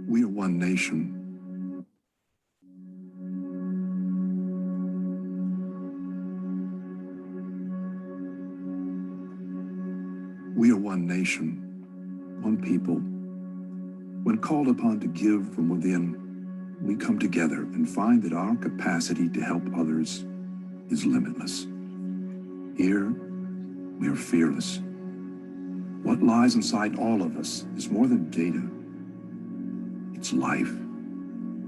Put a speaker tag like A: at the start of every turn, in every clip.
A: We are one nation. We are one nation, one people. When called upon to give from within, we come together and find that our capacity to help others is limitless. Here, we are fearless. What lies inside all of us is more than data. It's life.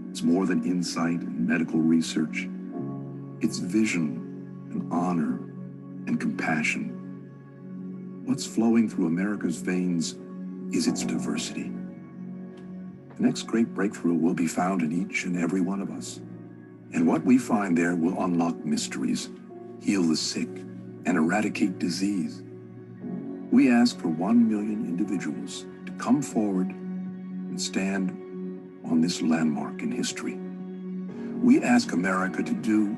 A: It's more than insight and medical research. It's vision and honor and compassion. What's flowing through America's veins is its diversity. The next great breakthrough will be found in each and every one of us. And what we find there will unlock mysteries, heal the sick, and eradicate disease. We ask for 1 million individuals to come forward and stand on this landmark in history. We ask America to do,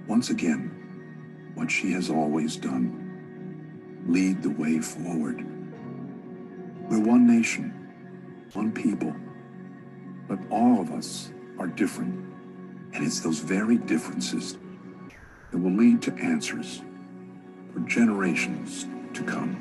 A: once again, what she has always done: lead the way forward. We're one nation, one people, but all of us are different, and it's those very differences that will lead to answers for generations to come.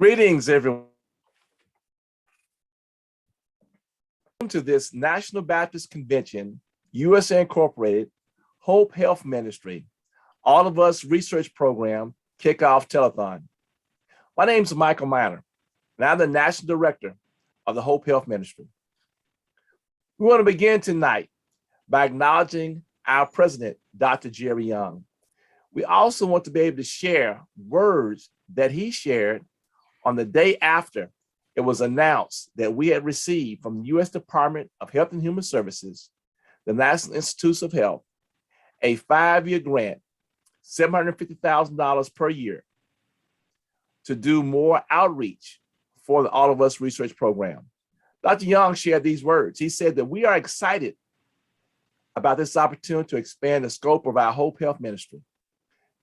B: Greetings, everyone, to this National Baptist Convention, USA Incorporated, Hope Health Ministry, All of Us Research Program Kickoff Telethon. My name is Michael Miner, and I'm the National Director of the Hope Health Ministry. We want to begin tonight by acknowledging our president, Dr. Jerry Young. We also want to be able to share words that he shared on the day after it was announced that we had received from the U.S. Department of Health and Human Services, the National Institutes of Health, a 5-year grant, $750,000 per year, to do more outreach for the All of Us Research Program. Dr. Young shared these words. He said that we are excited about this opportunity to expand the scope of our Hope Health Ministry.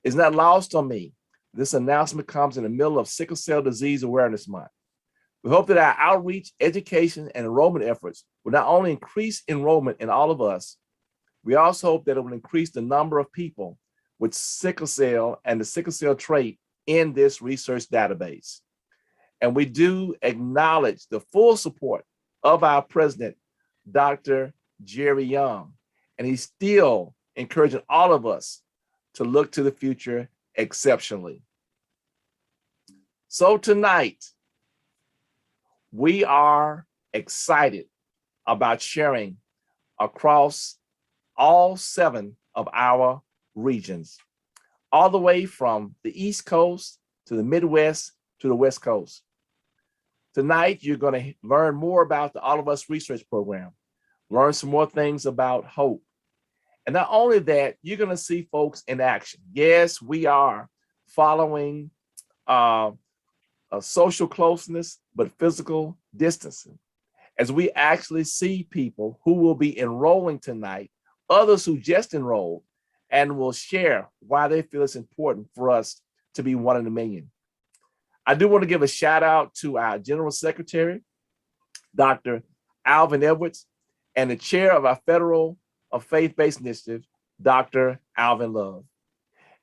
B: It's not lost on me. This announcement comes in the middle of Sickle Cell Disease Awareness Month. We hope that our outreach, education, and enrollment efforts will not only increase enrollment in All of Us, we also hope that it will increase the number of people with sickle cell and the sickle cell trait in this research database. And we do acknowledge the full support of our president, Dr. Jerry Young, and he's still encouraging all of us to look to the future exceptionally. So tonight, we are excited about sharing across all 7 of our regions, all the way from the East Coast to the Midwest to the West Coast. Tonight, you're going to learn more about the All of Us Research Program, learn some more things about hope. And not only that, you're going to see folks in action. Yes, we are following a social closeness, but physical distancing, as we actually see people who will be enrolling tonight, others who just enrolled, and will share why they feel it's important for us to be 1 in a million. I do want to give a shout out to our General Secretary, Dr. Alvin Edwards, and the chair of our Federal of Faith-Based Initiative, Dr. Alvin Love.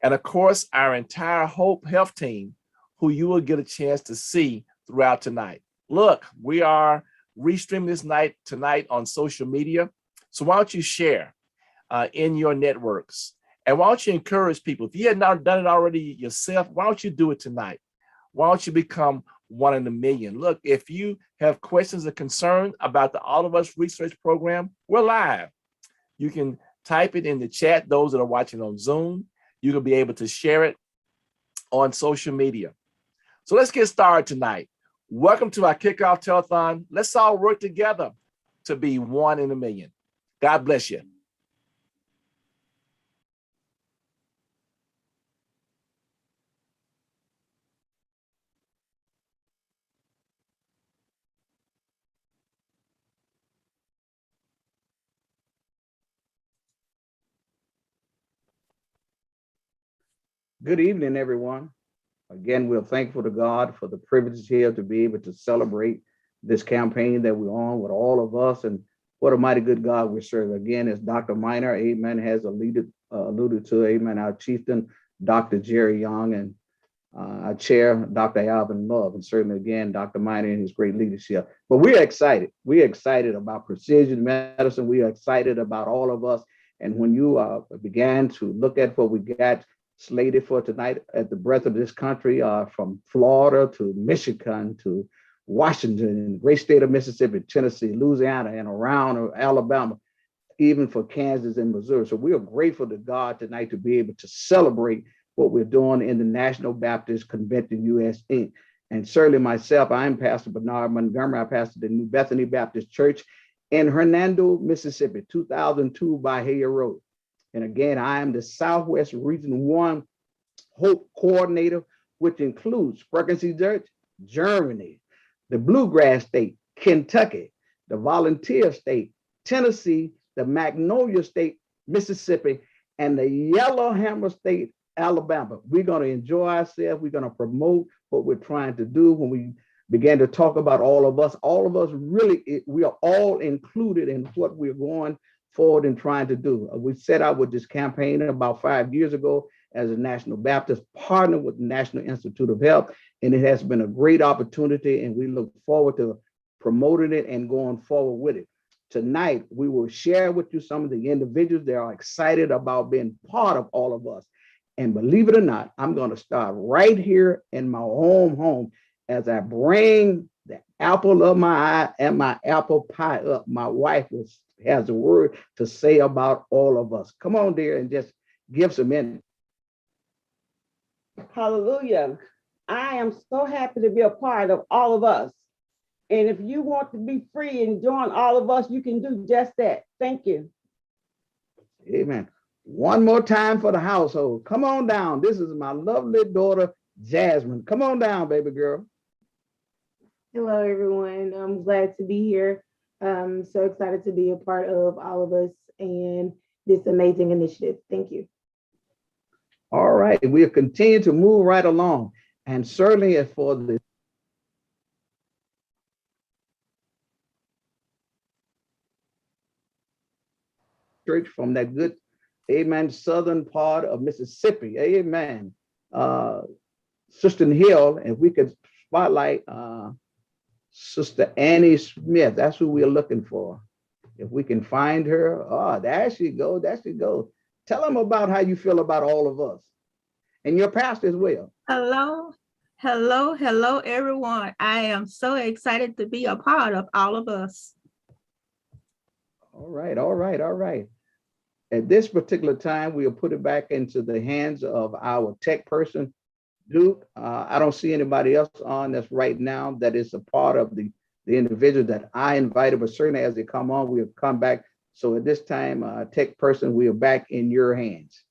B: And of course, our entire Hope Health team, who you will get a chance to see throughout tonight. Look, we are restreaming this tonight on social media. So why don't you share in your networks? And why don't you encourage people? If you had not done it already yourself, why don't you do it tonight? Why don't you become 1 in a million? Look, if you have questions or concerns about the All of Us Research Program, we're live. You can type it in the chat, those that are watching on Zoom. You can be able to share it on social media. So let's get started tonight. Welcome to our kickoff telethon. Let's all work together to be 1 in a million. God bless you.
C: Good evening, everyone. Again, we're thankful to God for the privilege here to be able to celebrate this campaign that we're on with all of us. And what a mighty good God we serve. Again, as Dr. Miner, amen, has alluded to, amen, our chieftain, Dr. Jerry Young, and our chair, Dr. Alvin Love, and certainly, again, Dr. Miner and his great leadership. But we're excited. We're excited about precision medicine. We are excited about all of us. And when you began to look at what we got slated for tonight at the breadth of this country, from Florida to Michigan to Washington and the great state of Mississippi, Tennessee, Louisiana, and around Alabama, even for Kansas and Missouri. So we are grateful to God tonight to be able to celebrate what we're doing in the National Baptist Convention US Inc. And certainly myself, I'm Pastor Bernard Montgomery. I pastor the New Bethany Baptist Church in Hernando, Mississippi, 2002 by Hay Road. And again, I am the Southwest Region 1 Hope Coordinator, which includes Frequency Church, Germany, the Bluegrass State, Kentucky, the Volunteer State, Tennessee, the Magnolia State, Mississippi, and the Yellowhammer State, Alabama. We're going to enjoy ourselves. We're going to promote what we're trying to do. When we began to talk about all of us really, we are all included in what we're going forward and trying to do. We set out with this campaign about 5 years ago as a National Baptist partner with the National Institute of Health, and it has been a great opportunity, and we look forward to promoting it and going forward with it. Tonight, we will share with you some of the individuals that are excited about being part of all of us. And believe it or not, I'm going to start right here in my home as I bring the apple of my eye and my apple pie up. My wife has a word to say about all of us. Come on, dear, and just give some in.
D: Hallelujah. I am so happy to be a part of all of us. And if you want to be free and join all of us, you can do just that. Thank you.
C: Amen. One more time for the household. Come on down. This is my lovely daughter, Jasmine. Come on down, baby girl.
E: Hello, everyone. I'm glad to be here. So excited to be a part of all of us and this amazing initiative. Thank you.
C: All right. We'll continue to move right along. And certainly for the church from that good, amen, southern part of Mississippi, amen. Sister Hill, if we could spotlight Sister Annie Smith, that's who we're looking for. If we can find her, oh, there she go, there she go. Tell them about how you feel about all of us and your pastor as well.
F: Hello, everyone. I am so excited to be a part of all of us.
C: All right. At this particular time, we'll put it back into the hands of our tech person, Duke. I don't see anybody else on this right now that is a part of the individual that I invited, but certainly as they come on, we'll come back. So at this time, tech person, we are back in your hands.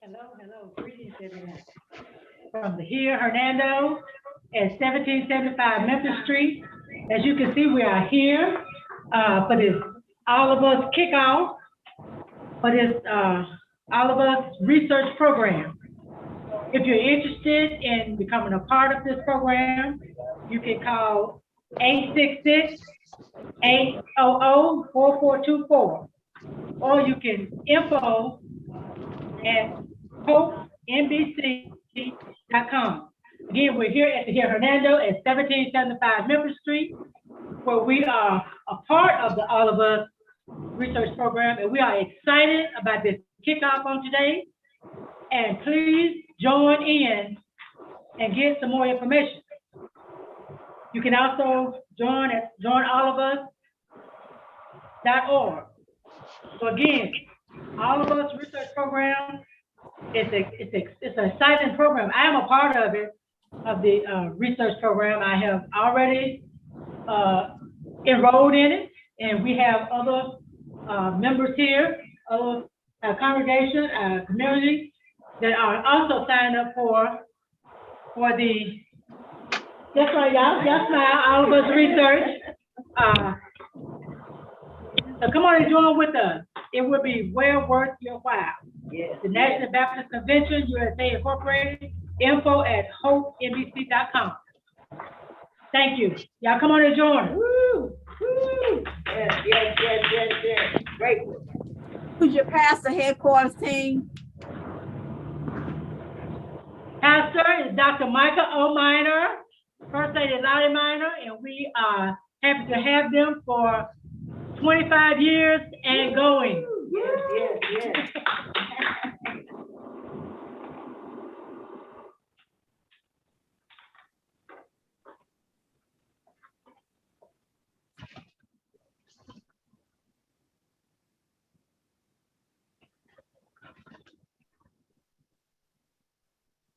G: Hello, greetings everyone. From here, Hernando at 1775 Memphis Street. As you can see, we are here for this All of Us kickoff for this All of Us research program. If you're interested in becoming a part of this program, you can call 866-800-4424, or you can info at HOPE.NBCUSA.com. Again, we're here at the Hernando at 1775 Memphis Street, where we are a part of the All of Us research program, and we are excited about this kickoff on today. And please join in and get some more information. You can also join at joinallofus.org. So again, All of Us research program. It's an exciting program. I am a part of it, of the research program. I have already enrolled in it, and we have other members here, other congregation, community that are also signed up for the. That's right, y'all smile. All of Us research. So come on and join with us. It will be well worth your while. Yes. The National Baptist Convention, USA Incorporated, info at HOPE.NBC.com. Thank you. Y'all come on and join. Woo! Woo! Yes. Great.
F: Who's your pastor headquarters team?
G: Pastor is Dr. Michael O. Minor, First Lady is Lottie Minor, and we are happy to have them for 25 years and going. Yes.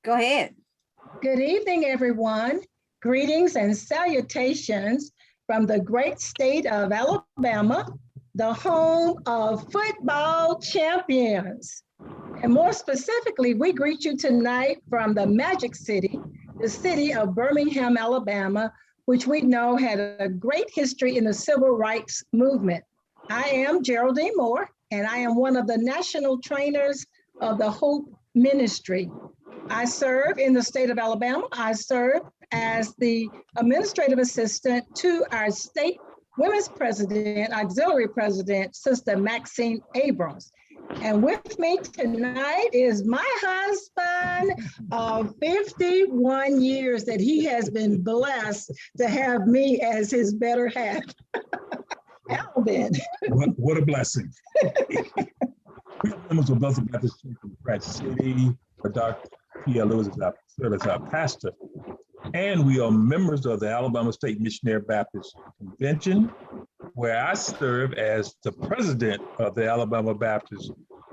F: Go ahead.
H: Good evening, everyone. Greetings and salutations from the great state of Alabama, the home of football champions. And more specifically, we greet you tonight from the Magic City, the city of Birmingham, Alabama, which we know had a great history in the civil rights movement. I am Geraldine Moore, and I am one of the national trainers of the Hope Ministry. I serve in the state of Alabama. I serve as the administrative assistant to our state women's president, auxiliary president, Sister Maxine Abrams. And with me tonight is my husband of 51 years that he has been blessed to have me as his better half. Alvin.
I: What a blessing. We're members of Bethel Baptist Church in Pratt City. Dr. P.L. Lewis is our pastor. And we are members of the Alabama State Missionary Baptist Convention, where I serve as the president of the Alabama Baptist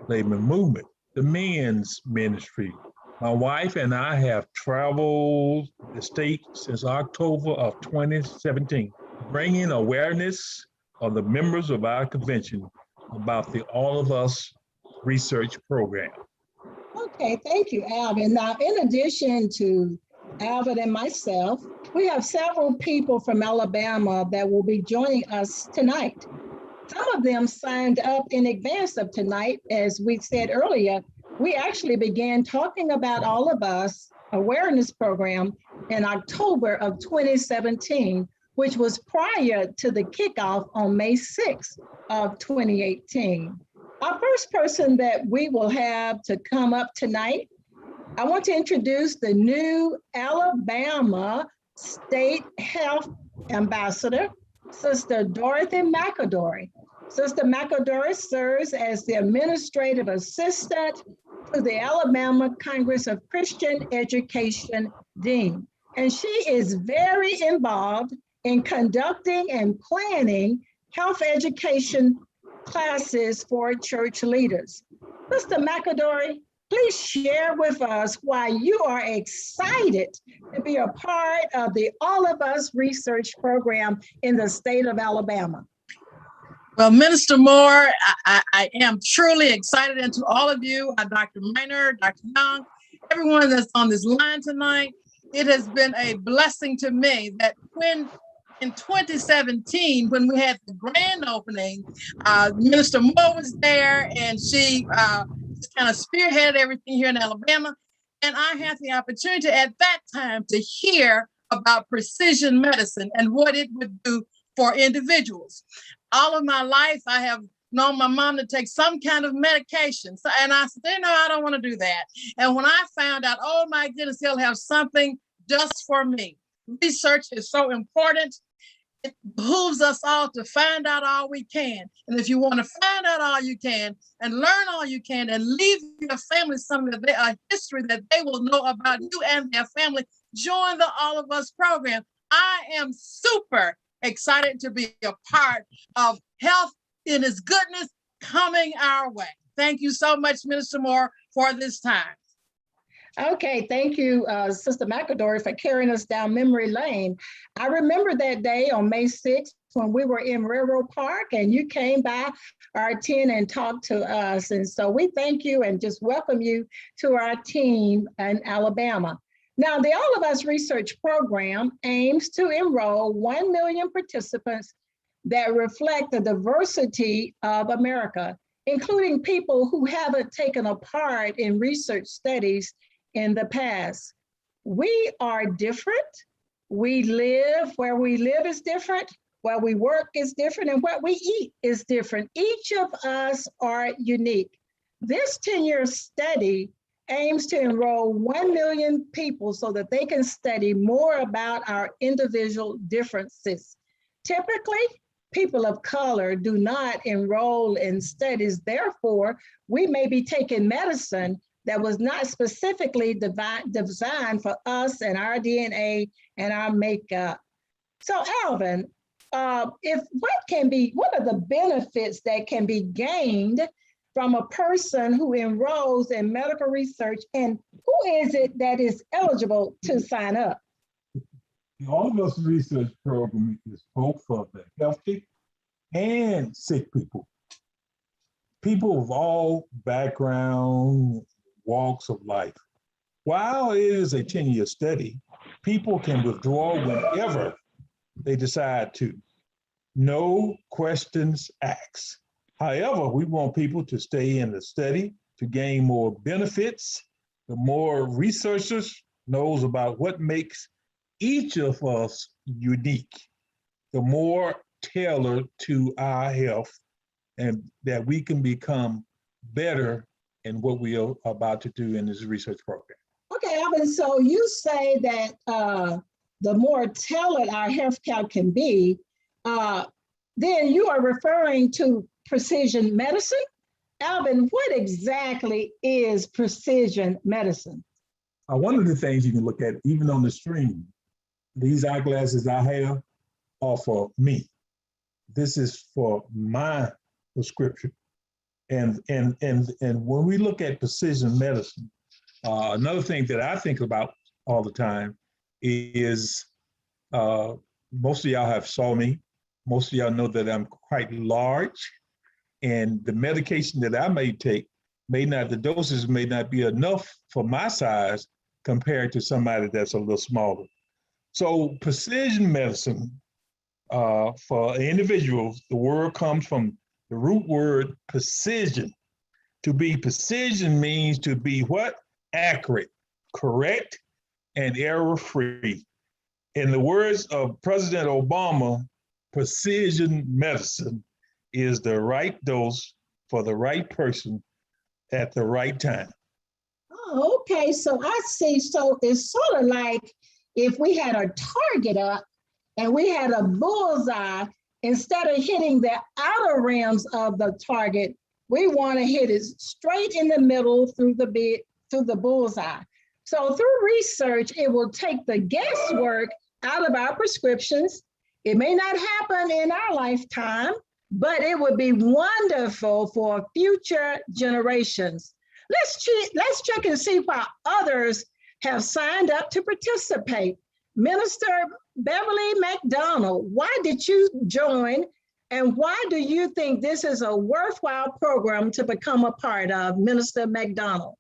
I: Labor Movement, the men's ministry. My wife and I have traveled the state since October of 2017, bringing awareness of the members of our convention about the All of Us research program.
H: Okay, thank you, Alvin. Now, in addition to Alvin and myself, we have several people from Alabama that will be joining us tonight. Some of them signed up in advance of tonight. As we said earlier, we actually began talking about All of Us awareness program in October of 2017, which was prior to the kickoff on May 6th of 2018. Our first person that we will have to come up tonight, I want to introduce the new Alabama State Health Ambassador, Sister Dorothy McAdory. Sister McAdory serves as the Administrative Assistant to the Alabama Congress of Christian Education Dean. And she is very involved in conducting and planning health education classes for church leaders. Sister McAdory, please share with us why you are excited to be a part of the All of Us research program in the state of Alabama.
J: Well, Minister Moore, I am truly excited, and to all of you, Dr. Minor, Dr. Young, everyone that's on this line tonight, it has been a blessing to me that in 2017, when we had the grand opening, Minister Moore was there, and she just kind of spearheaded everything here in Alabama. And I had the opportunity at that time to hear about precision medicine and what it would do for individuals. All of my life, I have known my mom to take some kind of medication. So, and I said, no, I don't want to do that. And when I found out, oh my goodness, he'll have something just for me. Research is so important. It behooves us all to find out all we can. And if you want to find out all you can and learn all you can and leave your family some of their history that they will know about you and their family, join the All of Us program. I am super excited to be a part of health in its goodness coming our way. Thank you so much, Minister Moore, for this time.
H: Okay, thank you, Sister McAdory, for carrying us down memory lane. I remember that day on May 6th when we were in Railroad Park and you came by our tent and talked to us. And so we thank you and just welcome you to our team in Alabama. Now, the All of Us research program aims to enroll 1 million participants that reflect the diversity of America, including people who haven't taken a part in research studies in the past. We are different. We live where we live is different. Where we work is different and what we eat is different. Each of us are unique. This 10-year study aims to enroll 1 million people so that they can study more about our individual differences. Typically, people of color do not enroll in studies. Therefore, we may be taking medicine that was not specifically designed for us and our DNA and our makeup. So Alvin, what are the benefits that can be gained from a person who enrolls in medical research, and who is it that is eligible to sign up?
I: The All of Us Research Program is hope for the healthy and sick people. People of all background, walks of life. While it is a 10-year study, people can withdraw whenever they decide to. No questions asked. However, we want people to stay in the study to gain more benefits. The more researchers knows about what makes each of us unique, the more tailored to our health, and that we can become better in what we are about to do in this research program.
H: Okay, Alvin, so you say that the more tailored our healthcare can be, then you are referring to precision medicine? Alvin, what exactly is precision medicine?
I: One of the things you can look at, even on the screen, these eyeglasses I have are for me. This is for my prescription. And when we look at precision medicine, another thing that I think about all the time is most of y'all have saw me. Most of y'all know that I'm quite large, and the medication that I may take the doses may not be enough for my size compared to somebody that's a little smaller. So precision medicine for individuals, the word comes from the root word precision. To be precision means to be what? Accurate, correct, and error-free. In the words of President Obama, precision medicine is the right dose for the right person at the right time.
H: Oh, okay, so I see. So it's sort of like if we had a target up and we had a bullseye, instead of hitting the outer rims of the target, we want to hit it straight in the middle through the bullseye. So through research, it will take the guesswork out of our prescriptions. It may not happen in our lifetime, but it would be wonderful for future generations. Let's check and see why others have signed up to participate. Minister Beverly McDonald, why did you join, and why do you think this is a worthwhile program to become a part of, Minister McDonald?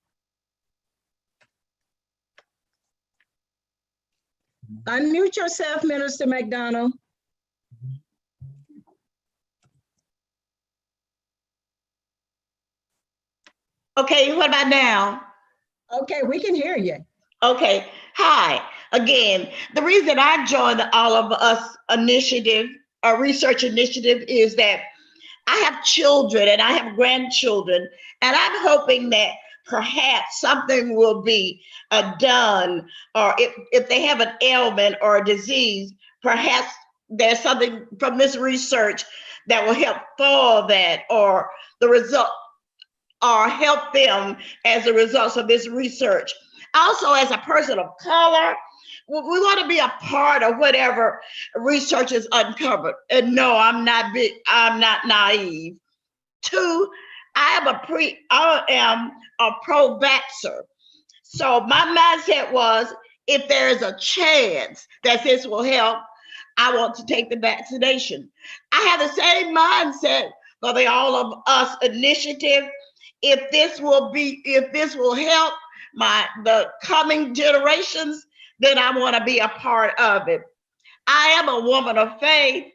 H: Unmute yourself, Minister McDonald.
K: Okay, what about now?
H: Okay, we can hear you.
K: Okay, hi. Again, the reason I joined the All of Us initiative, a research initiative, is that I have children and I have grandchildren, and I'm hoping that perhaps something will be done, or if they have an ailment or a disease, perhaps there's something from this research that will help foil that, or the result, or help them as a result of this research. Also, as a person of color, we want to be a part of whatever research is uncovered. And no, I'm not naive. Two, I am a pro-vaxxer. So my mindset was, if there is a chance that this will help, I want to take the vaccination. I have the same mindset for the All of Us initiative. If this will help the coming generations, then I want to be a part of it. I am a woman of faith,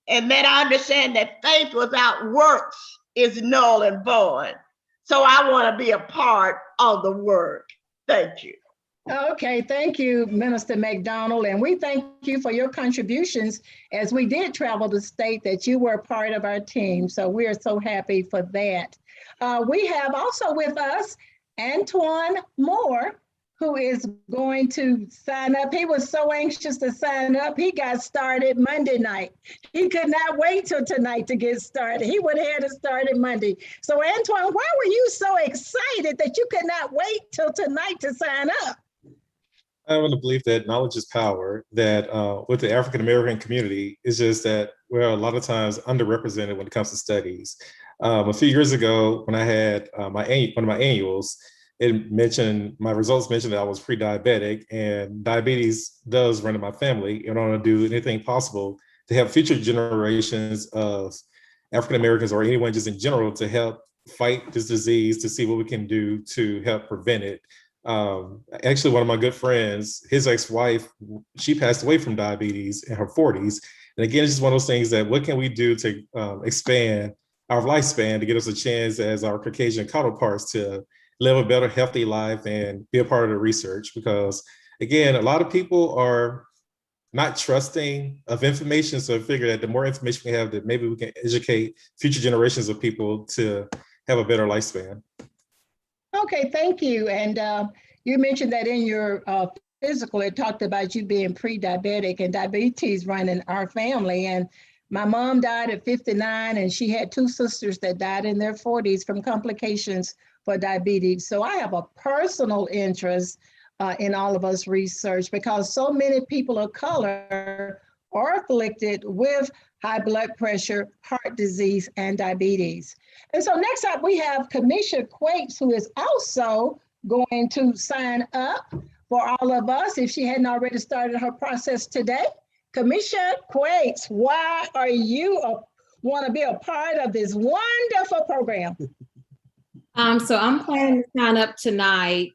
K: and that I understand that faith without works is null and void. So I want to be a part of the work. Thank you.
H: Okay, thank you, Minister McDonald. And we thank you for your contributions as we did travel the state that you were a part of our team. So we are so happy for that. We have also with us Antoine Moore, who is going to sign up. He was so anxious to sign up. He got started Monday night. He could not wait till tonight to get started. He would have had to start Monday. So Antoine, why were you so excited that you could not wait till tonight to sign up?
L: I want to believe that knowledge is power, that with the African-American community, it's just that we're a lot of times underrepresented when it comes to studies. A few years ago, when I had one of my annuals, it mentioned, my results mentioned that I was pre-diabetic, and diabetes does run in my family, and I want to do anything possible to help future generations of African-Americans or anyone just in general to help fight this disease, to see what we can do to help prevent it. Actually, one of my good friends, his ex-wife, she passed away from diabetes in her 40s. And again, it's just one of those things that what can we do to expand our lifespan to give us a chance as our Caucasian counterparts to live a better, healthy life and be a part of the research. Because again, a lot of people are not trusting of information. So I figure that the more information we have, that maybe we can educate future generations of people to have a better lifespan.
H: Okay, thank you. And you mentioned that in your physical, it talked about you being pre-diabetic, and diabetes run in our family. And my mom died at 59, and she had two sisters that died in their 40s from complications for diabetes. So I have a personal interest in all of us research, because so many people of color are afflicted with high blood pressure, heart disease, and diabetes. And so next up, we have Kamisha Quakes, who is also going to sign up for all of us if she hadn't already started her process today. Kamisha Quakes, why are you want to be a part of this wonderful program?
M: So I'm planning to sign up tonight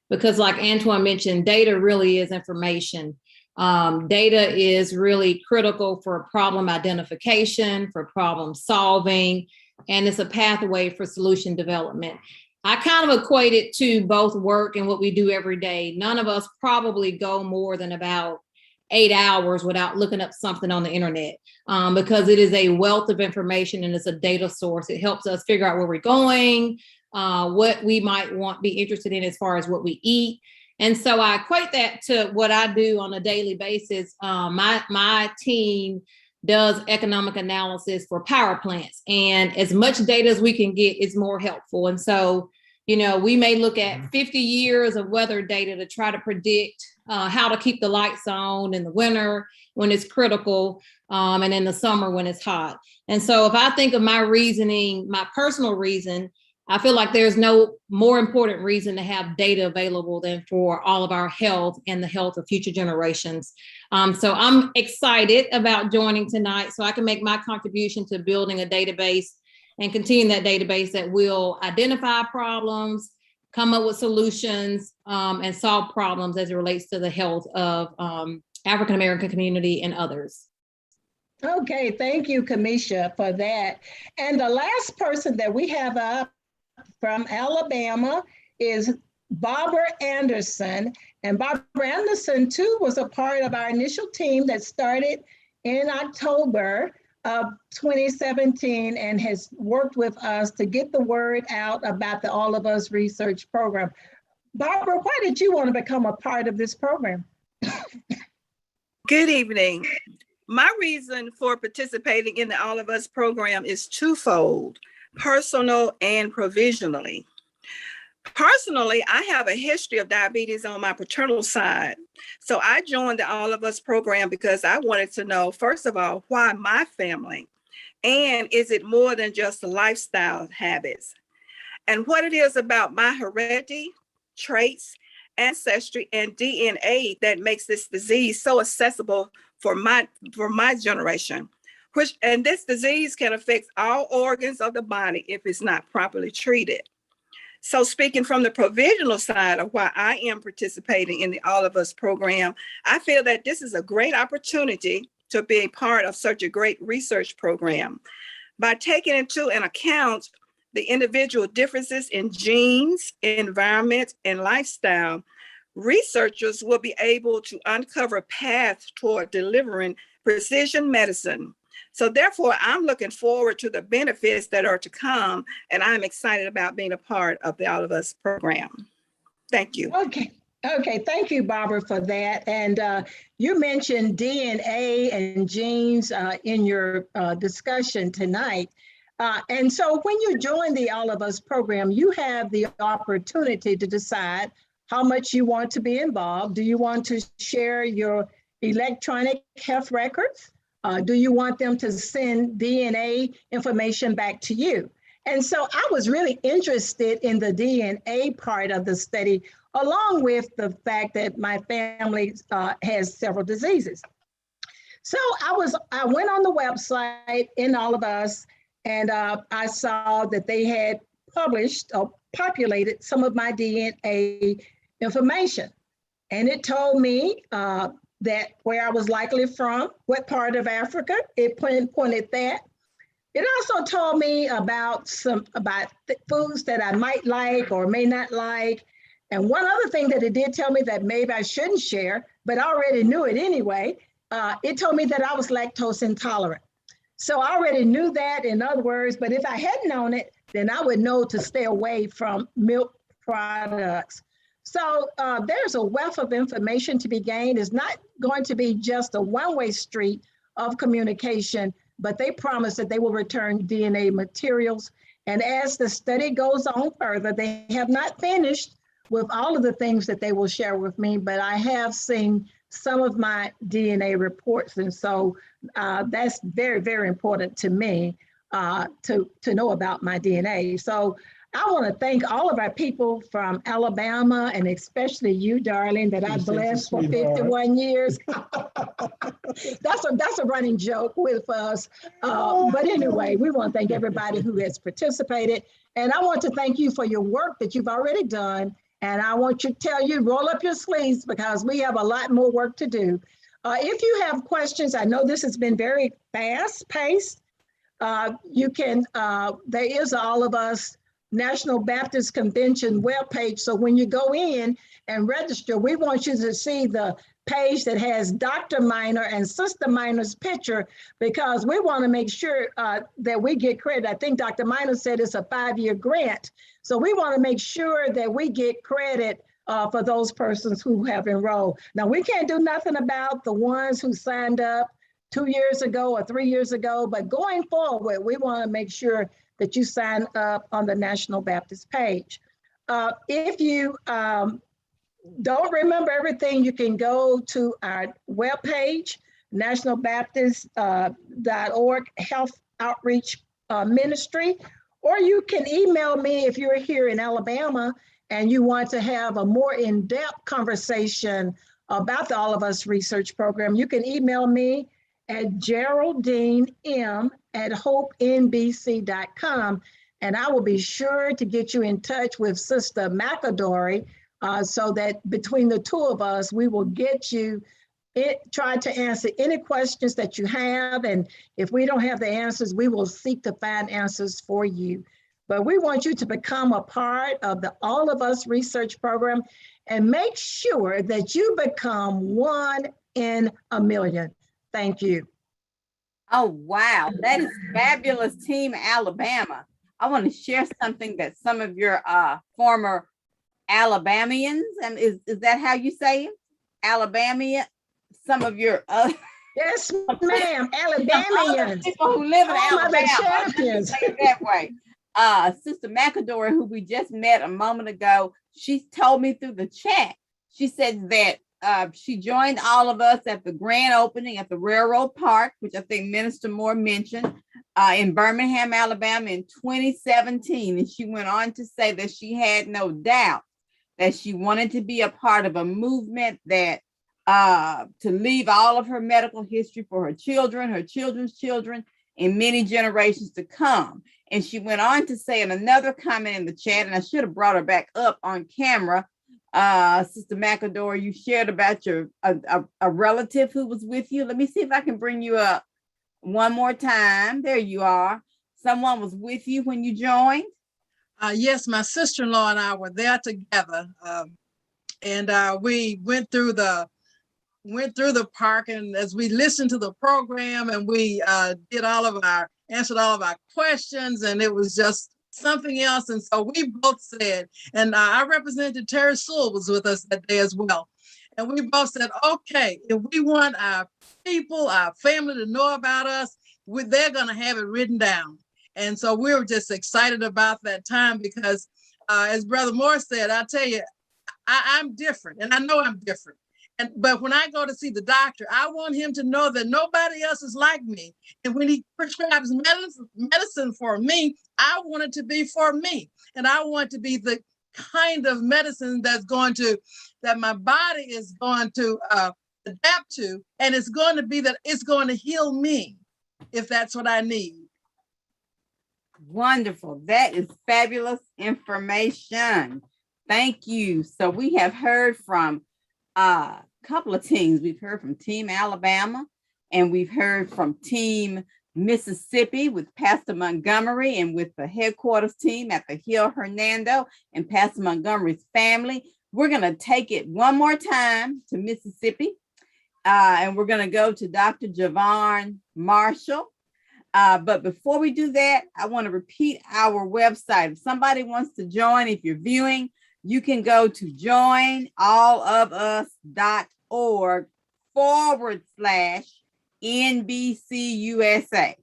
M: because, like Antoine mentioned, data really is information. Data is really critical for problem identification, for problem solving, and it's a pathway for solution development. I kind of equate it to both work and what we do every day. None of us probably go more than about 8 hours without looking up something on the internet because it is a wealth of information and it's a data source. It helps us figure out where we're going, what we might be interested in as far as what we eat. And so I equate that to what I do on a daily basis. My team does economic analysis for power plants, and as much data as we can get is more helpful. And so, you know, we may look at 50 years of weather data to try to predict how to keep the lights on in the winter when it's critical, and in the summer when it's hot. And so if I think of my reasoning, my personal reason, I feel like there's no more important reason to have data available than for all of our health and the health of future generations. So I'm excited about joining tonight so I can make my contribution to building a database and continue that database that will identify problems, come up with solutions, and solve problems as it relates to the health of African-American community and others.
H: Okay, thank you, Kamisha, for that. And the last person that we have up from Alabama is Barbara Anderson. And Barbara Anderson, too, was a part of our initial team that started in October of 2017 and has worked with us to get the word out about the All of Us research program. Barbara, why did you want to become a part of this program?
N: Good evening. My reason for participating in the All of Us program is twofold: personal and provisionally. Personally, I have a history of diabetes on my paternal side. So I joined the All of Us program because I wanted to know, first of all, why my family? And is it more than just lifestyle habits? And what it is about my heredity, traits, ancestry, and DNA that makes this disease so accessible for my generation. And this disease can affect all organs of the body if it's not properly treated. So speaking from the provisional side of why I am participating in the All of Us program, I feel that this is a great opportunity to be a part of such a great research program. By taking into account the individual differences in genes, environment, and lifestyle, Researchers will be able to uncover paths toward delivering precision medicine. So therefore, I'm looking forward to the benefits that are to come, and I'm excited about being a part of the All of Us program. Thank you.
H: Okay, thank you, Barbara, for that. And you mentioned DNA and genes in your discussion tonight. And so when you join the All of Us program, you have the opportunity to decide how much you want to be involved. Do you want to share your electronic health records? Do you want them to send DNA information back to you? And so I was really interested in the DNA part of the study, along with the fact that my family has several diseases. So I went on the website in All of Us, and I saw that they had published or populated some of my DNA information. And it told me that where I was likely from, what part of Africa, it pointed that. It also told me about foods that I might like or may not like. And one other thing that it did tell me that maybe I shouldn't share, but I already knew it anyway, it told me that I was lactose intolerant. So I already knew that, in other words, but if I hadn't known it, then I would know to stay away from milk products. So there's a wealth of information to be gained. It's not going to be just a one-way street of communication, but they promise that they will return DNA materials. And as the study goes on further, they have not finished with all of the things that they will share with me, but I have seen some of my DNA reports. And so that's very, very important to me to know about my DNA. So I want to thank all of our people from Alabama, and especially you, darling, that I blessed for 51 years. That's a running joke with us. But anyway, we want to thank everybody who has participated. And I want to thank you for your work that you've already done. And I want to tell you, roll up your sleeves, because we have a lot more work to do. If you have questions, I know this has been very fast paced. You can, there is All of Us National Baptist Convention webpage. So when you go in and register, we want you to see the page that has Dr. Minor and Sister Minor's picture, because we want to make sure that we get credit. I think Dr. Minor said it's a 5-year grant. So we want to make sure that we get credit for those persons who have enrolled. Now, we can't do nothing about the ones who signed up 2 years ago or 3 years ago, but going forward, we want to make sure that you sign up on the National Baptist page. If you don't remember everything, you can go to our webpage, nationalbaptist.org Health Outreach Ministry, or you can email me if you're here in Alabama and you want to have a more in-depth conversation about the All of Us research program. You can email me at geraldine.m@hopenbc.com, and I will be sure to get you in touch with Sister McAdory so that between the two of us, we will get you try to answer any questions that you have. And if we don't have the answers, we will seek to find answers for you. But we want you to become a part of the All of Us research program and make sure that you become 1 in a million. Thank you.
O: Oh, wow. That is fabulous, Team Alabama. I want to share something that some of your former Alabamians, and is that how you say it? Alabamian? Some of your
H: yes, ma'am, Alabamians.
O: People who live in Alabama.
H: Champions.
O: Say it that way. Sister McAdory, who we just met a moment ago, she told me through the chat, she said that she joined All of Us at the grand opening at the Railroad Park, which I think Minister Moore mentioned, in Birmingham, Alabama in 2017. And she went on to say that she had no doubt that she wanted to be a part of a movement that to leave all of her medical history for her children, her children's children, and many generations to come. And she went on to say in another comment in the chat, and I should have brought her back up on camera, Sister McAdory, you shared about your a relative who was with you. Let me see if I can bring you up one more time. There you are. Someone was with you when you joined?
J: Yes, my sister-in-law and I were there together. And we went through the park, and as we listened to the program, and we answered all of our questions, and it was just something else. And so we both said, and our representative Terry Sewell was with us that day as well. And we both said, okay, if we want our people, our family to know about us, they're going to have it written down. And so we were just excited about that time because as Brother Moore said, I tell you, I'm different, and I know I'm different. But when I go to see the doctor, I want him to know that nobody else is like me. And when he prescribes medicine for me, I want it to be for me. And I want to be the kind of medicine that my body is going to adapt to. And it's going to heal me if that's what I need.
O: Wonderful. That is fabulous information. Thank you. So we have heard from couple of teams. We've heard from Team Alabama, and we've heard from Team Mississippi with Pastor Montgomery and with the headquarters team at the Hill Hernando and Pastor Montgomery's family. We're going to take it one more time to Mississippi, and we're going to go to Dr. Javon Marshall. But before we do that, I want to repeat our website. If somebody wants to join, if you're viewing, you can go to joinallofus.org/NBCUSA.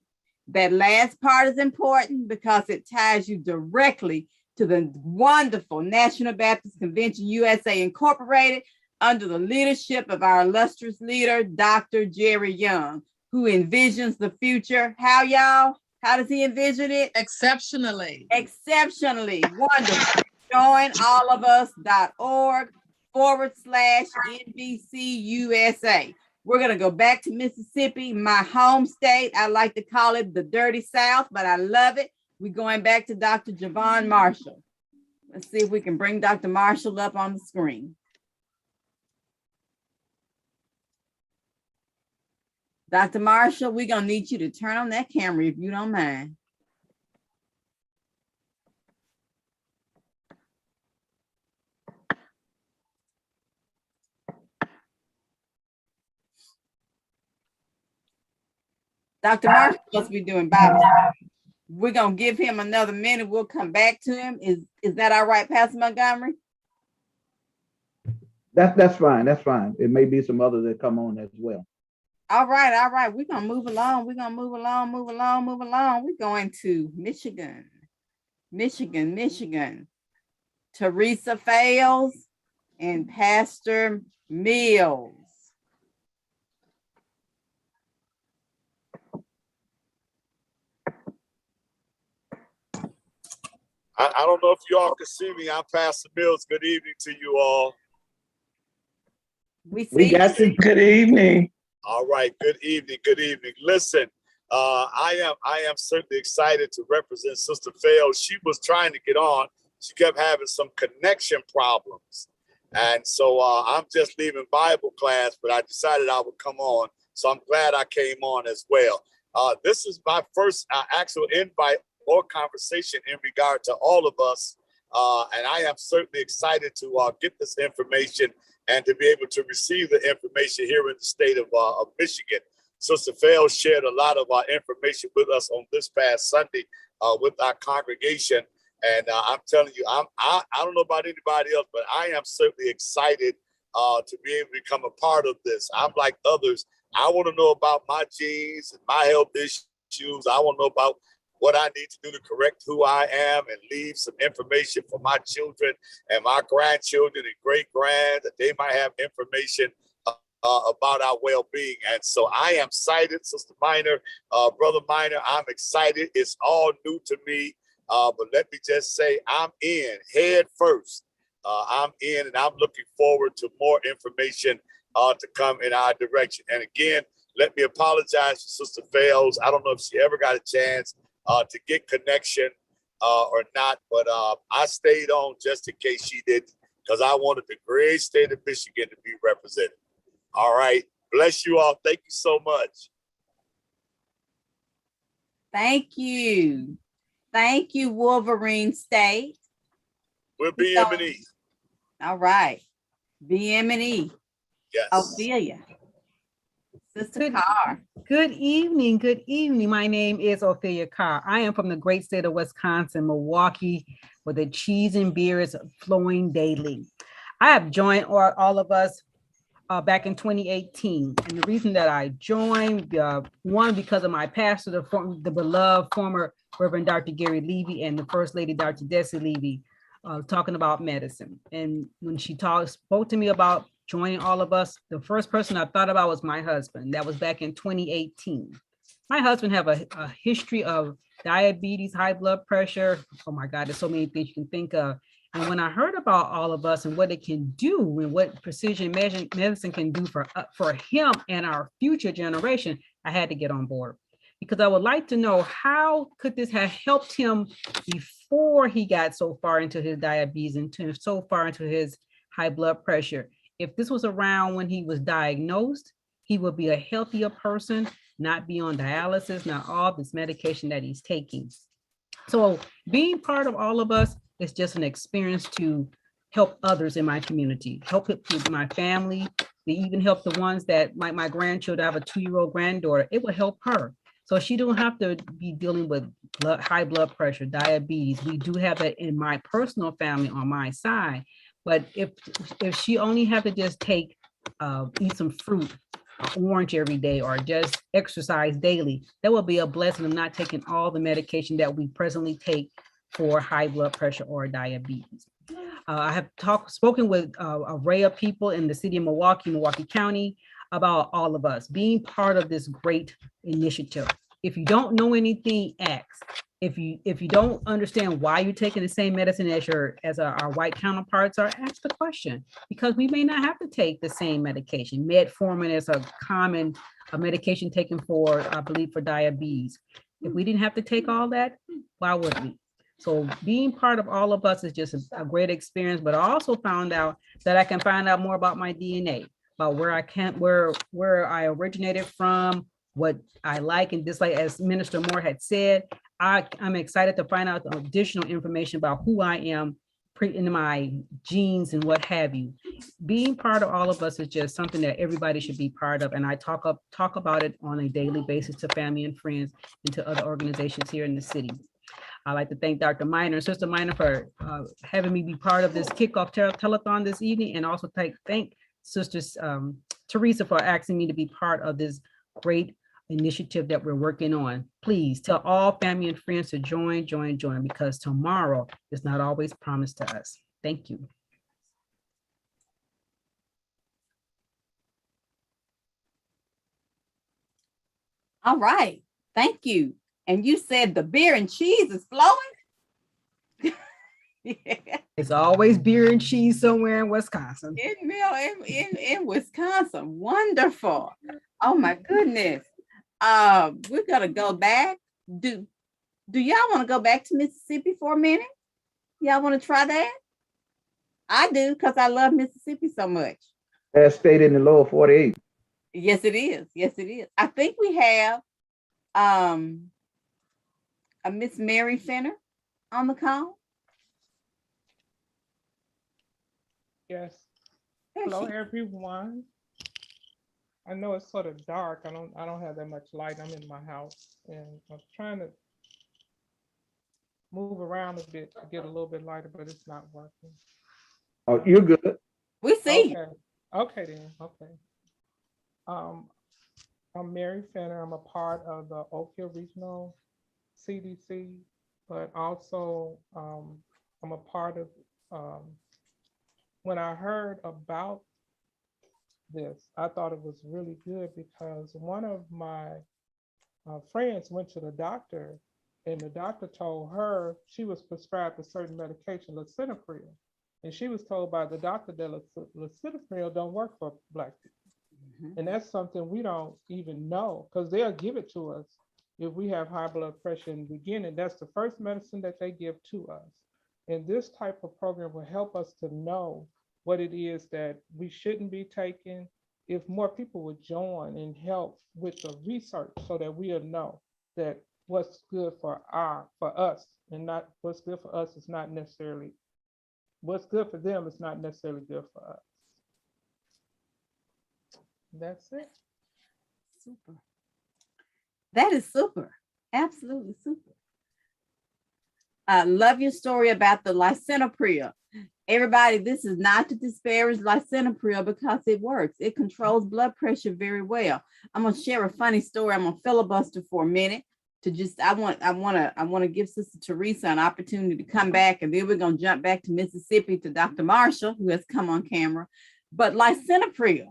O: That last part is important because it ties you directly to the wonderful National Baptist Convention USA Incorporated under the leadership of our illustrious leader, Dr. Jerry Young, who envisions the future. How, y'all? How does he envision it?
J: Exceptionally.
O: Exceptionally. Wonderful. joinallofus.org/NBCUSA. We're going to go back to Mississippi, my home state. I like to call it the dirty South, but I love it. We're going back to Dr. Javon Marshall. Let's see if we can bring Dr. Marshall up on the screen. Dr. Marshall, we're going to need you to turn on that camera if you don't mind. Dr. Marshall must be doing Bible study. We're going to give him another minute. We'll come back to him. Is that all right, Pastor Montgomery?
C: That's fine. That's fine. It may be some others that come on as well.
O: All right. All right. We're going to move along. We're going to move along. We're going to Michigan. Teresa Fales and Pastor Mills.
P: I don't know if you all can see me. I'm Pastor Mills. Good evening to you all.
C: We got you.
Q: Good evening.
P: All right. Good evening. Good evening. Listen, I am certainly excited to represent Sister Fales. She was trying to get on. She kept having some connection problems. And so I'm just leaving Bible class, but I decided I would come on. So I'm glad I came on as well. This is my first actual invite or conversation in regard to all of us. And I am certainly excited to get this information and to be able to receive the information here in the state of Michigan. Sister Fales shared a lot of our information with us on this past Sunday with our congregation. And I'm telling you, I don't know about anybody else, but I am certainly excited to be able to become a part of this. I'm like others. I want to know about my genes and my health issues. I want to know about what I need to do to correct who I am and leave some information for my children and my grandchildren and great-grand that they might have information about our well-being. And so I am excited, Sister Minor, Brother Minor, I'm excited. It's all new to me, but let me just say I'm in head first. I'm in and I'm looking forward to more information to come in our direction. And again, let me apologize to Sister Fales. I don't know if she ever got a chance to get connection or not, but I stayed on just in case she didn't, because I wanted the great state of Michigan to be represented. All right. Bless you all. Thank you so much.
O: Thank you. Thank you, Wolverine State.
P: We'll be M&E.
O: All right. BM&E.
P: Yes.
O: Ophelia. Sister
Q: Good,
O: Carr.
Q: good evening. Good evening. My name is Ophelia Carr. I am from the great state of Wisconsin, Milwaukee, where the cheese and beer is flowing daily. I have joined all of us back in 2018. And the reason that I joined, one, because of my pastor, the beloved former Reverend Dr. Gary Levy, and the First Lady, Dr. Dessie Levy, talking about medicine. And when she spoke to me about joining all of us, the first person I thought about was my husband. That was back in 2018. My husband have a history of diabetes, high blood pressure. Oh my God, there's so many things you can think of. And when I heard about all of us and what it can do and what precision medicine can do for him and our future generation, I had to get on board, because I would like to know, how could this have helped him before he got so far into his diabetes and so far into his high blood pressure? If this was around when he was diagnosed, he would be a healthier person, not be on dialysis, not all this medication that he's taking. So being part of all of us is just an experience to help others in my community, help my family, they even help the ones that, like my grandchildren. I have a 2-year-old granddaughter. It will help her. So she don't have to be dealing with high blood pressure, diabetes. We do have that in my personal family on my side. But if she only have to just eat some fruit, orange every day, or just exercise daily, that will be a blessing of not taking all the medication that we presently take for high blood pressure or diabetes. I have spoken with an array of people in the city of Milwaukee County, about all of us being part of this great initiative. If you don't know anything, ask. If you don't understand why you're taking the same medicine as our white counterparts are, ask the question, because we may not have to take the same medication. Metformin is a common medication taken for, I believe, for diabetes. If we didn't have to take all that, why would we? So being part of all of us is just a great experience. But I also found out that I can find out more about my DNA, about where I originated from, what I like and dislike. As Minister Moore had said, I'm excited to find out additional information about who I am in my genes and what have you. Being part of all of us is just something that everybody should be part of. And I talk about it on a daily basis to family and friends and to other organizations here in the city. I'd like to thank Dr. Minor and Sister Minor for having me be part of this kickoff telethon this evening, and also thank Sisters Teresa for asking me to be part of this great initiative that we're working on. Please tell all family and friends to join, because tomorrow is not always promised to us. Thank you.
O: All right, thank you. And you said the beer and cheese is flowing?
Q: Yeah. It's always beer and cheese somewhere in Wisconsin.
O: In Wisconsin. Wonderful. Oh my goodness. We're gonna go back. Do y'all want to go back to Mississippi for a minute? Y'all want to try that? I do, because I love Mississippi so much.
C: That state in the lower 48.
O: Yes, it is. Yes, it is. I think we have a Miss Mary Fenner on the call.
R: Yes. Hello, everyone. I know it's sort of dark. I don't have that much light. I'm in my house, and I'm trying to move around a bit to get a little bit lighter, but it's not working.
C: Oh, you're good.
O: We see.
R: Okay then. Okay. I'm Mary Fenner. I'm a part of the Oak Hill Regional CDC, but also I'm a part of, when I heard about this, I thought it was really good, because one of my friends went to the doctor, and the doctor told her she was prescribed a certain medication, lisinopril, and she was told by the doctor that lisinopril don't work for Black people. And that's something we don't even know, because they'll give it to us if we have high blood pressure in the beginning. That's the first medicine that they give to us. And this type of program will help us to know what it is that we shouldn't be taking. If more people would join and help with the research, so that we'll know that what's good for us, and not what's good for us is not necessarily, what's good for them is not necessarily good for us. That's it.
O: Super. That is super. Absolutely super. I love your story about the lisinopril. Everybody, this is not to disparage lisinopril because it works. It controls blood pressure very well. I'm gonna share a funny story. I'm gonna filibuster for a minute to just, I want to give Sister Teresa an opportunity to come back, and then we're gonna jump back to Mississippi to Dr. Marshall, who has come on camera. But lisinopril,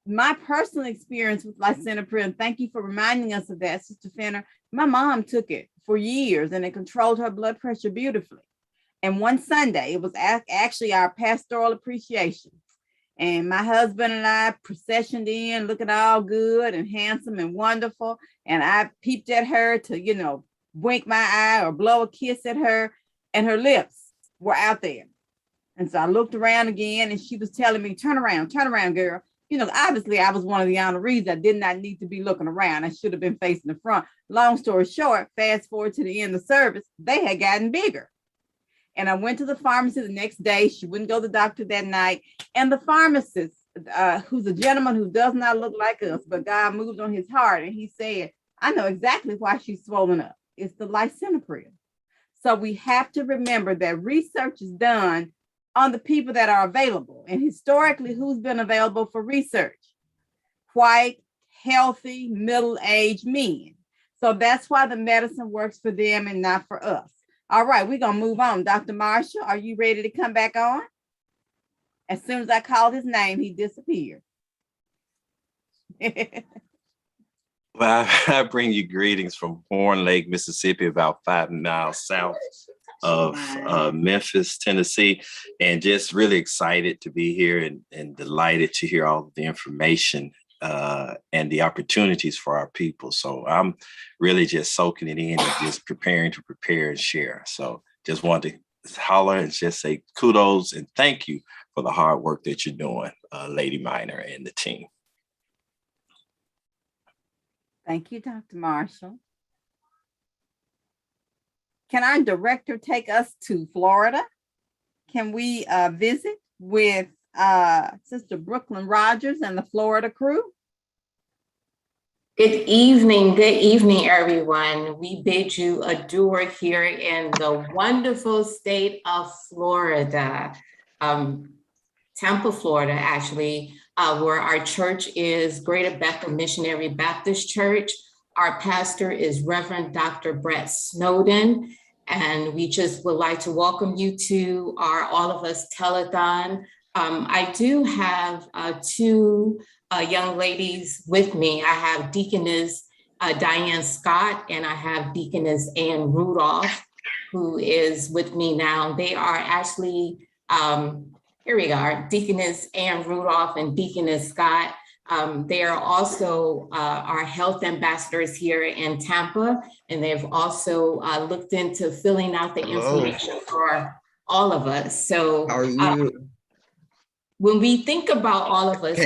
O: my personal experience with lisinopril, and thank you for reminding us of that, Sister Fenner. My mom took it for years and it controlled her blood pressure beautifully. And one Sunday, it was actually our pastoral appreciation. And my husband and I processioned in, looking all good and handsome and wonderful. And I peeped at her to, you know, wink my eye or blow a kiss at her, and her lips were out there. And so I looked around again, and she was telling me, turn around, girl. You know, obviously I was one of the honorees. I did not need to be looking around. I should have been facing the front. Long story short, fast forward to the end of the service, they had gotten bigger. And I went to the pharmacy the next day. She wouldn't go to the doctor that night. And the pharmacist, who's a gentleman who does not look like us, but God moved on his heart. And he said, I know exactly why she's swollen up. It's the lisinopril. So we have to remember that research is done on the people that are available. And historically, who's been available for research? White, healthy, middle-aged men. So that's why the medicine works for them and not for us. All right, we're going to move on. Dr. Marshall, are you ready to come back on? As soon as I called his name, he disappeared.
S: Well, I bring you greetings from Horn Lake, Mississippi, about 5 miles south of Memphis, Tennessee, and just really excited to be here and delighted to hear all of the information and the opportunities for our people. So I'm really just soaking it in and just preparing to prepare and share. So just wanted to holler and just say kudos and thank you for the hard work that you're doing, Lady Minor and the team.
O: Thank you, Dr. Marshall. Can our director take us to Florida? Can we visit with Sister Brooklyn Rogers and the Florida crew?
T: Good evening, everyone. We bid you adieu here in the wonderful state of Florida, Tampa, Florida, actually, where our church is Greater Bethel Missionary Baptist Church. Our pastor is Reverend Dr. Brett Snowden, and we just would like to welcome you to our All of Us telethon. I do have two young ladies with me. I have Deaconess Diane Scott, and I have Deaconess Ann Rudolph, who is with me now. They are actually, here we are, Deaconess Ann Rudolph and Deaconess Scott. They are also our health ambassadors here in Tampa, and they've also looked into filling out the information for all of us. So how are you? When we think about all of us,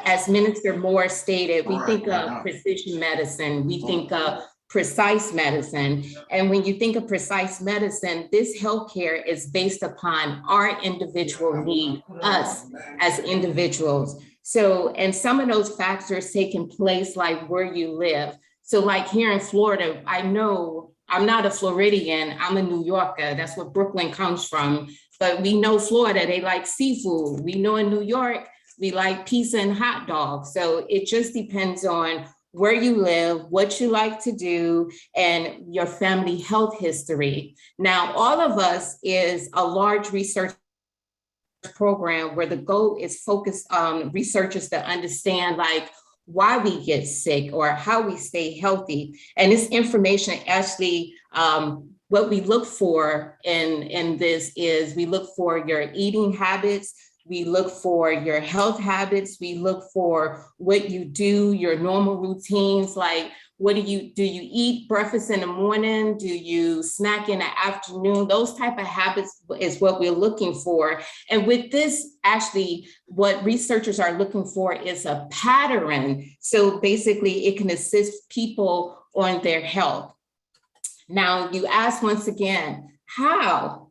T: as Minister Moore stated, we think of precision medicine, we think of precise medicine. And when you think of precise medicine, this healthcare is based upon our individual need, us as individuals. So, and some of those factors taking place like where you live. So like here in Florida, I know I'm not a Floridian, I'm a New Yorker. That's where Brooklyn comes from. But we know Florida, they like seafood. We know in New York, we like pizza and hot dogs. So it just depends on where you live, what you like to do, and your family health history. Now, All of Us is a large research program where the goal is focused on researchers to understand like why we get sick or how we stay healthy. And this information actually, what we look for in this is we look for your eating habits, we look for your health habits, we look for what you do, your normal routines, like what do you eat breakfast in the morning? Do you snack in the afternoon? Those type of habits is what we're looking for. And with this, actually, what researchers are looking for is a pattern. So basically it can assist people on their health. Now you ask once again, how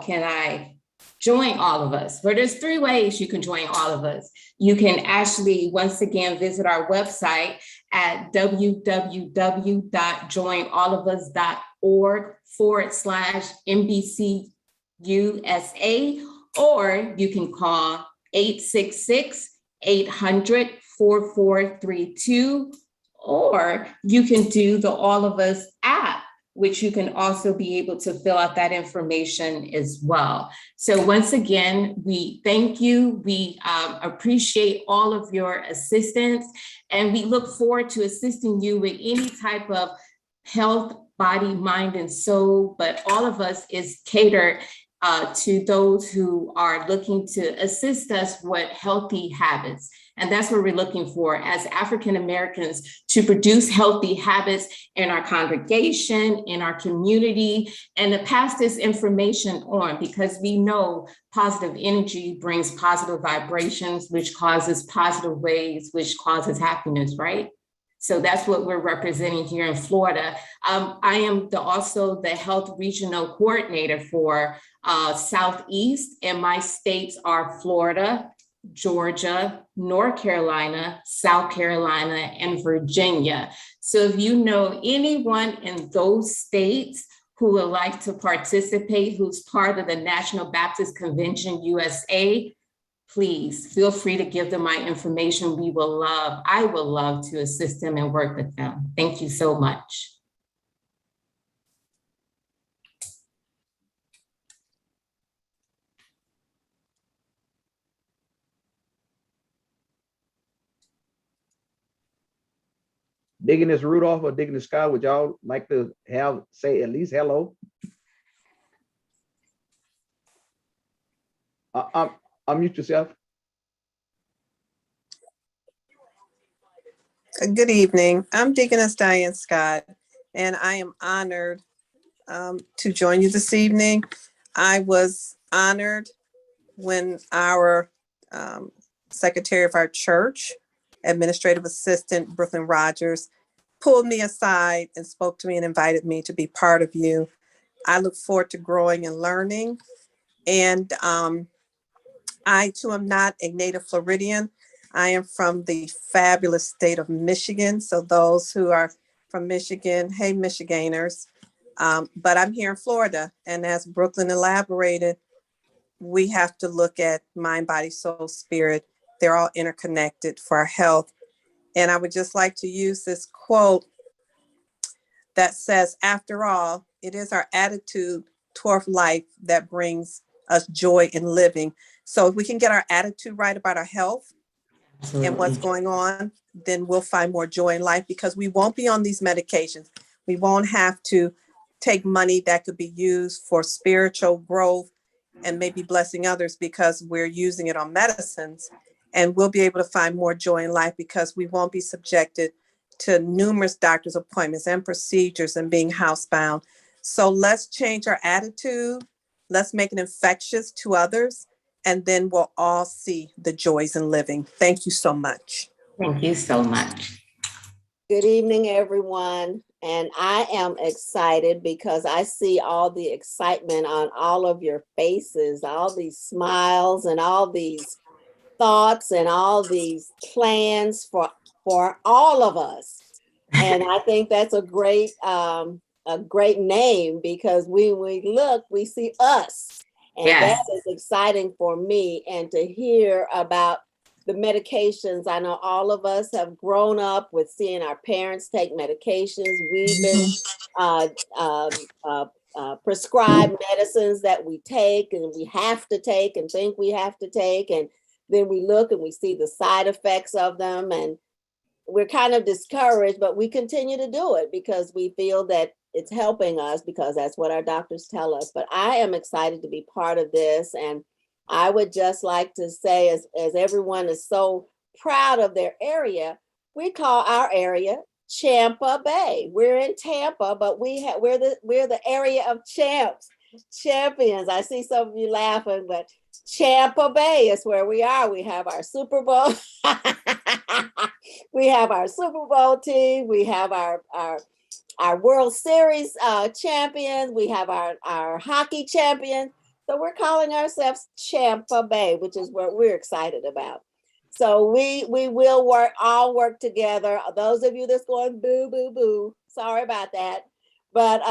T: can I join all of us. But there's 3 ways you can join all of us. You can actually, once again, visit our website at www.joinallofus.org/NBCUSA, or you can call 866-800-4432, or you can do the All of Us app, which you can also be able to fill out that information as well. So once again, we thank you. We appreciate all of your assistance, and we look forward to assisting you with any type of health, body, mind, and soul. But All of Us is catered to those who are looking to assist us with healthy habits. And that's what we're looking for as African Americans, to produce healthy habits in our congregation, in our community, and to pass this information on, because we know positive energy brings positive vibrations, which causes positive waves, which causes happiness, right? So that's what we're representing here in Florida. I am also the health regional coordinator for Southeast, and my states are Florida, Georgia, North Carolina, South Carolina, and Virginia. So if you know anyone in those states who would like to participate, who's part of the National Baptist Convention USA, please feel free to give them my information. I will love to assist them and work with them. Thank you so much.
C: Digging this Rudolph or digging the sky, would y'all like to say at least hello? Unmute yourself.
U: Good evening. I'm Deaconess Diane Scott, and I am honored to join you this evening. I was honored when our secretary of our church, administrative assistant Brooklyn Rogers, pulled me aside and spoke to me and invited me to be part of you. I look forward to growing and learning. And I too am not a native Floridian. I am from the fabulous state of Michigan. So those who are from Michigan, hey Michiganders. But I'm here in Florida. And as Brooklyn elaborated, we have to look at mind, body, soul, spirit. They're all interconnected for our health. And I would just like to use this quote that says, after all, it is our attitude toward life that brings us joy in living. So if we can get our attitude right about our health and what's going on, then we'll find more joy in life, because we won't be on these medications. We won't have to take money that could be used for spiritual growth and maybe blessing others, because we're using it on medicines. And we'll be able to find more joy in life because we won't be subjected to numerous doctor's appointments and procedures and being housebound. So let's change our attitude. Let's make it infectious to others, and then we'll all see the joys in living. Thank you so much.
T: Thank you so much.
V: Good evening, everyone. And I am excited because I see all the excitement on all of your faces, all these smiles and all these thoughts and all these plans for all of us. And I think that's a great name, because when we look, we see us. And
T: Yes.
V: That is exciting for me. And to hear about the medications, I know all of us have grown up with seeing our parents take medications. We've been prescribed medicines that we take and we have to take and think we have to take. And then we look and we see the side effects of them, and we're kind of discouraged, but we continue to do it because we feel that it's helping us, because that's what our doctors tell us. But I am excited to be part of this. And I would just like to say, as everyone is so proud of their area, we call our area Tampa Bay. We're in Tampa, but we're the area of champions. I see some of you laughing, but Tampa Bay is where we are. We have our Super Bowl. We have our Super Bowl team. We have our World Series champions. We have our hockey champions. So we're calling ourselves H.O.P.E, which is what we're excited about. So we will all work together. Those of you that's going boo, boo, boo, sorry about that. But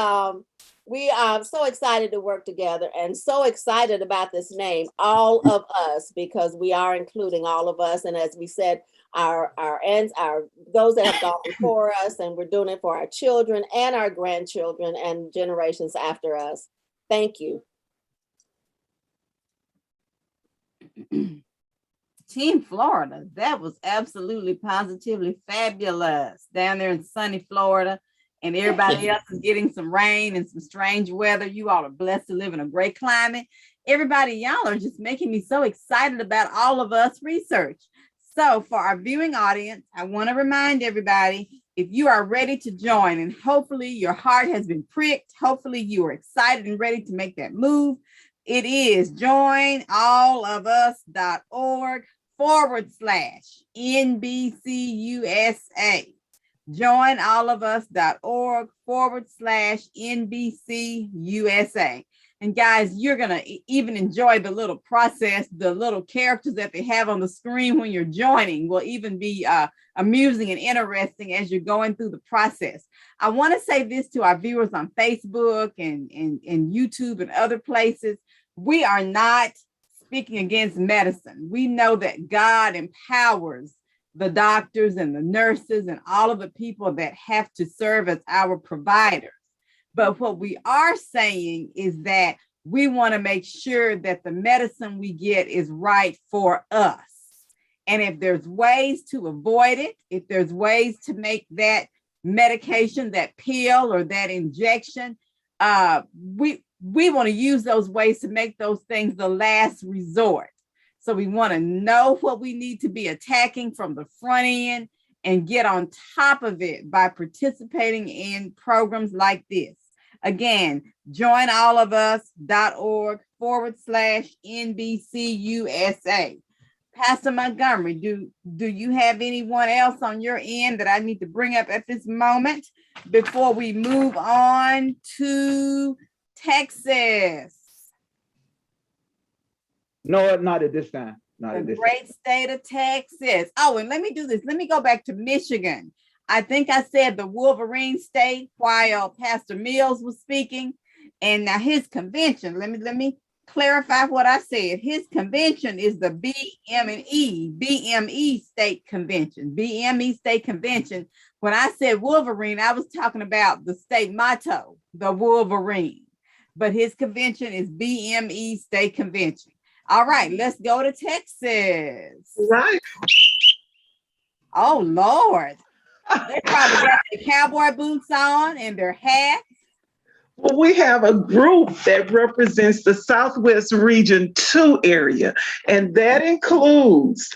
V: we are so excited to work together and so excited about this name, All of Us, because we are including all of us. And as we said, our those that have gone before us, and we're doing it for our children and our grandchildren and generations after us. Thank you.
O: Team Florida, that was absolutely positively fabulous down there in sunny Florida, and everybody else is getting some rain and some strange weather. You all are blessed to live in a great climate. Everybody, y'all are just making me so excited about All of Us research. So for our viewing audience, I want to remind everybody, if you are ready to join, and hopefully your heart has been pricked, hopefully you are excited and ready to make that move, it is joinallofus.org/NBCUSA. joinallofus.org/NBCUSA. And guys, you're going to even enjoy the little process, the little characters that they have on the screen when you're joining will even be amusing and interesting as you're going through the process. I want to say this to our viewers on Facebook and YouTube and other places. We are not speaking against medicine. We know that God empowers the doctors and the nurses and all of the people that have to serve as our providers. But what we are saying is that we want to make sure that the medicine we get is right for us. And if there's ways to avoid it, if there's ways to make that medication, that pill or that injection, we want to use those ways to make those things the last resort. So we want to know what we need to be attacking from the front end and get on top of it by participating in programs like this. Again, joinallofus.org/NBCUSA. Pastor Montgomery, do you have anyone else on your end that I need to bring up at this moment before we move on to Texas?
C: No, not at this time. Not
O: The
C: at this
O: great state of Texas. Oh, and let me do this. Let me go back to Michigan. I think I said the Wolverine state while Pastor Mills was speaking. And now his convention, let me clarify what I said. His convention is the BME state convention. BME state convention. When I said Wolverine, I was talking about the state motto, the Wolverine. But his convention is BME state convention. All right, let's go to Texas.
A: Right.
O: Oh, Lord. They probably got their cowboy boots on and their hats.
A: Well, we have a group that represents the Southwest Region 2 area, and that includes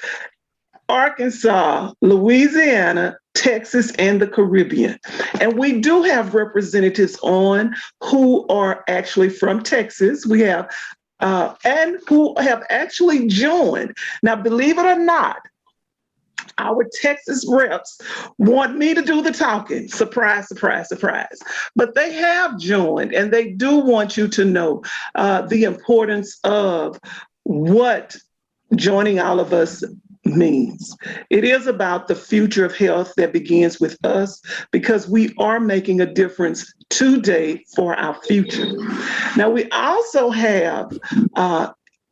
A: Arkansas, Louisiana, Texas, and the Caribbean. And we do have representatives on who are actually from Texas. We have and who have actually joined. Now, believe it or not, our Texas reps want me to do the talking. Surprise, surprise, surprise. But they have joined, and they do want you to know the importance of what joining all of us means. It is about the future of health that begins with us, because we are making a difference today for our future. Now, we also have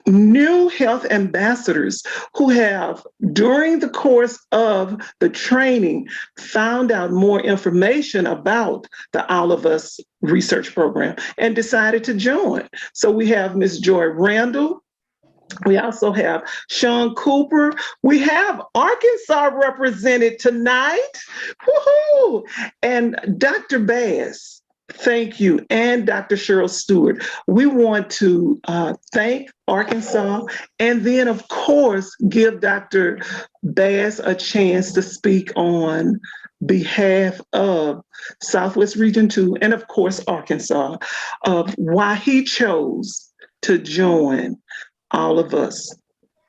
A: new health ambassadors who have, during the course of the training, found out more information about the All of Us research program and decided to join. So we have Ms. Joy Randall. We also have Sean Cooper. We have Arkansas represented tonight. Woohoo! And Dr. Bass, thank you, and Dr. Cheryl Stewart. We want to thank Arkansas, and then, of course, give Dr. Bass a chance to speak on behalf of Southwest Region 2, and of course, Arkansas, of why he chose to join all of us.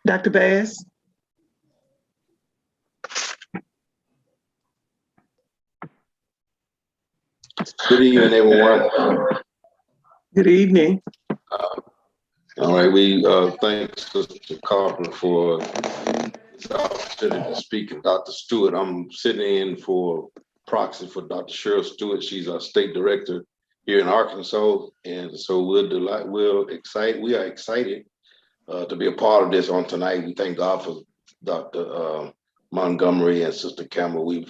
A: Dr. Bass?
B: Good evening, everyone.
A: Good evening.
B: All right, we thank Sister Carper for this opportunity to speak. And Dr. Stewart, I'm sitting in for proxy for Dr. Cheryl Stewart. She's our state director here in Arkansas. And so we are excited to be a part of this on tonight. We thank God for Dr. Montgomery and Sister Campbell.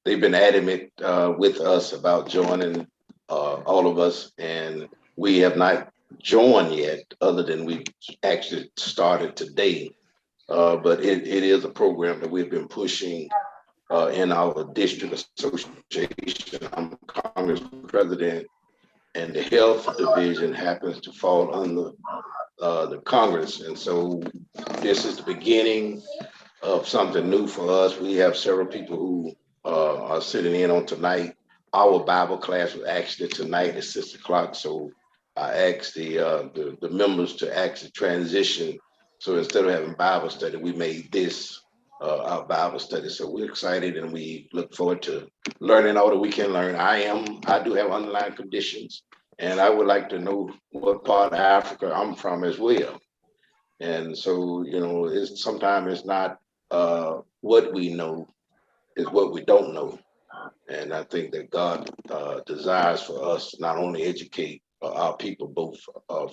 B: They've been adamant with us about joining all of us, and we have not joined yet, other than we actually started today. But it is a program that we've been pushing in our district association. I'm Congress president, and the health division happens to fall under the Congress. And so this is the beginning of something new for us. We have several people who are sitting in on tonight. Our Bible class was actually tonight at 6 o'clock. So I asked the members to actually transition. So instead of having Bible study, we made this our Bible study. So we're excited and we look forward to learning all that we can learn. I do have underlying conditions, and I would like to know what part of Africa I'm from as well. And so, sometimes it's not what we know, is what we don't know. And I think that God desires for us to not only educate our people, both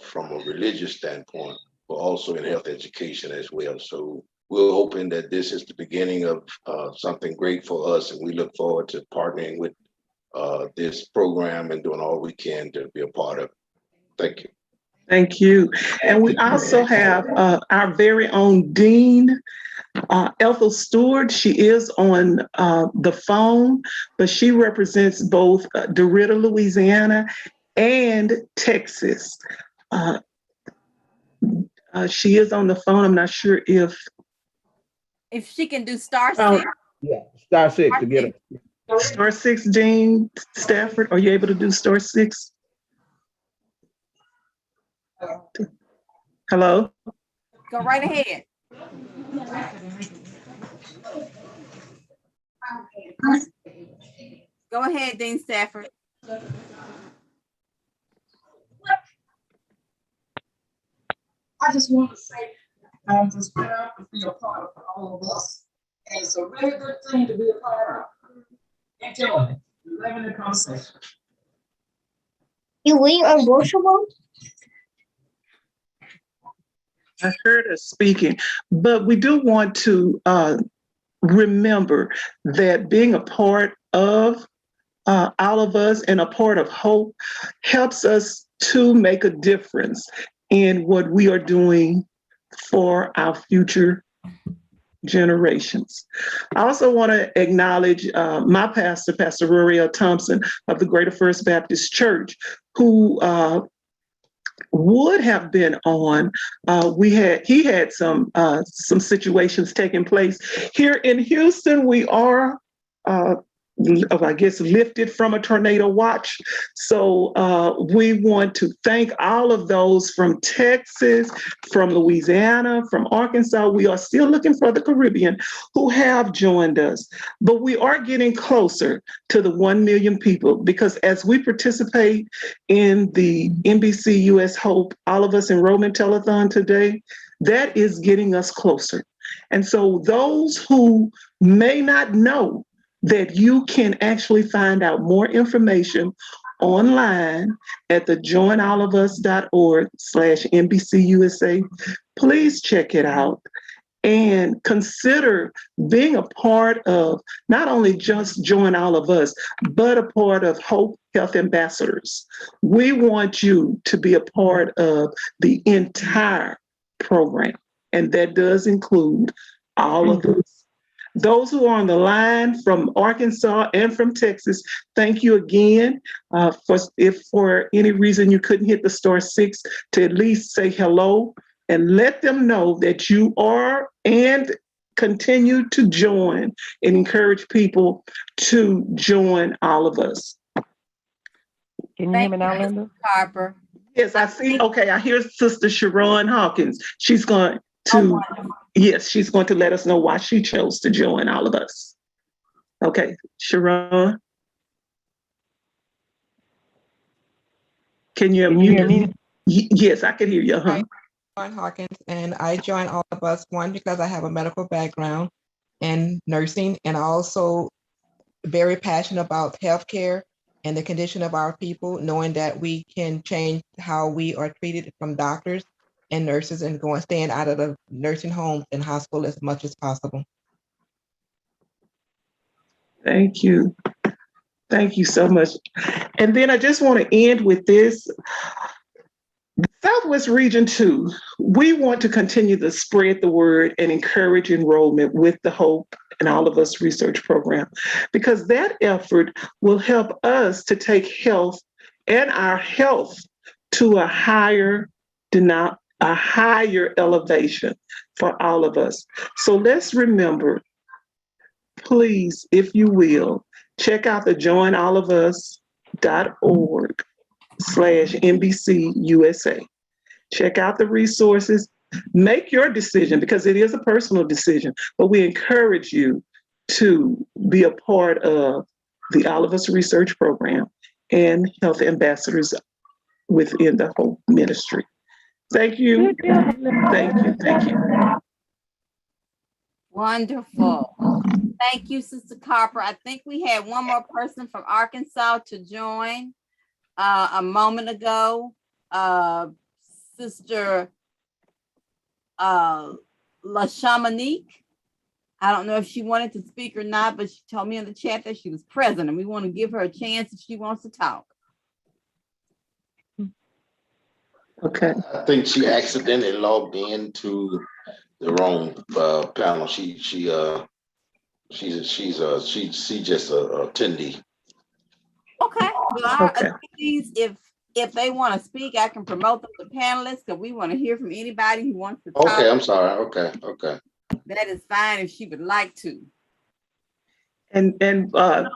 B: from a religious standpoint, but also in health education as well. So we're hoping that this is the beginning of something great for us, and we look forward to partnering with this program and doing all we can to be a part of it. Thank you.
A: Thank you. And we also have our very own Dean, Ethel Stewart. She is on the phone, but she represents both DeRidder, Louisiana and Texas. She is on the phone. I'm not sure if
O: she can do *6.
C: Yeah, *6 to get her.
A: *6, Dean Stafford. Are you able to do *6? Hello?
O: Go right ahead. Go ahead, Dean Stafford.
D: I just want to say I'm just proud to be a part of all of us. And it's a really good thing to be a part of. Enjoy it. Loving the conversation.
W: You wait on worshipable?
A: I heard her speaking, but we do want to remember that being a part of all of us and a part of HOPE helps us to make a difference in what we are doing for our future generations. I also want to acknowledge my pastor, Pastor Rory L. Thompson of the Greater First Baptist Church, who would have been on. He had some situations taking place here in Houston. We are I guess lifted from a tornado watch. So we want to thank all of those from Texas, from Louisiana, from Arkansas. We are still looking for the Caribbean who have joined us, but we are getting closer to the 1 million people, because as we participate in the NBCUSA H.O.P.E, All of Us Enrollment Telethon today, that is getting us closer. And so those who may not know that you can actually find out more information online at the joinallofus.org/NBCUSA. Please check it out and consider being a part of not only just Join All of Us, but a part of HOPE Health Ambassadors. We want you to be a part of the entire program, and that does include all of us. Those who are on the line from Arkansas and from Texas, thank you again. If for any reason you couldn't hit the *6, to at least say hello and let them know that you are, and continue to join and encourage people to join all of us.
X: Can you hear me now, Linda?
O: Harper.
A: Yes, I see. Okay, I hear Sister Sharon Hawkins. She's going to, yes, she's going to let us know why she chose to join all of us. Okay, Sharon. Can you hear me? Yes, I can hear you.
E: Hi, I'm Hawkins, and I joined all of us, one, because I have a medical background in nursing, and also very passionate about healthcare and the condition of our people, knowing that we can change how we are treated from doctors and nurses and staying out of the nursing homes and hospital as much as possible.
A: Thank you. Thank you so much. And then I just want to end with this. Southwest Region 2, we want to continue to spread the word and encourage enrollment with the HOPE and All of Us research program, because that effort will help us to take health and our health to a higher elevation for all of us. So let's remember, please, if you will, check out the joinallofus.org/NBCUSA. Check out the resources. Make your decision, because it is a personal decision, but we encourage you to be a part of the All of Us research program and health ambassadors within the HOPE ministry. Thank you. Thank you. Thank you.
O: Wonderful. Thank you, Sister Carper. I think we had one more person from Arkansas to join a moment ago. Sister LaShamanique. I don't know if she wanted to speak or not, but she told me in the chat that she was present, and we want to give her a chance if she wants to talk.
A: Okay.
B: I think she accidentally logged into the wrong panel. She's just a attendee.
O: Okay. Well, our attendees, if they want to speak, I can promote them to panelists, because we want to hear from anybody who wants to talk.
B: Okay, I'm sorry. Okay.
O: That is fine if she would like to.
A: And
F: No, I'm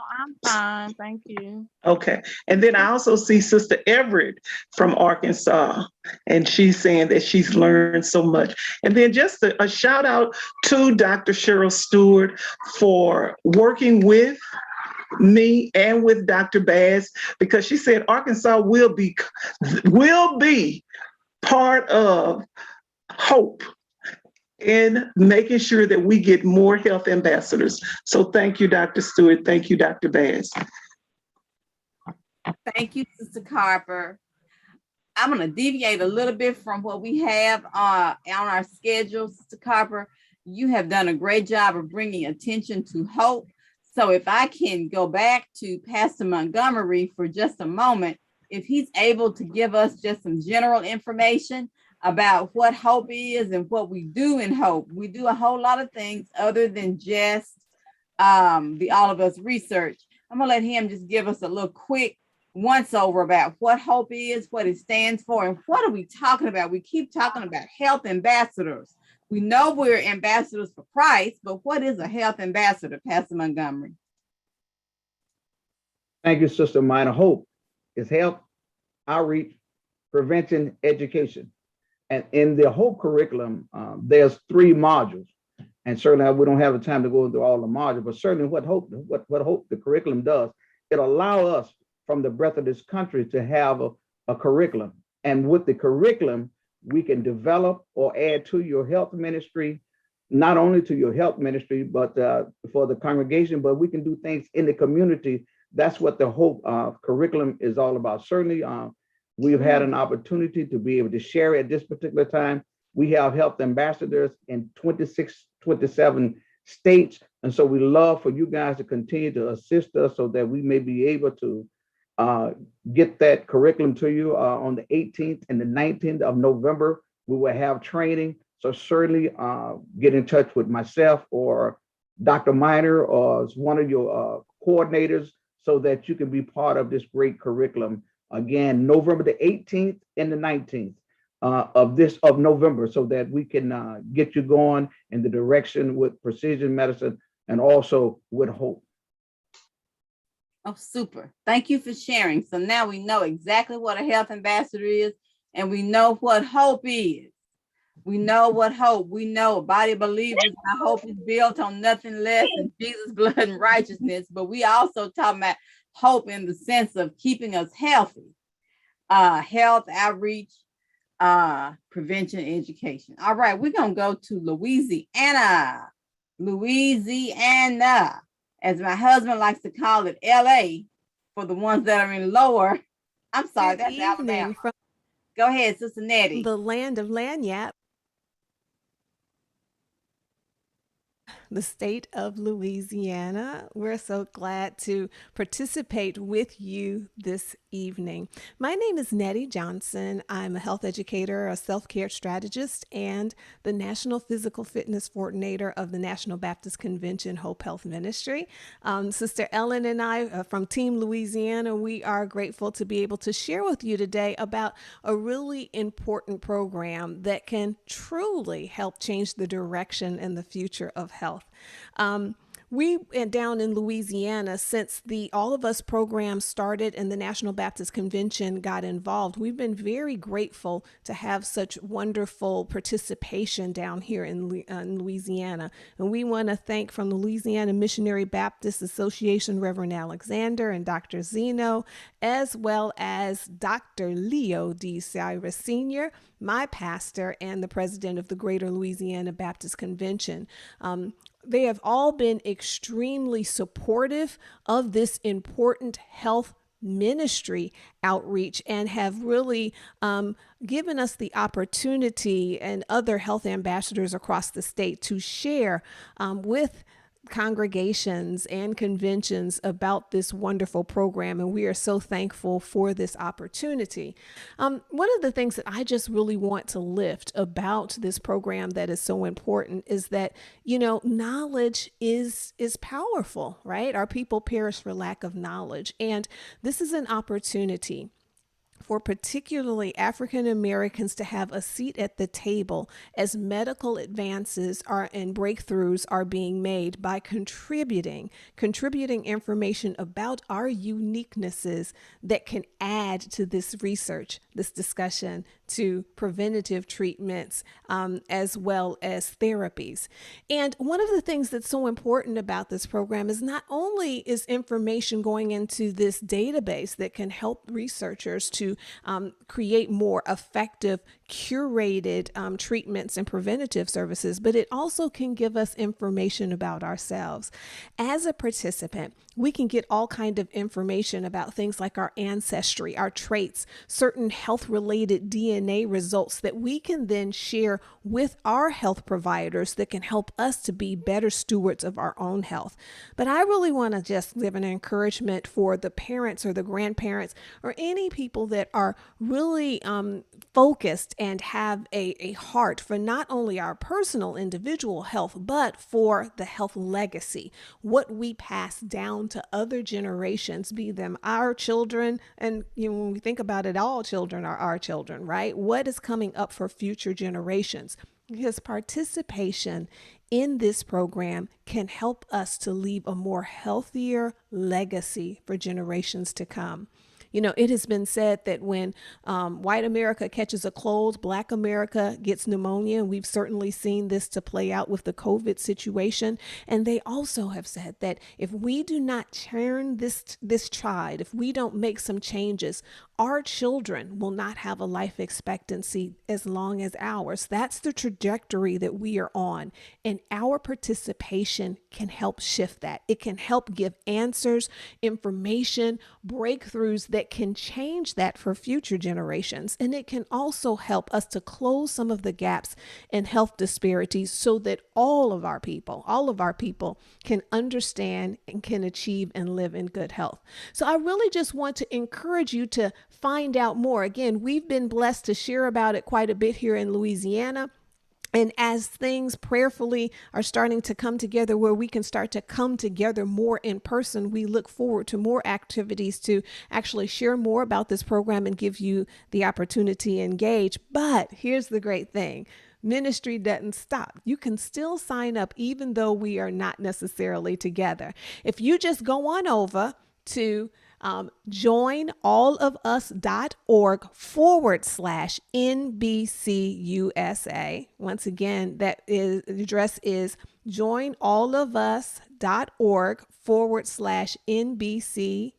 F: fine, thank you.
A: okay. And then I also see Sister Everett from Arkansas, and she's saying that she's learned so much. And then just a shout out to Dr. Cheryl Stewart for working with me and with Dr. Bass, because she said Arkansas will be part of HOPE in making sure that we get more health ambassadors. So thank you, Dr. Stewart. Thank you, Dr. Bass.
O: Thank you, Sister Carper. I'm going to deviate a little bit from what we have on our schedule, Sister Carper. You have done a great job of bringing attention to HOPE. So if I can go back to Pastor Montgomery for just a moment, if he's able to give us just some general information about what HOPE is and what we do in HOPE. We do a whole lot of things other than just the All of Us research. I'm gonna let him just give us a little quick once over about what HOPE is, what it stands for, and what are we talking about? We keep talking about health ambassadors. We know we're ambassadors for Christ, but what is a health ambassador, Pastor Montgomery?
C: Thank you, Sister Minor. HOPE is health, outreach, prevention, education. And in the HOPE curriculum, there's 3 modules. And certainly we don't have the time to go through all the modules, but certainly what HOPE, the curriculum does, it allows us from the breadth of this country to have a curriculum. And with the curriculum, we can develop or add to your health ministry, not only to your health ministry, but for the congregation, but we can do things in the community. That's what the HOPE curriculum is all about. Certainly, we've had an opportunity to be able to share at this particular time. We have health ambassadors in 26, 27 states. And so we love for you guys to continue to assist us so that we may be able to get that curriculum to you on the 18th and the 19th of November. We will have training. So certainly get in touch with myself or Dr. Minor or one of your coordinators so that you can be part of this great curriculum. Again, November the 18th and the 19th of November, so that we can get you going in the direction with precision medicine and also with HOPE.
O: Oh, super. Thank you for sharing. So now we know exactly what a health ambassador is, and we know what HOPE is. We know what HOPE, we know a body of believers. Our hope is built on nothing less than Jesus' blood and righteousness, but we also talk about HOPE in the sense of keeping us healthy. Health, outreach, prevention education. All right, we're gonna go to Louisiana. Louisiana, as my husband likes to call it, LA, for the ones that are in lower. I'm sorry,
G: Good
O: that's
G: evening
O: Alabama.
G: from
O: Go ahead, Sister Nettie.
G: the land of Lanyap, the state of Louisiana. We're so glad to participate with you this evening. My name is Nettie Johnson. I'm a health educator, a self-care strategist, and the National Physical Fitness Coordinator of the National Baptist Convention Hope Health Ministry. Sister Ellen and I from Team Louisiana, we are grateful to be able to share with you today about a really important program that can truly help change the direction and the future of health. We down in Louisiana, since the All of Us program started and the National Baptist Convention got involved, we've been very grateful to have such wonderful participation down here in Louisiana. And we want to thank from the Louisiana Missionary Baptist Association, Reverend Alexander and Dr. Zeno, as well as Dr. Leo D. Cyrus Sr., my pastor and the president of the Greater Louisiana Baptist Convention. They have all been extremely supportive of this important health ministry outreach and have really given us the opportunity and other health ambassadors across the state to share with congregations and conventions about this wonderful program, and we are so thankful for this opportunity. One of the things that I just really want to lift about this program that is so important is that, you know, knowledge is powerful, right? Our people perish for lack of knowledge, and this is an opportunity for particularly African Americans to have a seat at the table as medical advances and breakthroughs are being made by contributing information about our uniquenesses that can add to this research, this discussion, to preventative treatments, as well as therapies. And one of the things that's so important about this program is not only is information going into this database that can help researchers to create more effective, curated treatments and preventative services, but it also can give us information about ourselves. As a participant, we can get all kinds of information about things like our ancestry, our traits, certain health-related DNA results that we can then share with our health providers that can help us to be better stewards of our own health. But I really want to just give an encouragement for the parents or the grandparents or any people that are really focused and have a heart for not only our personal individual health, but for the health legacy, what we pass down to other generations, be them our children. And you know, when we think about it, all children are our children, right? What is coming up for future generations? Because participation in this program can help us to leave a more healthier legacy for generations to come. You know, it has been said that when white America catches a cold, Black America gets pneumonia. And we've certainly seen this to play out with the COVID situation. And they also have said that if we do not turn this tide, if we don't make some changes, our children will not have a life expectancy as long as ours. That's the trajectory that we are on. And our participation can help shift that. It can help give answers, information, breakthroughs that can change that for future generations. And it can also help us to close some of the gaps in health disparities so that all of our people can understand and can achieve and live in good health. So I really just want to encourage you to find out more. Again, we've been blessed to share about it quite a bit here in Louisiana. And as things prayerfully are starting to come together where we can start to come together more in person, we look forward to more activities to actually share more about this program and give you the opportunity to engage. But here's the great thing. Ministry doesn't stop. You can still sign up even though we are not necessarily together. If you just go on over to joinallofus.org/NBCUSA. Once again, the address is joinallofus.org/NBCUSA.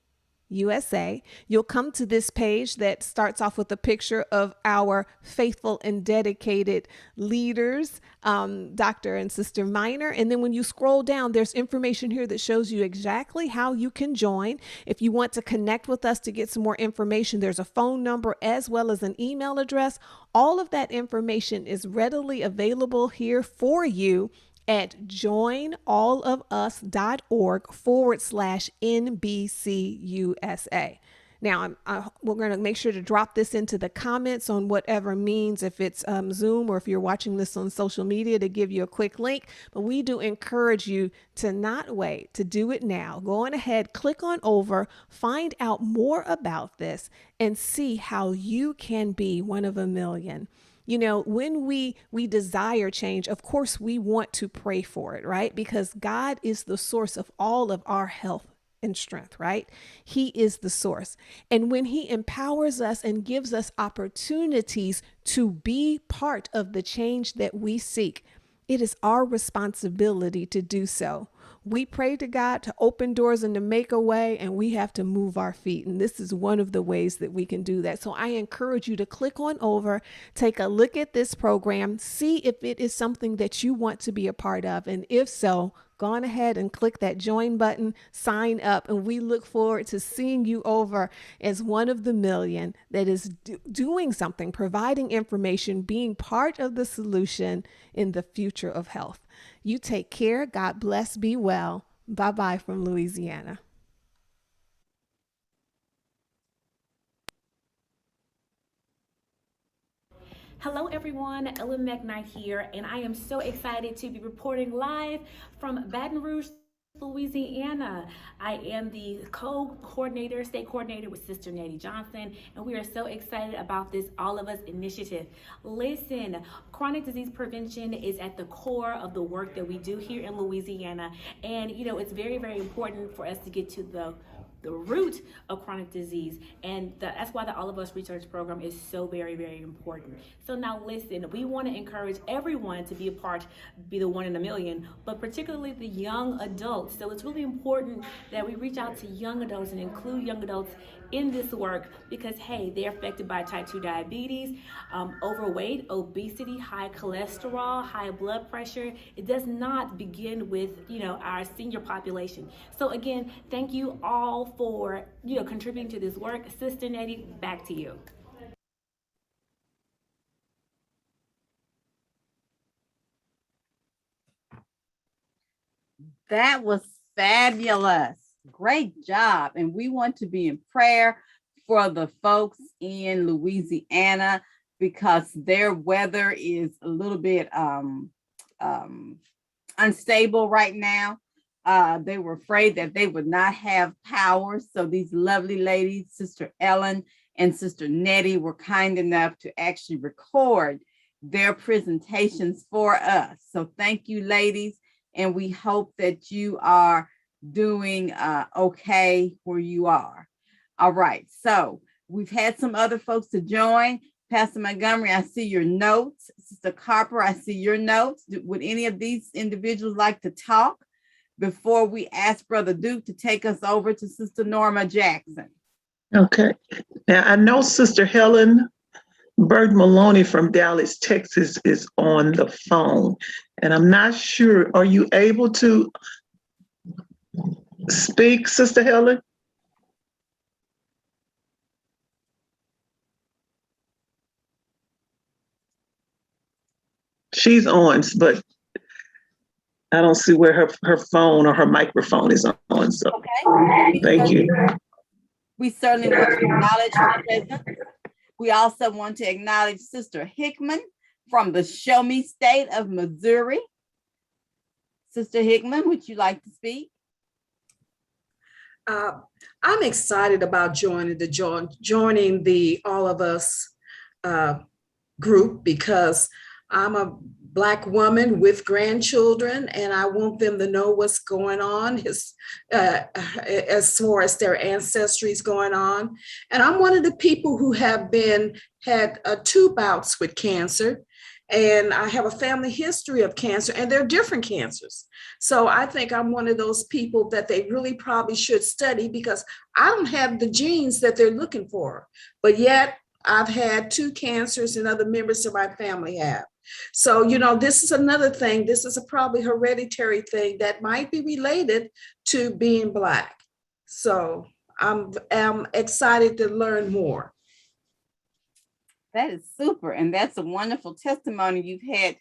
G: USA. You'll come to this page that starts off with a picture of our faithful and dedicated leaders, Dr. and Sister Minor. And then when you scroll down, there's information here that shows you exactly how you can join. If you want to connect with us to get some more information, there's a phone number as well as an email address. All of that information is readily available here for you at joinallofus.org/NBCUSA. Now, we're going to make sure to drop this into the comments on whatever means, if it's Zoom or if you're watching this on social media, to give you a quick link. But we do encourage you to not wait, to do it now. Go on ahead, click on over, find out more about this, and see how you can be one of a million. You know, when we desire change, of course, we want to pray for it, right? Because God is the source of all of our health and strength, right? He is the source. And when he empowers us and gives us opportunities to be part of the change that we seek, it is our responsibility to do so. We pray to God to open doors and to make a way, and we have to move our feet. And this is one of the ways that we can do that. So I encourage you to click on over, take a look at this program, see if it is something that you want to be a part of. And if so, go on ahead and click that join button, sign up, and we look forward to seeing you over as one of the million that is doing something, providing information, being part of the solution in the future of health. You take care. God bless. Be well. Bye-bye from Louisiana.
I: Hello everyone, Ellen McKnight here, and I am so excited to be reporting live from Baton Rouge, Louisiana. I am the co-coordinator, state coordinator with Sister Nettie Johnson, and we are so excited about this All of Us initiative. Listen, chronic disease prevention is at the core of the work that we do here in Louisiana, and you know, it's very, very important for us to get to the root of chronic disease, and that's why the All of Us research program is so very, very important. So now listen, we want to encourage everyone to be a part, be the one in a million, but particularly the young adults. So it's really important that we reach out to young adults and include young adults in this work, because hey, they're affected by type 2 diabetes, overweight, obesity, high cholesterol, high blood pressure. It does not begin with, you know, our senior population. So again, thank you all for, you know, contributing to this work. Sister Nettie, back to you.
O: That was fabulous. Great job. And we want to be in prayer for the folks in Louisiana, because their weather is a little bit unstable right now. They were afraid that they would not have power. So these lovely ladies, Sister Ellen and Sister Nettie, were kind enough to actually record their presentations for us. So thank you, ladies. And we hope that you are doing okay where you are. All right, so we've had some other folks to join. Pastor Montgomery, I see your notes. Sister Carper, I see your notes. Would any of these individuals like to talk before we ask Brother Duke to take us over to Sister Norma Jackson?
A: Okay. Now, I know Sister Helen Bird Maloney from Dallas, Texas is on the phone, and I'm not sure, are you able to speak, Sister Helen? She's on, but I don't see where her phone or her microphone is on. So,
O: okay.
A: Thank you.
O: We certainly want to acknowledge her presence. We also want to acknowledge Sister Hickman from the Show Me State of Missouri. Sister Hickman, would you like to speak?
K: I'm excited about joining the All of Us group, because I'm a Black woman with grandchildren, and I want them to know what's going on as far as their ancestry is going on. And I'm one of the people who have had 2 bouts with cancer, And I have a family history of cancer, and they're different cancers. So I think I'm one of those people that they really probably should study, because I don't have the genes that they're looking for. But yet I've had 2 cancers and other members of my family have. So, you know, this is another thing. This is a probably hereditary thing that might be related to being Black. So I'm excited to learn more.
O: That is super. And that's a wonderful testimony. You've had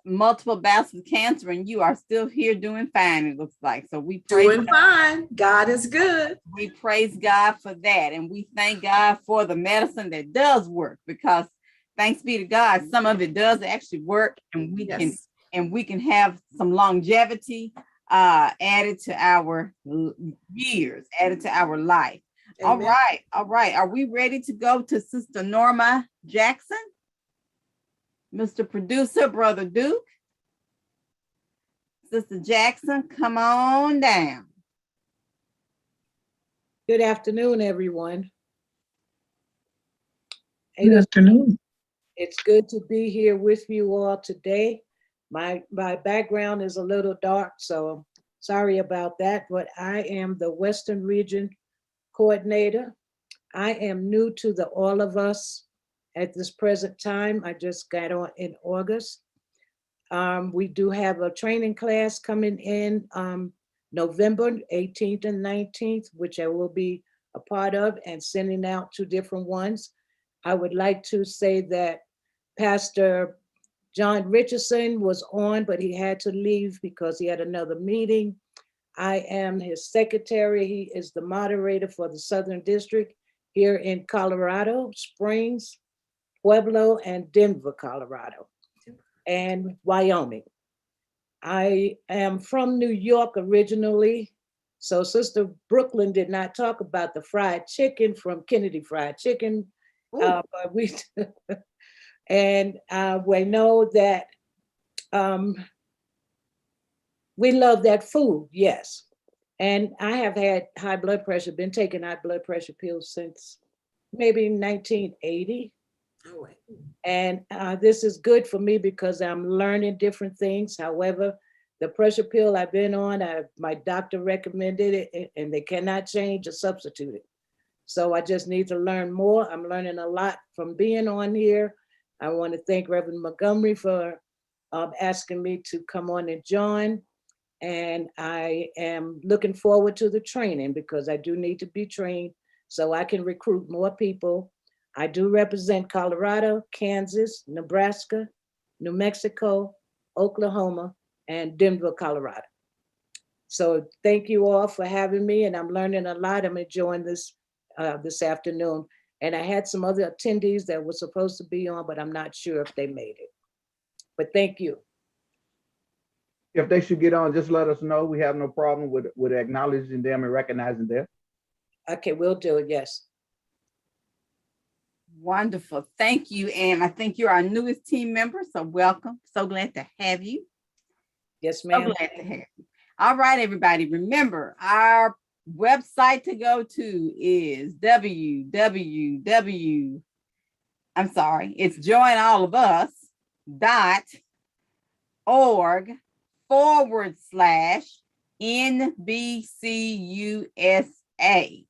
O: multiple bouts of cancer and you are still here doing fine, it looks like. So we praise
K: doing fine. God is good.
O: We praise God for that. And we thank God for the medicine that does work, because thanks be to God, some of it does actually work, and we can have some longevity added to our years, added to our life. Amen. All right. Are we ready to go to Sister Norma Jackson? Mr. Producer, Brother Duke. Sister Jackson, come on down.
H: Good afternoon, everyone.
A: Good afternoon.
H: It's good to be here with you all today. My background is a little dark, so sorry about that, but I am the Western Region Coordinator. I am new to the All of Us at this present time. I just got on in August. We do have a training class coming in November 18th and 19th, which I will be a part of and sending out to different ones. I would like to say that Pastor John Richardson was on, but he had to leave because he had another meeting. I am his secretary. He is the moderator for the Southern District here in Colorado Springs, Pueblo, and Denver, Colorado, and Wyoming. I am from New York originally. So Sister Brooklyn did not talk about the fried chicken from Kennedy Fried Chicken, but we and we know that we love that food, yes. And I have had high blood pressure, been taking high blood pressure pills since maybe 1980. And this is good for me because I'm learning different things. However, the pressure pill I've been on, my doctor recommended it, and they cannot change or substitute it. So I just need to learn more. I'm learning a lot from being on here. I want to thank Reverend Montgomery for asking me to come on and join. And I am looking forward to the training because I do need to be trained so I can recruit more people. I do represent Colorado, Kansas, Nebraska, New Mexico, Oklahoma, and Denver, Colorado. So thank you all for having me, and I'm learning a lot. I'm enjoying this this afternoon. And I had some other attendees that were supposed to be on, but I'm not sure if they made it. But thank you.
C: If they should get on, just let us know. We have no problem with acknowledging them and recognizing them.
H: Okay, we'll do it, yes.
O: Wonderful, thank you. And I think you're our newest team member, so welcome. So glad to have you.
H: Yes, ma'am.
O: So glad to have you. All right, everybody, remember our website to go to is it's joinallofus.org/NBCUSA.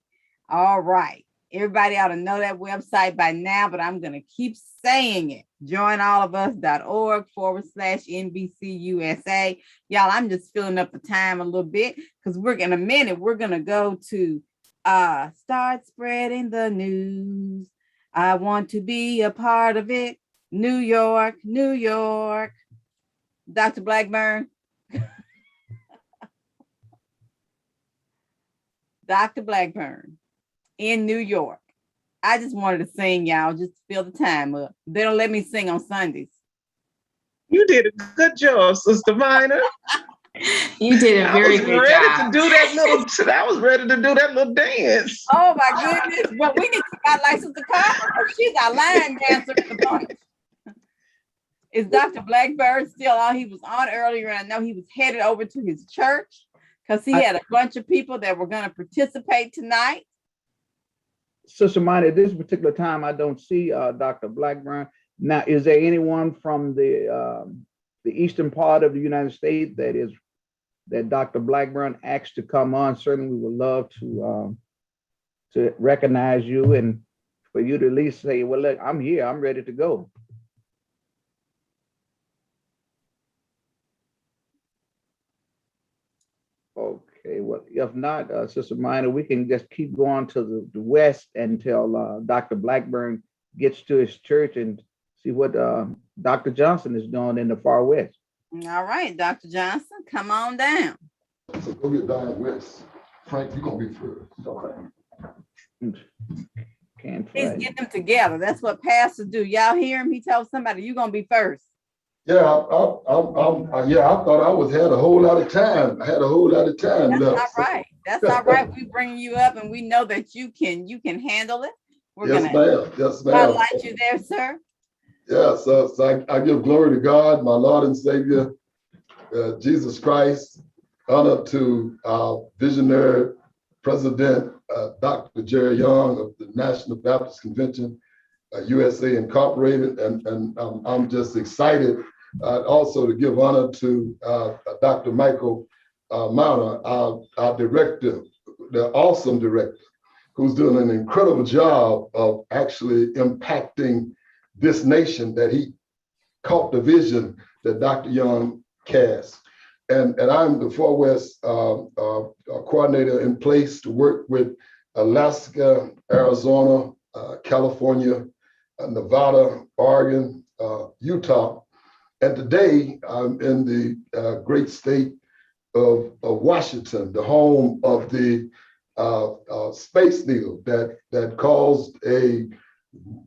O: All right. Everybody ought to know that website by now, but I'm going to keep saying it. joinallofus.org/NBCUSA. Y'all, I'm just filling up the time a little bit because we're going to go to start spreading the news. I want to be a part of it. New York, New York. Dr. Blackburn. Dr. Blackburn. In New York. I just wanted to sing, y'all, just to fill the time up. They don't let me sing on Sundays.
A: You did a good job, Sister Minor.
T: You did a very good job.
A: I was ready to do that little dance.
O: Oh my goodness. Well, we need to got like Sister Carter. She's our line dancer in the bunch. Is Dr. Blackburn still on? He was on earlier, and I know he was headed over to his church because he had a bunch of people that were going to participate tonight.
C: Sister Minor, at this particular time, I don't see Dr. Blackburn. Now, is there anyone from the eastern part of the United States that Dr. Blackburn asked to come on? Certainly, we would love to recognize you and for you to at least say, well, look, I'm here, I'm ready to go. Okay, well, if not, Sister Minor, we can just keep going to the west until Dr. Blackburn gets to his church and see what Dr. Johnson is doing in the far west.
O: All right, Dr. Johnson, come on down.
J: So go get Diane West. Frank, you're gonna be first.
C: Can't
O: He's
C: fight.
O: getting them together. That's what pastors do. Y'all hear him? He tells somebody, you're gonna be first.
J: Yeah, I thought I had a whole lot of time. I had a whole lot of time
O: That's
J: left.
O: all right. That's all right. We bring you up and we know that you can handle it. We're
J: Yes,
O: gonna
J: ma'am. Yes, ma'am.
O: highlight you there, sir.
J: Yeah, so I give glory to God, my Lord and Savior, Jesus Christ. Honor to our visionary president, Dr. Jerry Young of the National Baptist Convention, USA Incorporated, and I'm just excited also to give honor to Dr. Michael Mauner, our director, the awesome director, who's doing an incredible job of actually impacting this nation, that he caught the vision that Dr. Young cast. And I'm the Far West coordinator in place to work with Alaska, Arizona, California, Nevada, Oregon, Utah. And today I'm in the great state of Washington, the home of the Space Needle that caused a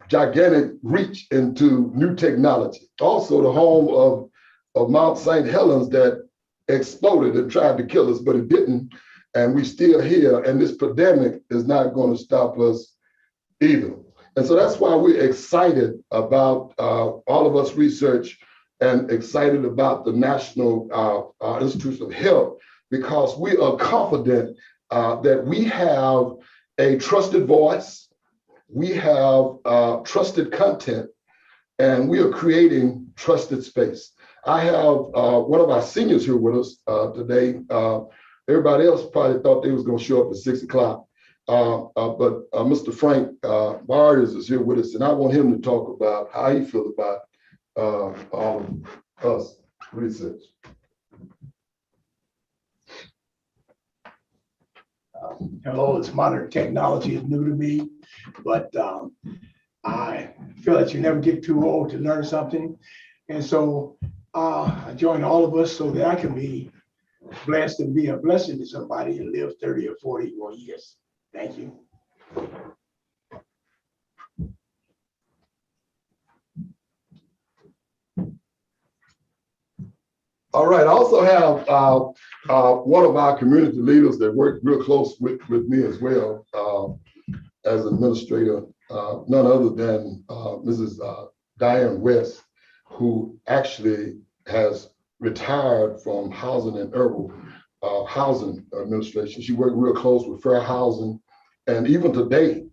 J: gigantic reach into new technology. Also the home of Mount St. Helens that exploded and tried to kill us, but it didn't. And we're still here, and this pandemic is not going to stop us either. And so that's why we're excited about all of us research and excited about the National Institutes of Health, because we are confident that we have a trusted voice, we have trusted content, and we are creating trusted space. I have one of our seniors here with us today. Everybody else probably thought they was going to show up at 6 o'clock. But Mr. Frank Byers is here with us, and I want him to talk about how he feels about all of us research.
L: Hello, it's modern technology is new to me, but I feel that you never get too old to learn something. And so I join all of us so that I can be blessed and be a blessing to somebody and live 30 or 40 more years. Thank you.
J: All right, I also have one of our community leaders that worked real close with me as well as administrator, none other than Mrs. Diane West, who actually has retired from Housing and Urban Housing Administration. She worked real close with Fair Housing, and even today,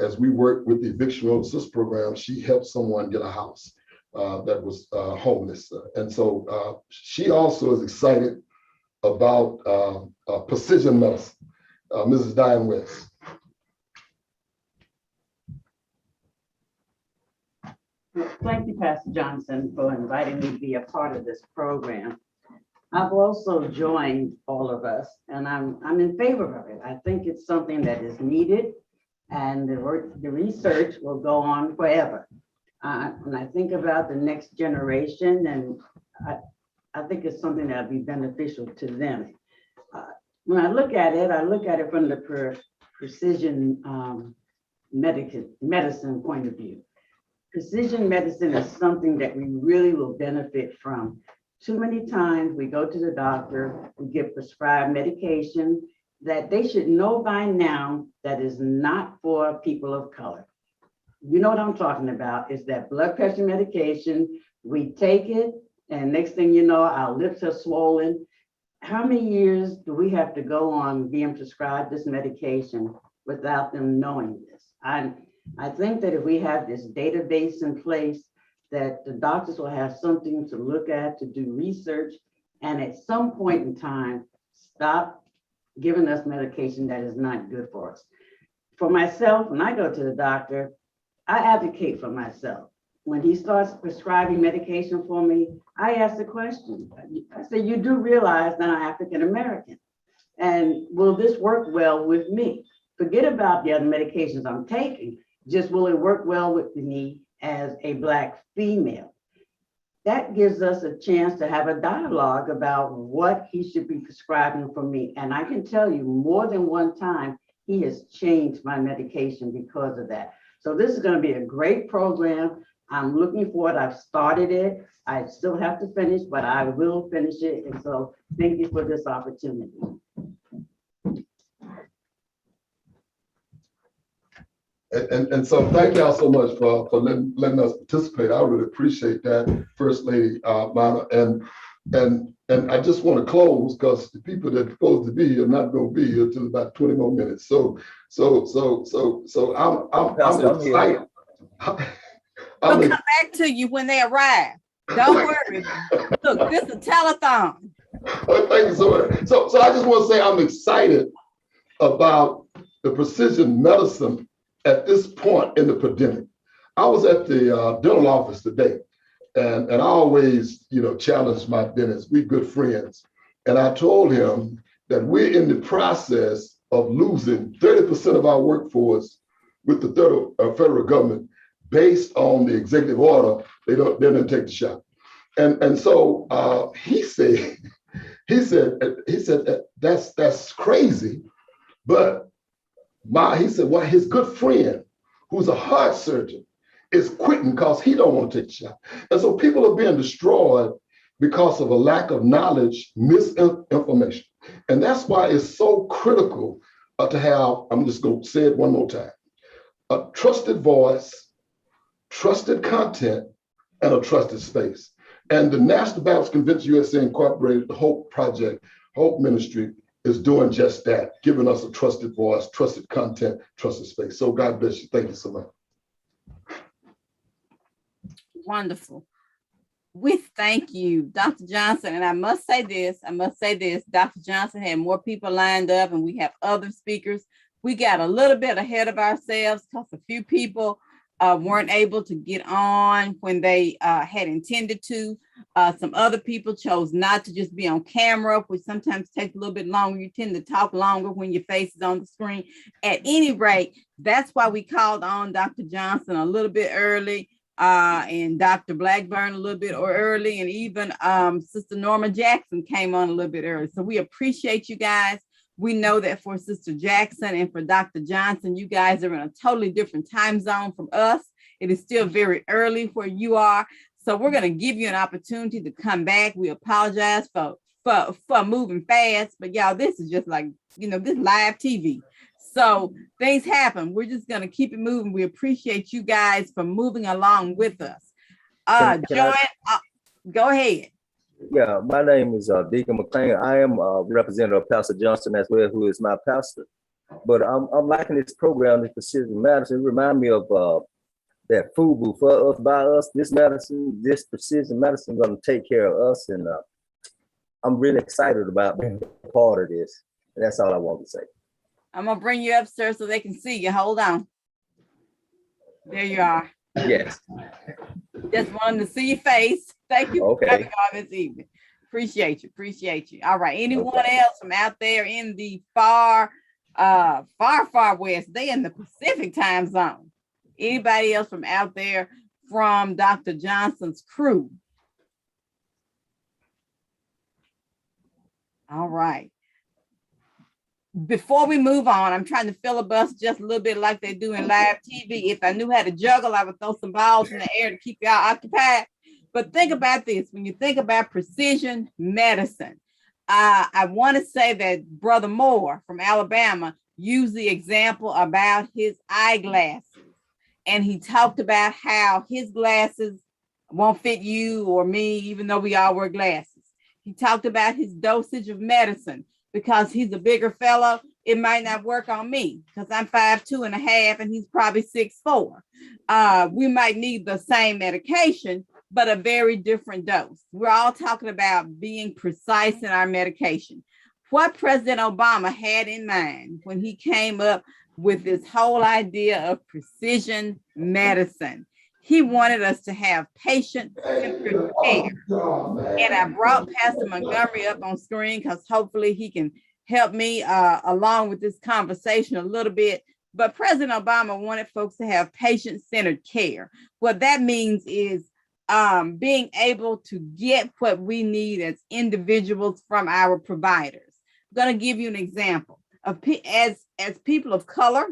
J: as we work with the Eviction Road Assist Program, she helped someone get a house that was homeless. And so she also is excited about precision medicine. Mrs. Diane West.
M: Thank you, Pastor Johnson, for inviting me to be a part of this program. I've also joined all of us, and I'm in favor of it. I think it's something that is needed, and the research will go on forever. When I think about the next generation, and I think it's something that will be beneficial to them. When I look at it from the precision medicine point of view. Precision medicine is something that we really will benefit from. Too many times we go to the doctor, we get prescribed medication that they should know by now that is not for people of color. You know what I'm talking about, is that blood pressure medication. We take it, and next thing you know, our lips are swollen. How many years do we have to go on being prescribed this medication without them knowing this? I think that if we have this database in place that the doctors will have something to look at, to do research, and at some point in time, stop giving us medication that is not good for us. For myself, when I go to the doctor, I advocate for myself. When he starts prescribing medication for me, I ask the question. I say, you do realize that I'm African American, and will this work well with me? Forget about the other medications I'm taking, just will it work well with me as a Black female? That gives us a chance to have a dialogue about what he should be prescribing for me. And I can tell you more than one time, he has changed my medication because of that. So this is going to be a great program. I'm looking for it. I've started it. I still have to finish, but I will finish it. And so thank you for this opportunity.
J: And so thank y'all so much for letting us participate. I really appreciate that, First Lady Mana. And I just want to close because the people that are supposed to be here are not going to be here till about 20 more minutes. So I'm excited.
O: We'll come back to you when they arrive. Don't worry. Look, this is a telethon.
J: Well, thank you so much. So I just want to say I'm excited about the precision medicine at this point in the pandemic. I was at the dental office today, and I always, challenge my dentist. We're good friends. And I told him that we're in the process of losing 30% of our workforce with the federal government based on the executive order. They didn't take the shot. And so he said that's crazy. But he said, well, his good friend, who's a heart surgeon, is quitting because he don't want to take the shot. And so people are being destroyed because of a lack of knowledge, misinformation. And that's why it's so critical to have, I'm just going to say it one more time, a trusted voice, trusted content, and a trusted space. And the National Baptist Convention USA Incorporated, the Hope Project, Hope Ministry, is doing just that, giving us a trusted voice, trusted content, trusted space. So God bless you. Thank you so much.
O: Wonderful. We thank you, Dr. Johnson. And I must say this, Dr. Johnson had more people lined up and we have other speakers. We got a little bit ahead of ourselves because a few people weren't able to get on when they had intended to. Some other people chose not to just be on camera, which sometimes takes a little bit longer. You tend to talk longer when your face is on the screen. At any rate, that's why we called on Dr. Johnson a little bit early, and Dr. Blackburn a little bit early, and even Sister Norma Jackson came on a little bit early. So we appreciate you guys. We know that for Sister Jackson and for Dr. Johnson, you guys are in a totally different time zone from us. It is still very early where you are. So we're going to give you an opportunity to come back. We apologize for moving fast, but y'all, this is just like, this live TV. So things happen. We're just going to keep it moving. We appreciate you guys for moving along with us. Go ahead.
N: Yeah, my name is Deacon McLean. I am representative of Pastor Johnson as well, who is my pastor. But I'm liking this program, this precision medicine. It reminds me of that FUBU, for us, by us. This medicine, this precision medicine, going to take care of us, and I'm really excited about being a part of this. And that's all I want to say.
O: I'm gonna bring you up, sir, so they can see you. Hold on. There you are.
N: Yes.
O: Just wanted to see your face. Thank you for coming on this evening. Appreciate you. All right. Anyone else from out there in the far west? They in the Pacific time zone. Anybody else from out there from Dr. Johnson's crew? All right. Before we move on, I'm trying to filibuster just a little bit like they do in live TV. If I knew how to juggle, I would throw some balls in the air to keep y'all occupied. But think about this. When you think about precision medicine, I want to say that Brother Moore from Alabama used the example about his eyeglasses. And he talked about how his glasses won't fit you or me, even though we all wear glasses. He talked about his dosage of medicine. Because he's a bigger fellow, it might not work on me because I'm 5'2.5" and he's probably 6'4". We might need the same medication, but a very different dose. We're all talking about being precise in our medication. What President Obama had in mind when he came up with this whole idea of precision medicine, he wanted us to have patient-centered care. And I brought Pastor Montgomery up on screen because hopefully he can help me along with this conversation a little bit. But President Obama wanted folks to have patient-centered care. What that means is being able to get what we need as individuals from our providers. I'm going to give you an example of as people of color.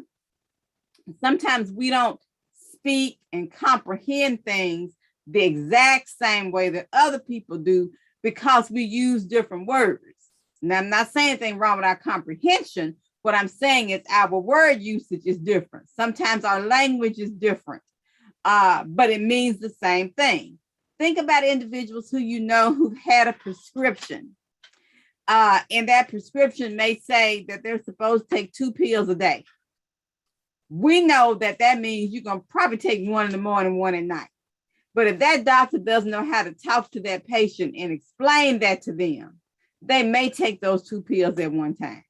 O: Sometimes we don't speak and comprehend things the exact same way that other people do because we use different words. Now, I'm not saying anything wrong with our comprehension. What I'm saying is our word usage is different. Sometimes our language is different, but it means the same thing. Think about individuals who you know who've had a prescription. And that prescription may say that they're supposed to take 2 pills a day. We know that that means you're going to probably take 1 in the morning, 1 at night. But if that doctor doesn't know how to talk to that patient and explain that to them, they may take those 2 pills at one time.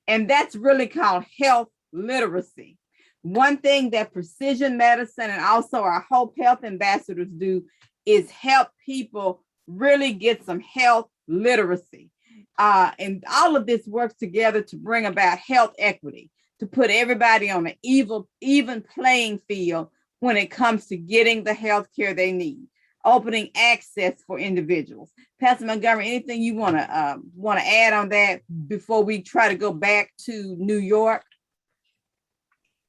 O: And that's really called health literacy. One thing that precision medicine and also our H.O.P.E health ambassadors do is help people really get some health literacy. And all of this works together to bring about health equity, to put everybody on an even playing field when it comes to getting the health care they need, opening access for individuals. Pastor Montgomery, anything you want to add on that before we try to go back to New York?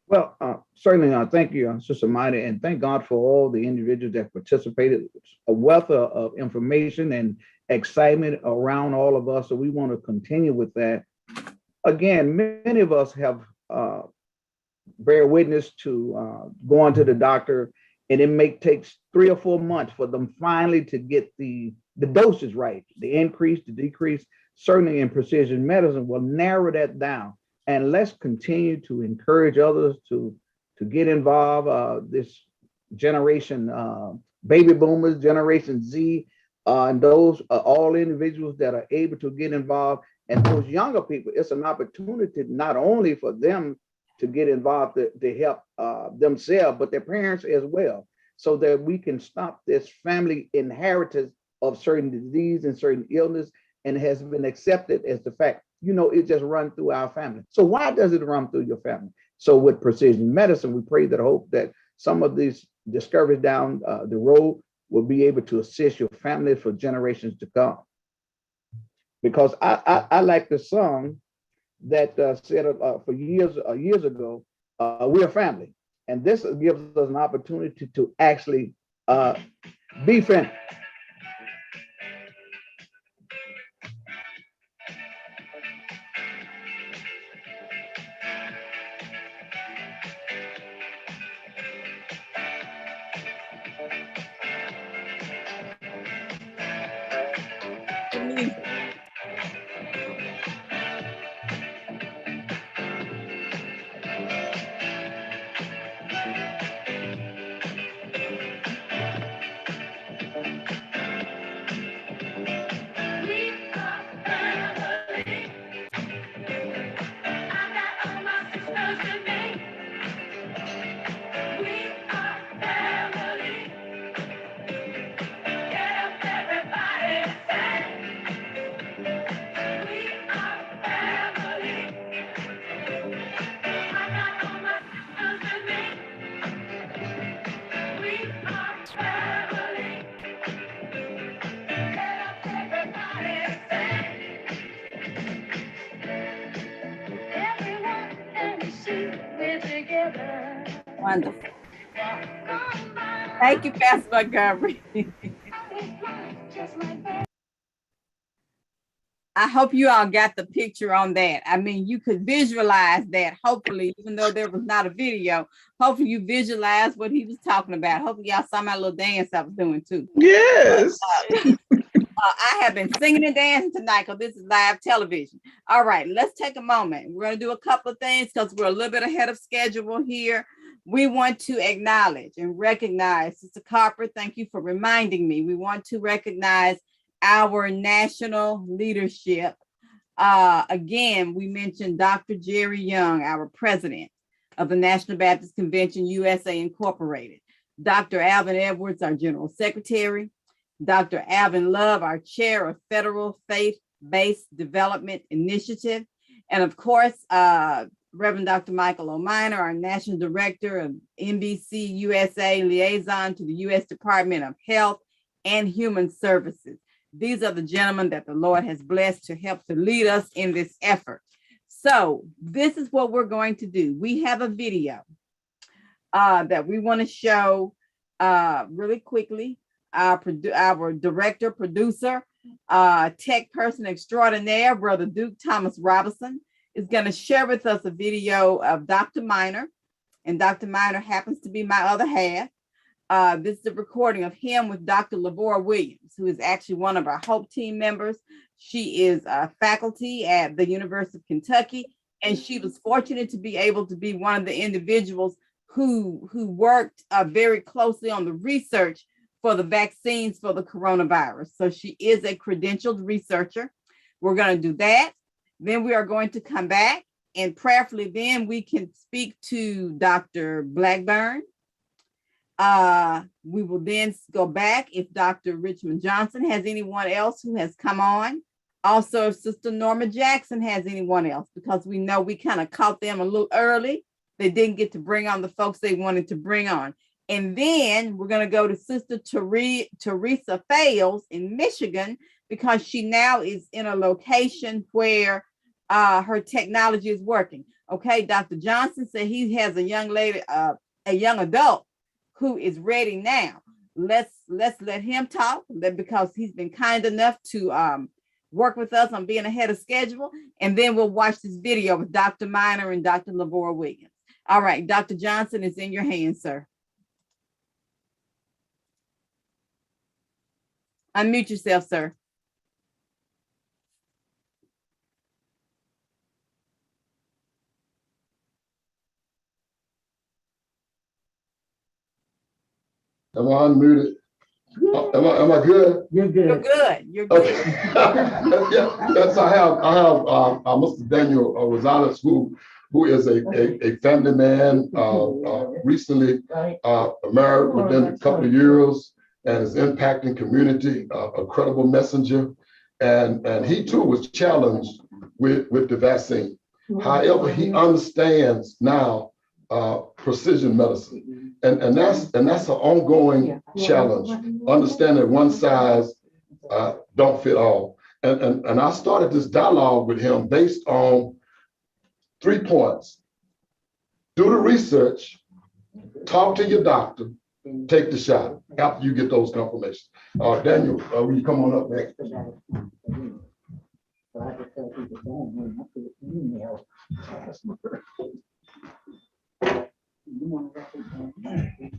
C: Well, certainly, thank you, Sister Maida, and thank God for all the individuals that participated. A wealth of information and excitement around all of us, so we want to continue with that. Again, many of us have bear witness to going to the doctor, and it may take 3 or 4 months for them finally to get the doses right, the increase, the decrease. Certainly in precision medicine will narrow that down. And let's continue to encourage others to get involved. This generation, baby boomers, Generation Z, and those all individuals that are able to get involved. And those younger people, it's an opportunity not only for them to get involved to help themselves, but their parents as well, so that we can stop this family inheritance of certain disease and certain illness, and has been accepted as the fact, it just runs through our family. So why does it run through your family? So with precision medicine, we pray that hope that some of these discoveries down the road will be able to assist your family for generations to come. Because I like the song that said for years ago, we're family. And this gives us an opportunity to actually be family.
O: Wonderful. Thank you, Pastor Montgomery. I hope you all got the picture on that. I mean, you could visualize that, hopefully, even though there was not a video. Hopefully you visualize what he was talking about. Hopefully y'all saw my little dance I was doing too.
A: Yes.
O: I have been singing and dancing tonight because this is live television. All right, let's take a moment. We're going to do a couple of things because we're a little bit ahead of schedule here. We want to acknowledge and recognize, Sister Carper, thank you for reminding me. We want to recognize our national leadership. Again, we mentioned Dr. Jerry Young, our president of the National Baptist Convention, USA Incorporated. Dr. Alvin Edwards, our general secretary. Dr. Alvin Love, our chair of Federal Faith-Based Development Initiative. And of course, Reverend Dr. Michael O'Miner, our national director of NBCUSA liaison to the U.S. Department of Health and Human Services. These are the gentlemen that the Lord has blessed to help to lead us in this effort. So this is what we're going to do. We have a video that we want to show really quickly. Our director, producer, tech person extraordinaire, Brother Duke Thomas Robinson, is going to share with us a video of Dr. Miner. And Dr. Miner happens to be my other half. This is a recording of him with Dr. Lavora Williams, who is actually one of our HOPE team members. She is faculty at the University of Kentucky, and she was fortunate to be able to be one of the individuals who worked very closely on the research for the vaccines for the coronavirus. So she is a credentialed researcher. We're going to do that. Then we are going to come back and prayerfully then we can speak to Dr. Blackburn. We will then go back if Dr. Richmond Johnson has anyone else who has come on. Also, if Sister Norma Jackson has anyone else, because we know we kind of caught them a little early. They didn't get to bring on the folks they wanted to bring on. And then we're going to go to Sister Teresa Fales in Michigan, because she now is in a location where her technology is working. Okay, Dr. Johnson said he has a young lady, a young adult who is ready now. Let's let him talk, because he's been kind enough to work with us on being ahead of schedule. And then we'll watch this video with Dr. Miner and Dr. Lavora Williams. All right, Dr. Johnson, is in your hands, sir. Unmute yourself, sir.
J: Am I unmuted? Am I good?
O: You're good. You're good. You're good.
J: Okay. Yes, I have Mr. Daniel Rosales, who is a family man, recently married within a couple of years, and is impacting community, a credible messenger. And he too was challenged with the vaccine. However, he understands now precision medicine. And that's an ongoing challenge. Understand that one size don't fit all. And I started this dialogue with him based on 3 points. Do the research, talk to your doctor, take the shot after you get those confirmations. Daniel, will you come on up next?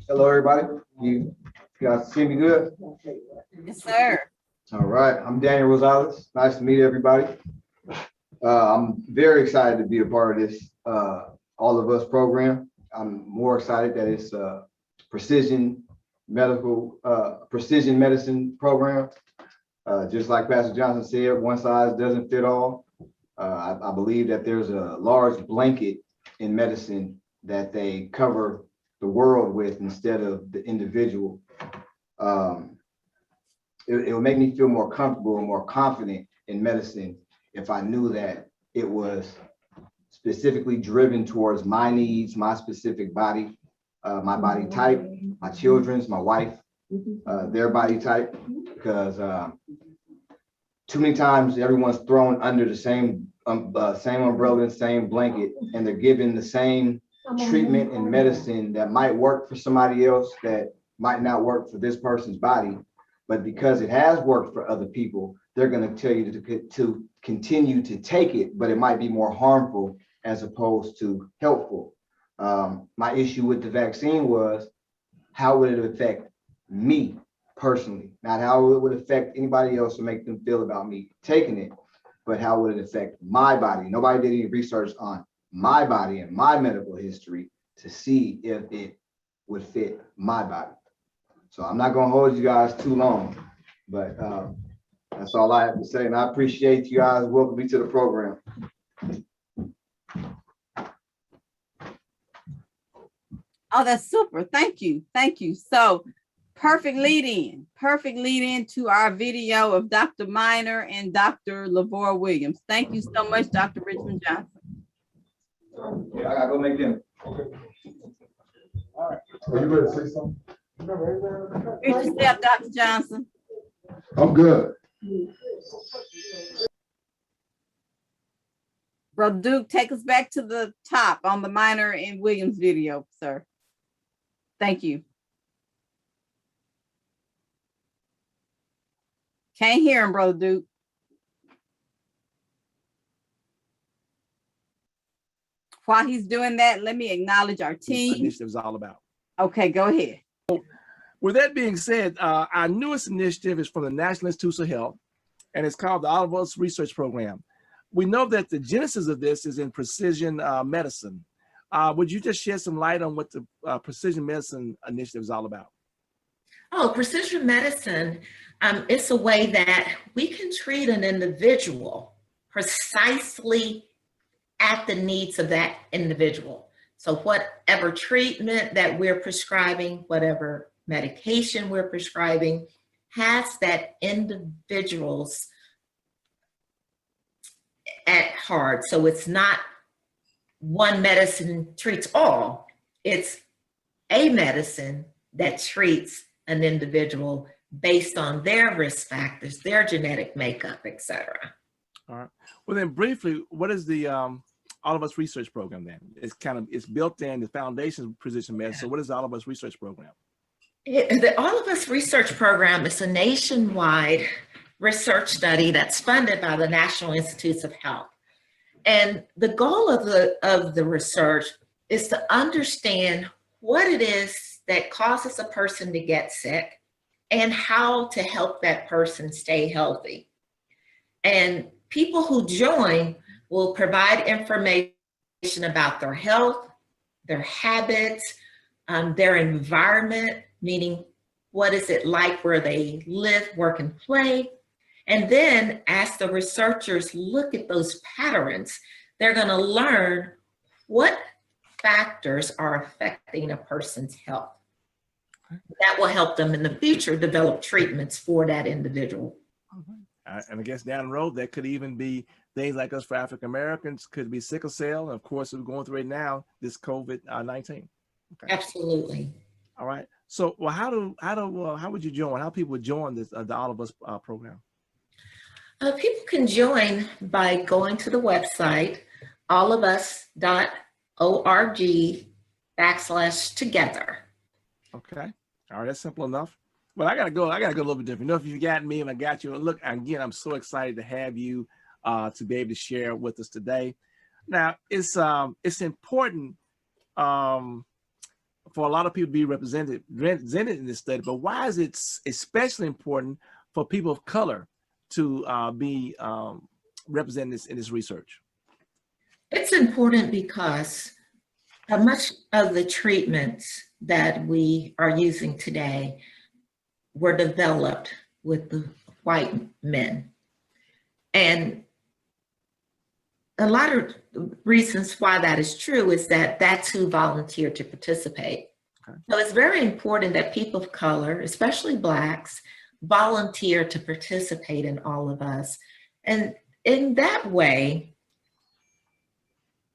P: Hello, everybody. You guys see me good?
O: Yes, sir.
P: All right. I'm Daniel Rosales. Nice to meet everybody. I'm very excited to be a part of this All of Us program. I'm more excited that it's a precision medicine program. Just like Pastor Johnson said, one size doesn't fit all. I believe that there's a large blanket in medicine that they cover the world with instead of the individual. It would make me feel more comfortable and more confident in medicine if I knew that it was specifically driven towards my needs, my specific body, my body type, my children's, my wife, their body type, because too many times everyone's thrown under the same umbrella, same blanket, and they're given the same treatment and medicine that might work for somebody else that might not work for this person's body. But because it has worked for other people, they're going to tell you to continue to take it, but it might be more harmful as opposed to helpful. My issue with the vaccine was, how would it affect me personally, not how it would affect anybody else or make them feel about me taking it, but how would it affect my body? Nobody did any research on my body and my medical history to see if it would fit my body. So I'm not gonna hold you guys too long, but that's all I have to say. And I appreciate you guys welcoming me to the program.
O: Oh, that's super. Thank you. Thank you. So perfect lead in to our video of Dr. Minor and Dr. LaVor Williams. Thank you so much, Dr. Richmond Johnson.
P: Yeah, I gotta go make dinner. Okay. All right.
J: Are you ready to say something?
O: Here's yourself, Dr. Johnson.
J: I'm good.
O: Brother Duke, take us back to the top on the Minor and Williams video, sir. Thank you. Can't hear him, Brother Duke. While he's doing that, let me acknowledge our team.
Q: Initiative is all about.
O: Okay, go ahead.
Q: With that being said, our newest initiative is from the National Institutes of Health, and it's called the All of Us Research Program. We know that the genesis of this is in precision medicine. Would you just shed some light on what the precision medicine initiative is all about?
T: Oh, precision medicine, it's a way that we can treat an individual precisely at the needs of that individual. So whatever treatment that we're prescribing, whatever medication we're prescribing, has that individual's at heart. So it's not one medicine treats all. It's a medicine that treats an individual based on their risk factors, their genetic makeup, et cetera.
Q: All right. Well, then briefly, what is the All of Us Research Program then? It's built in the foundation of precision medicine. So what is the All of Us Research Program?
T: The All of Us Research Program is a nationwide research study that's funded by the National Institutes of Health. And the goal of the research is to understand what it is that causes a person to get sick and how to help that person stay healthy. And people who join will provide information about their health, their habits, their environment, meaning what is it like where they live, work, and play. And then as the researchers look at those patterns, they're going to learn what factors are affecting a person's health. That will help them in the future develop treatments for that individual.
Q: And I guess down the road, that could even be things like us for African Americans, could be sickle cell. And of course, we're going through right now, this COVID-19. Okay.
T: Absolutely.
Q: All right. So, well, how would you join? How people would join this the All of Us program?
T: People can join by going to the website, allofus.org/together.
Q: Okay. All right. That's simple enough. Well, I gotta go a little bit different. You know, if you got me and I got you, look, again, I'm so excited to have you to be able to share with us today. Now, it's important for a lot of people to be represented in this study, but why is it especially important for people of color to be represented in this research?
T: It's important because much of the treatments that we are using today were developed with the white men. And a lot of reasons why that is true is that that's who volunteered to participate. Okay. So it's very important that people of color, especially Blacks, volunteer to participate in All of Us. And in that way,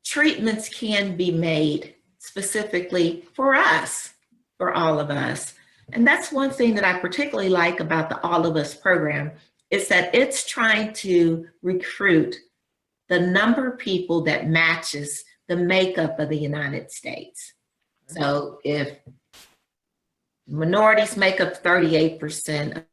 T: treatments can be made specifically for us, for all of us. And that's one thing that I particularly like about the All of Us program, is that it's trying to recruit the number of people that matches the makeup of the United States. So if minorities make up 38%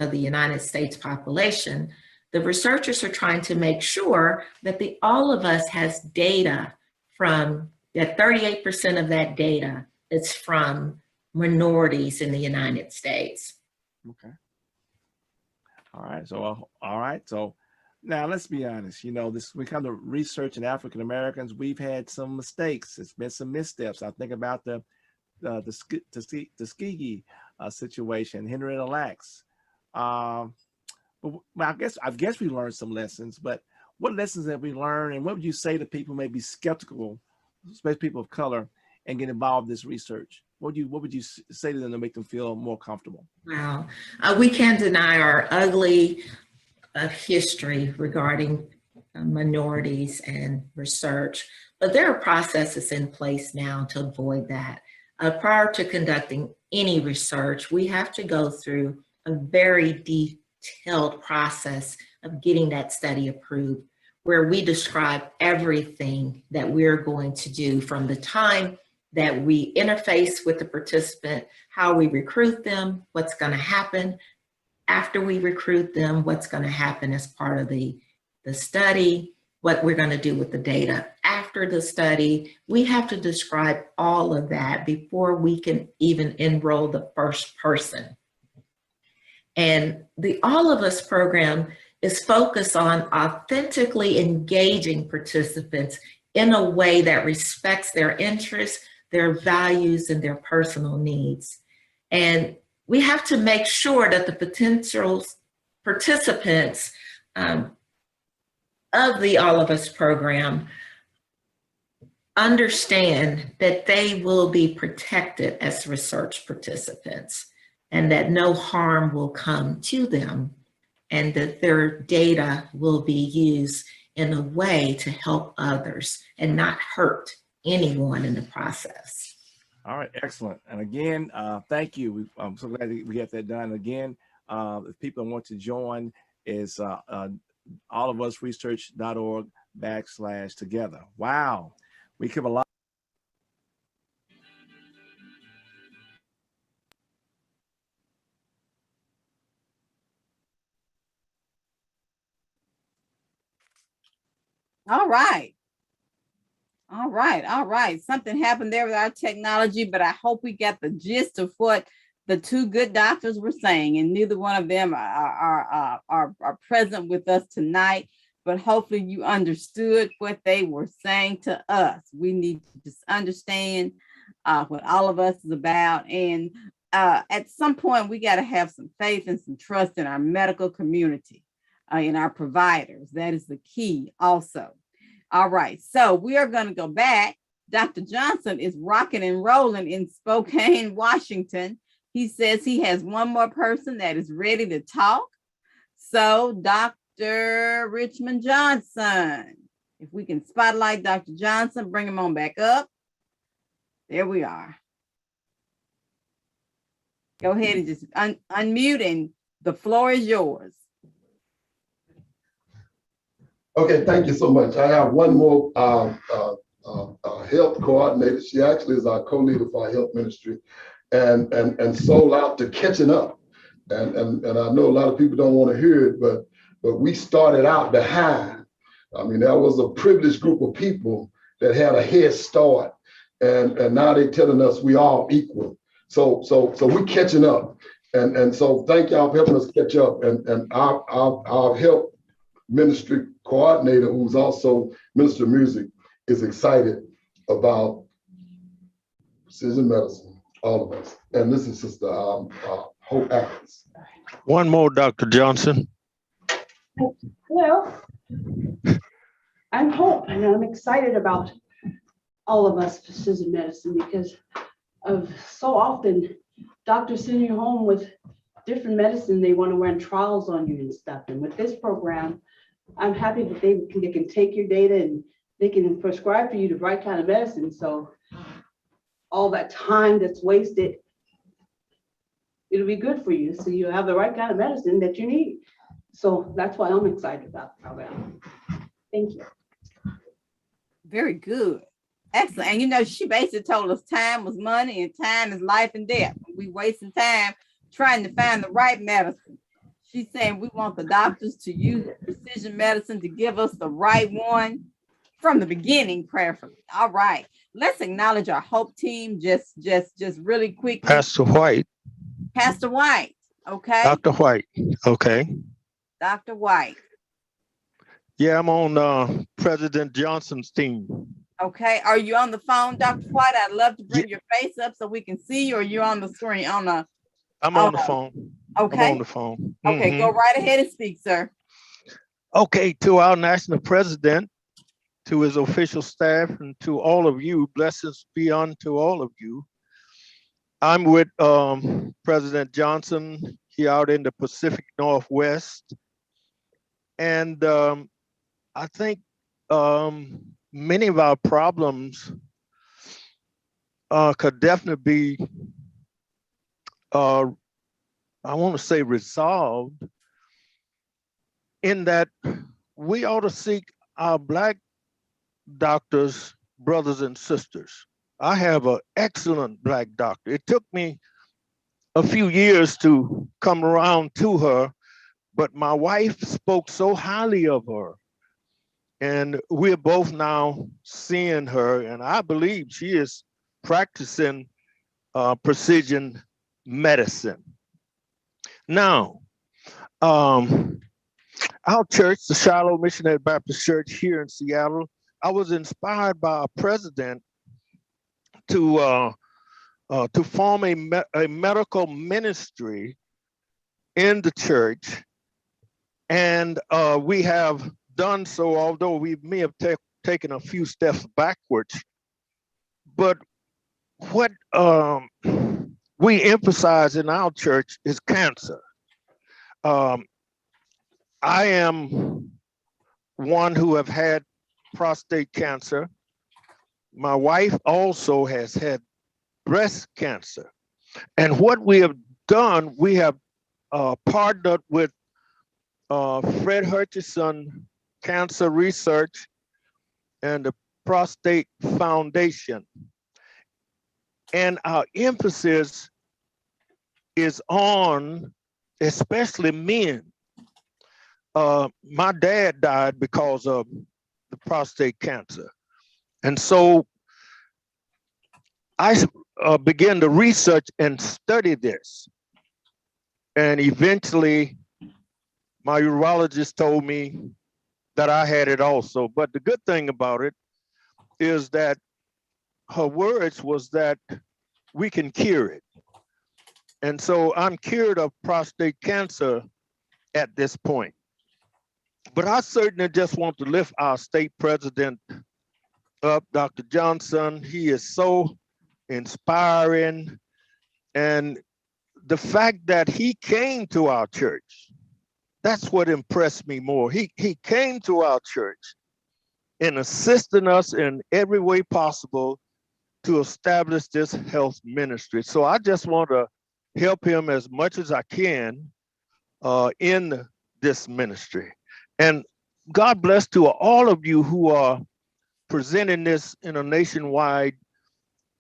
T: of the United States population, the researchers are trying to make sure that the All of Us has data from, that 38% of that data is from minorities in the United States.
Q: Okay. All right. So, all right. So now let's be honest. You know, this, when it comes to researching African Americans, we've had some mistakes. It's been some missteps. I think about the Tuskegee situation, Henrietta Lacks. But I guess we learned some lessons. But what lessons have we learned, and what would you say to people who may be skeptical, especially people of color, and get involved in this research? What would you say to them to make them feel more comfortable?
T: Wow. We can't deny our ugly history regarding minorities and research, but there are processes in place now to avoid that. Prior to conducting any research, we have to go through a very detailed process of getting that study approved, where we describe everything that we're going to do from the time that we interface with the participant, how we recruit them, what's going to happen after we recruit them, what's going to happen as part of the study, what we're going to do with the data after the study. We have to describe all of that before we can even enroll the first person. And the All of Us program is focused on authentically engaging participants in a way that respects their interests, their values, and their personal needs. And we have to make sure that the potential participants of the All of Us program understand that they will be protected as research participants, and that no harm will come to them, and that their data will be used in a way to help others and not hurt anyone in the process.
Q: All right, excellent. And again, thank you. I'm so glad we got that done. Again, if people want to join, is allofusresearch.org/together. Wow, we cover a lot.
O: All right. All right. All right. Something happened there with our technology, but I hope we got the gist of what the two good doctors were saying, and neither one of them are present with us tonight, but hopefully you understood what they were saying to us. We need to just understand what All of Us is about. And at some point, we got to have some faith and some trust in our medical community, in our providers. That is the key also. All right, so we are going to go back. Dr. Johnson is rocking and rolling in Spokane, Washington. He says he has one more person that is ready to talk. So Dr. Richmond Johnson, if we can spotlight Dr. Johnson, bring him on back up. There we are. Go ahead and just unmute, and the floor is yours.
J: Okay, thank you so much. I have one more health coordinator. She actually is our co-leader for our health ministry, and sold out to catching up. And I know a lot of people don't want to hear it, but we started out behind. I mean, that was a privileged group of people that had a head start, and now they're telling us we all equal. So we're catching up, and so thank y'all for helping us catch up. And our health ministry coordinator, who's also Minister of Music, is excited about precision medicine, all of us. And this is Sister H.O.P.E.
R: One more, Dr. Johnson.
S: Hello, I'm Hope, and I'm excited about All of Us precision medicine because of so often doctors send you home with different medicine they want to run trials on you and stuff. And with this program, I'm happy that they can take your data and they can prescribe for you the right kind of medicine. So all that time that's wasted, it'll be good for you. So you have the right kind of medicine that you need. So that's why I'm excited about the program. Thank you.
O: Very good. Excellent. And you know, she basically told us time was money and time is life and death. We wasting time trying to find the right medicine. She's saying we want the doctors to use precision medicine to give us the right one from the beginning, prayerfully. All right. Let's acknowledge our HOPE team just really quickly.
R: Pastor White.
O: Pastor White, Okay.
R: Dr. White. Okay.
O: Dr. White.
R: Yeah, I'm on President Johnson's team.
O: Okay. Are you on the phone, Dr. White? I'd love to bring your face up so we can see you, or you're on the screen on the.
R: I'm on the phone.
O: Okay.
R: I'm on the phone.
O: Okay, go right ahead and speak, sir.
R: Okay, to our national president, to his official staff, and to all of you, blessings be unto all of you. I'm with President Johnson here out in the Pacific Northwest. And I think many of our problems could definitely be, I want to say, resolved in that we ought to seek our Black doctors, brothers and sisters. I have an excellent Black doctor. It took me a few years to come around to her, but my wife spoke so highly of her. And we're both now seeing her, and I believe she is practicing precision medicine. Now, our church, the Shiloh Missionary Baptist Church here in Seattle, I was inspired by our president to form a medical ministry in the church. And we have done so, although we may have taken a few steps backwards. But what we emphasize in our church is cancer. I am one who have had prostate cancer. My wife also has had breast cancer. And what we have done, we have partnered with Fred Hutchison Cancer Research and the Prostate Foundation. And our emphasis is on especially men. My dad died because of the prostate cancer. And so I began to research and study this. And eventually, my urologist told me that I had it also. But the good thing about it is that her words was that we can cure it. And so I'm cured of prostate cancer at this point. But I certainly just want to lift our state president up, Dr. Johnson. He is so inspiring. And the fact that he came to our church, that's what impressed me more. He came to our church and assisting us in every way possible to establish this health ministry. So I just want to help him as much as I can in this ministry. And God bless to all of you who are presenting this in a nationwide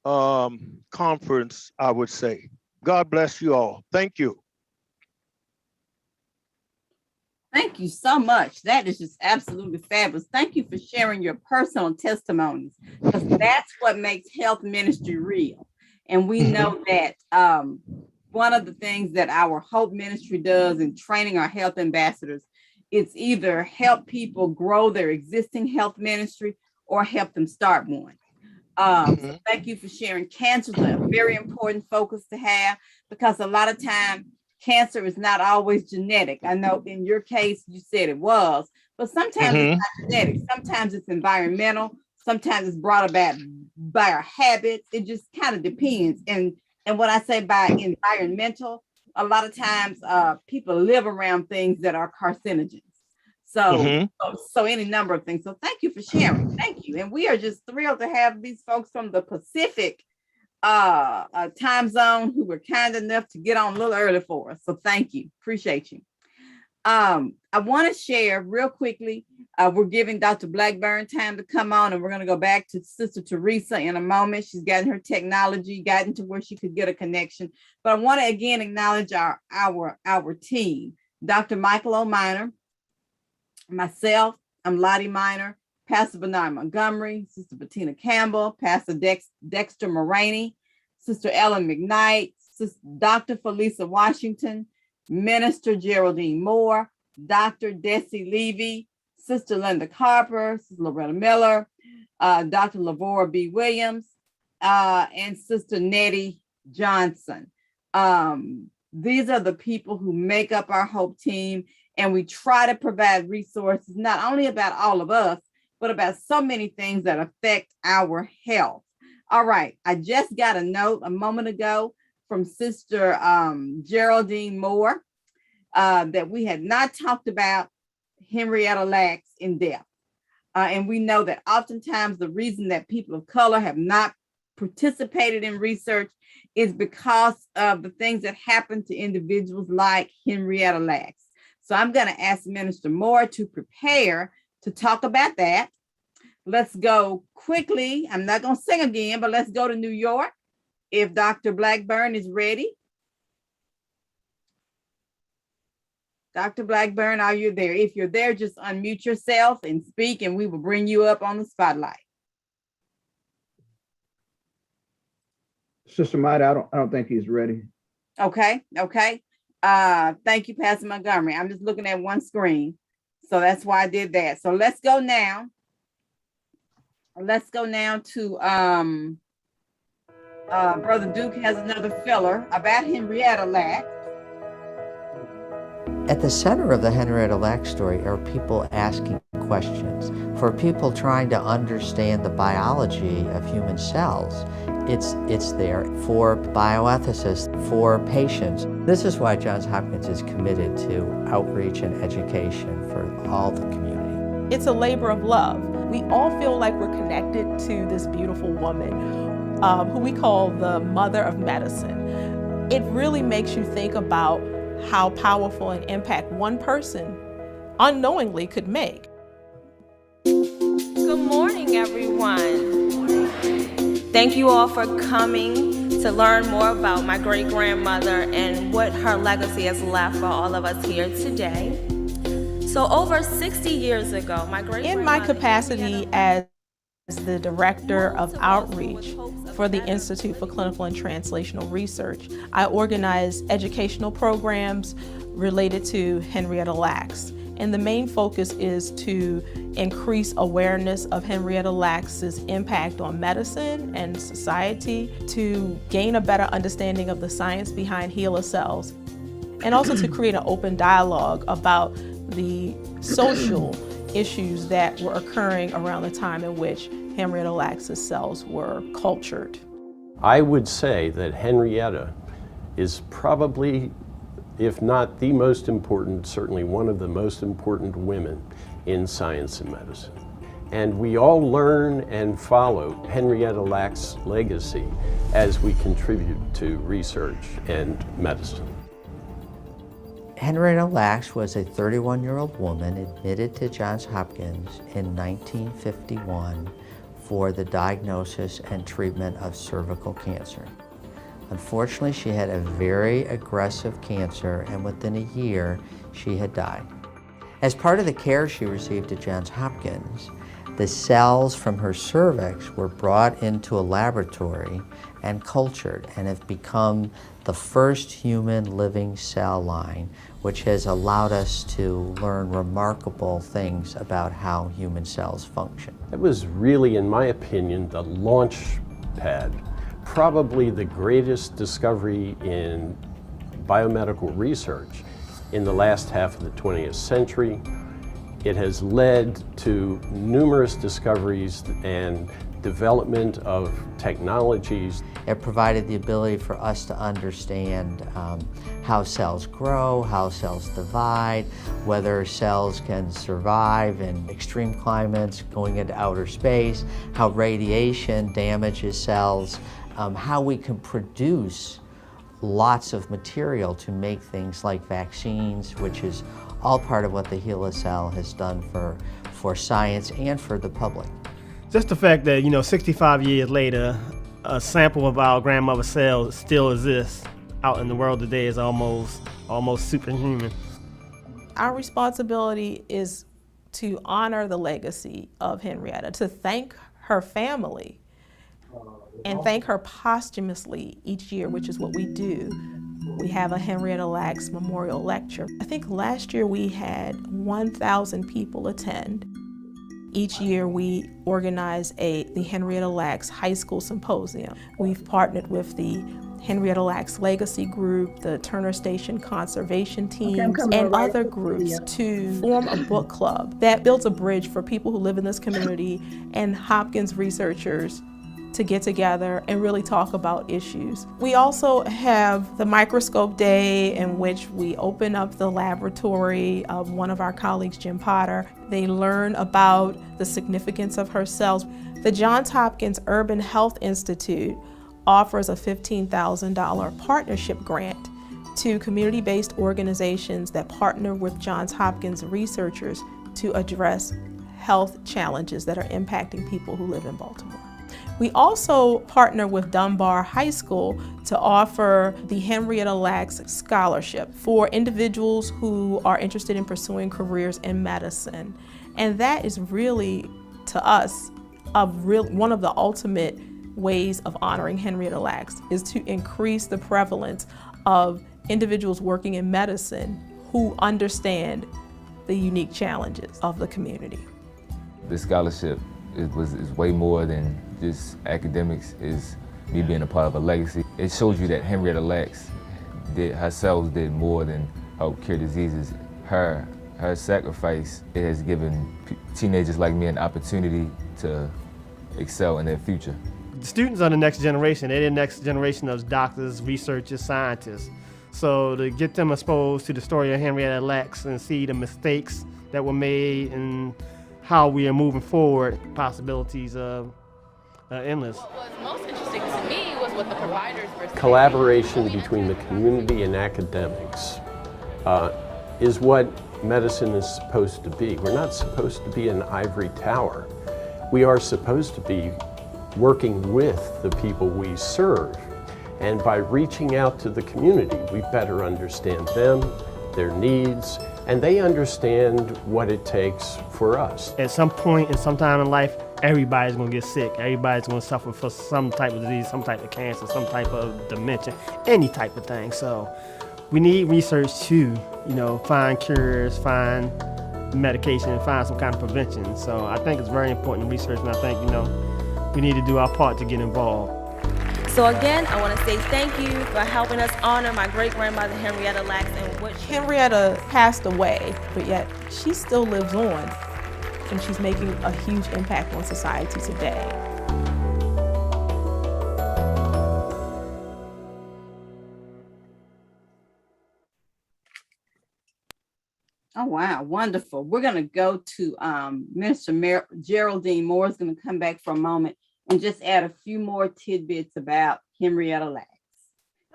R: conference, I would say. God bless you all. Thank you.
O: Thank you so much. That is just absolutely fabulous. Thank you for sharing your personal testimonies, because that's what makes health ministry real. And we know that one of the things that our Hope Ministry does in training our health ambassadors, it's either help people grow their existing health ministry or help them start one. So thank you for sharing. Cancer is a very important focus to have, because a lot of time cancer is not always genetic. I know in your case, you said it was, but sometimes it's not genetic. Sometimes it's environmental. Sometimes it's brought about by our habits. It just kind of depends. And when I say by environmental, a lot of times people live around things that are carcinogens. So any number of things. So thank you for sharing. Thank you. And we are just thrilled to have these folks from the Pacific time zone who were kind enough to get on a little early for us. So thank you. Appreciate you. I want to share real quickly. We're giving Dr. Blackburn time to come on, and we're going to go back to Sister Teresa in a moment. She's gotten her technology, gotten to where she could get a connection. But I want to again acknowledge our team. Dr. Michael O'Miner, myself, I'm Lottie Miner, Pastor Bernard Montgomery, Sister Bettina Campbell, Pastor Dexter Moraney, Sister Ellen McKnight, Sister Dr. Felisa Washington, Minister Geraldine Moore, Dr. Dessie Levy, Sister Linda Carper, Sister Loretta Miller, Dr. Lavora B. Williams, and Sister Nettie Johnson. These are the people who make up our HOPE team, and we try to provide resources, not only about all of us, but about so many things that affect our health. All right, I just got a note a moment ago from Sister Geraldine Moore that we had not talked about Henrietta Lacks in depth. And we know that oftentimes the reason that people of color have not participated in research is because of the things that happen to individuals like Henrietta Lacks. So I'm going to ask Minister Moore to prepare to talk about that. Let's go quickly. I'm not going to sing again, but let's go to New York. If Dr. Blackburn is ready. Dr. Blackburn, are you there? If you're there, just unmute yourself and speak, and we will bring you up on the spotlight.
C: Sister Maida, I don't think he's ready.
O: Okay. Thank you, Pastor Montgomery. I'm just looking at one screen, so that's why I did that. So let's go now. Let's go now to Brother Duke has another filler about Henrietta Lacks.
D: At the center of the Henrietta Lacks story are people asking questions. For people trying to understand the biology of human cells, it's there. For bioethicists, for patients. This is why Johns Hopkins is committed to outreach and education for all the community.
U: It's a labor of love. We all feel like we're connected to this beautiful woman who we call the mother of medicine. It really makes you think about how powerful an impact one person unknowingly could make.
V: Good morning, everyone. Thank you all for coming to learn more about my great-grandmother and what her legacy has left for all of us here today. So over 60 years ago,
U: in my capacity as the Director of Outreach for the Institute for Clinical and Translational Research, I organize educational programs related to Henrietta Lacks. And the main focus is to increase awareness of Henrietta Lacks' impact on medicine and society, to gain a better understanding of the science behind HeLa cells, and also to create an open dialogue about the social issues that were occurring around the time in which Henrietta Lacks' cells were cultured.
W: I would say that Henrietta is probably, if not the most important, certainly one of the most important women in science and medicine. And we all learn and follow Henrietta Lacks' legacy as we contribute to research and medicine.
D: Henrietta Lacks was a 31-year-old woman admitted to Johns Hopkins in 1951 for the diagnosis and treatment of cervical cancer. Unfortunately, she had a very aggressive cancer, and within a year, she had died. As part of the care she received at Johns Hopkins, the cells from her cervix were brought into a laboratory and cultured and have become the first human living cell line, which has allowed us to learn remarkable things about how human cells function.
W: It was really, in my opinion, the launch pad, probably the greatest discovery in biomedical research in the last half of the 20th century. It has led to numerous discoveries and development of technologies.
D: It provided the ability for us to understand how cells grow, how cells divide, whether cells can survive in extreme climates, going into outer space, how radiation damages cells, how we can produce lots of material to make things like vaccines, which is all part of what the HeLa cell has done for science and for the public.
Y: Just the fact that, 65 years later, a sample of our grandmother's cells still exists out in the world today is almost superhuman.
U: Our responsibility is to honor the legacy of Henrietta, to thank her family and thank her posthumously each year, which is what we do, we have a Henrietta Lacks Memorial Lecture. I think last year we had 1,000 people attend. Each year we organize the Henrietta Lacks High School Symposium. We've partnered with the Henrietta Lacks Legacy Group, the Turner Station Conservation Teams, and other groups to form a book club that builds a bridge for people who live in this community and Hopkins researchers to get together and really talk about issues. We also have the Microscope Day, in which we open up the laboratory of one of our colleagues, Jim Potter. They learn about the significance of her cells. The Johns Hopkins Urban Health Institute offers a $15,000 partnership grant to community-based organizations that partner with Johns Hopkins researchers to address health challenges that are impacting people who live in Baltimore. We also partner with Dunbar High School to offer the Henrietta Lacks Scholarship for individuals who are interested in pursuing careers in medicine. And that is really, to us, one of the ultimate ways of honoring Henrietta Lacks, is to increase the prevalence of individuals working in medicine who understand the unique challenges of the community.
B: This scholarship is way more than just academics. Is me being a part of a legacy. It shows you that Henrietta Lacks herself did more than help cure diseases. Her sacrifice, it has given teenagers like me an opportunity to excel in their future.
Y: The students are the next generation. They're the next generation of doctors, researchers, scientists. So to get them exposed to the story of Henrietta Lacks and see the mistakes that were made and how we are moving forward, possibilities are endless.
E: What was most interesting to me was what the providers were saying.
W: Collaboration between the community and academics is what medicine is supposed to be. We're not supposed to be an ivory tower. We are supposed to be working with the people we serve. And by reaching out to the community, we better understand them, their needs, and they understand what it takes for us.
Y: At some point in some time in life, everybody's gonna get sick. Everybody's gonna suffer for some type of disease, some type of cancer, some type of dementia, any type of thing. So we need research to, find cures, find medication, and find some kind of prevention. So I think it's very important to research, and I think, we need to do our part to get involved.
V: So again, I want to say thank you for helping us honor my great-grandmother Henrietta Lacks, and what
U: Henrietta passed away, but yet she still lives on, and she's making a huge impact on society today.
O: Oh, wow, wonderful. We're going to go to Minister Geraldine Moore is going to come back for a moment and just add a few more tidbits about Henrietta Lacks.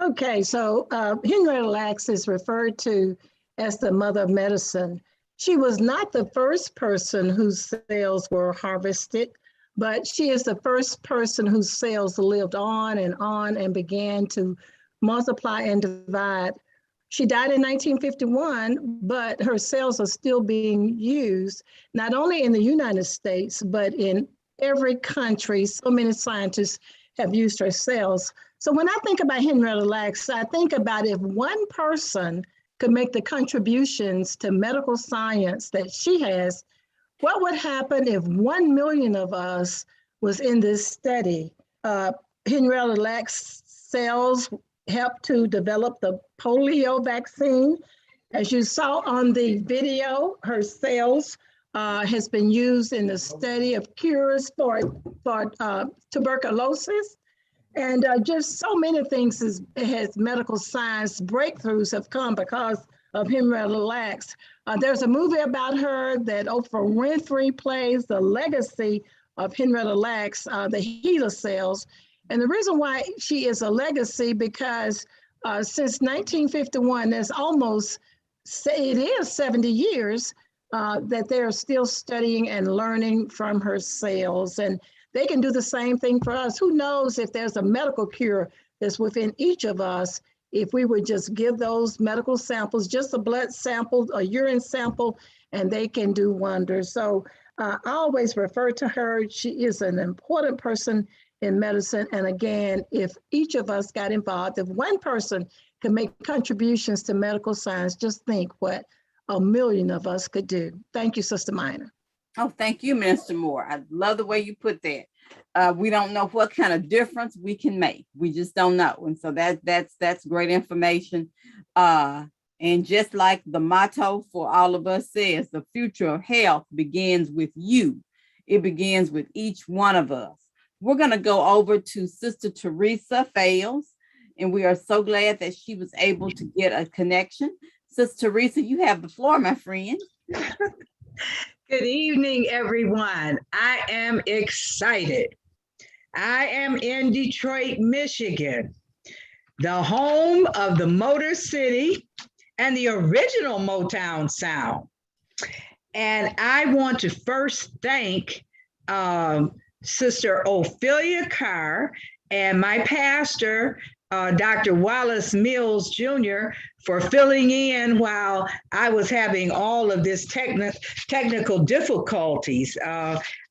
F: Okay, so Henrietta Lacks is referred to as the mother of medicine. She was not the first person whose cells were harvested, but she is the first person whose cells lived on and began to multiply and divide. She died in 1951, but her cells are still being used, not only in the United States, but in every country. So many scientists have used her cells. So when I think about Henrietta Lacks, I think about if one person could make the contributions to medical science that she has, what would happen if 1 million of us was in this study? Henrietta Lacks cells helped to develop the polio vaccine. As you saw on the video, her cells has been used in the study of cures for tuberculosis. And just so many things has medical science breakthroughs have come because of Henrietta Lacks. There's a movie about her that Oprah Winfrey plays, the legacy of Henrietta Lacks, the HeLa cells. And the reason why she is a legacy, because since 1951, there's it is 70 years that they're still studying and learning from her cells. And they can do the same thing for us. Who knows if there's a medical cure that's within each of us, if we would just give those medical samples, just a blood sample, a urine sample, and they can do wonders. So I always refer to her. She is an important person in medicine. And again, if each of us got involved, if one person can make contributions to medical science. Just think what 1 million of us could do. Thank you, Sister Minor.
O: Oh, thank you, Minister Moore. I love the way you put that. We don't know what kind of difference we can make. We just don't know. And so that's great information. And just like the motto for all of us says, the future of health begins with you. It begins with each one of us. We're going to go over to Sister Teresa Fales, and we are so glad that she was able to get a connection. Sister Teresa, you have the floor, my friend.
G: Good evening, everyone. I am excited. I am in Detroit, Michigan, the home of the Motor City and the original Motown sound. And I want to first thank Sister Ophelia Carr and my pastor, Dr. Wallace Mills Jr., for filling in while I was having all of this technical difficulties.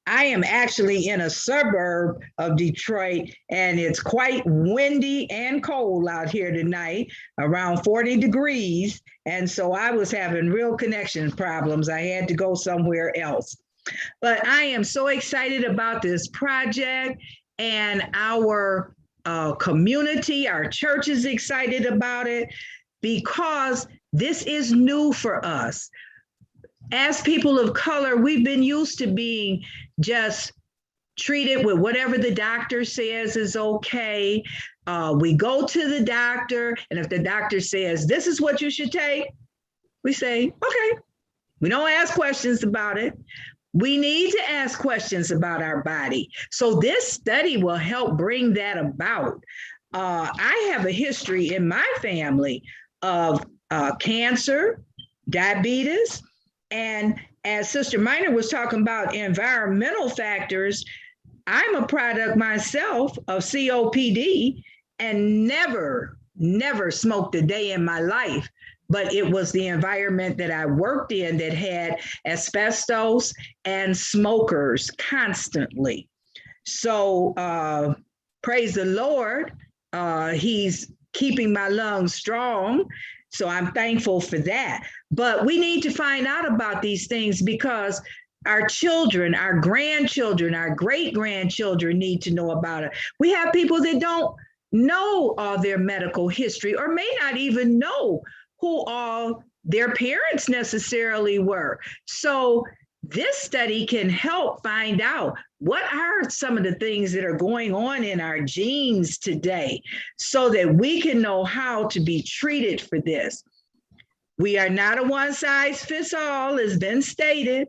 G: I am actually in a suburb of Detroit, and it's quite windy and cold out here tonight, around 40 degrees. And so I was having real connection problems. I had to go somewhere else. But I am so excited about this project, and our community, our church is excited about it, because this is new for us. As people of color, we've been used to being just treated with whatever the doctor says is okay. We go to the doctor, and if the doctor says, this is what you should take, we say, okay. We don't ask questions about it. We need to ask questions about our body. So this study will help bring that about. I have a history in my family of cancer, diabetes, and as Sister Minor was talking about environmental factors, I'm a product myself of COPD and never smoked a day in my life. But it was the environment that I worked in that had asbestos and smokers constantly. So praise the Lord, he's keeping my lungs strong. So I'm thankful for that. But we need to find out about these things, because our children, our grandchildren, our great-grandchildren need to know about it. We have people that don't know all their medical history, or may not even know who all their parents necessarily were. So this study can help find out what are some of the things that are going on in our genes today, so that we can know how to be treated for this. We are not a one-size-fits-all, as been stated.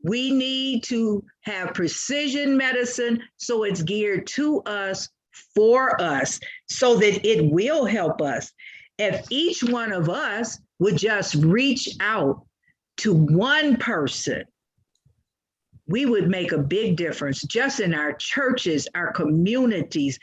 G: We need to have precision medicine, so it's geared to us, for us, so that it will help us. If each one of us would just reach out to one person, we would make a big difference just in our churches, our communities.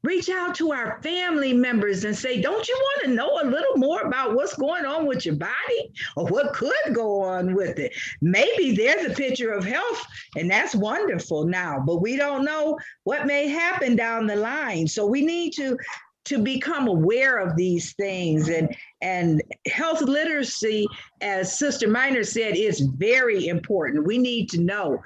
G: Reach out to our family members and say, don't you want to know a little more about what's going on with your body, or what could go on with it? Maybe there's a picture of health, and that's wonderful now, but we don't know what may happen down the line. So we need to become aware of these things, and health literacy, as Sister Minor said, is very important. We need to know.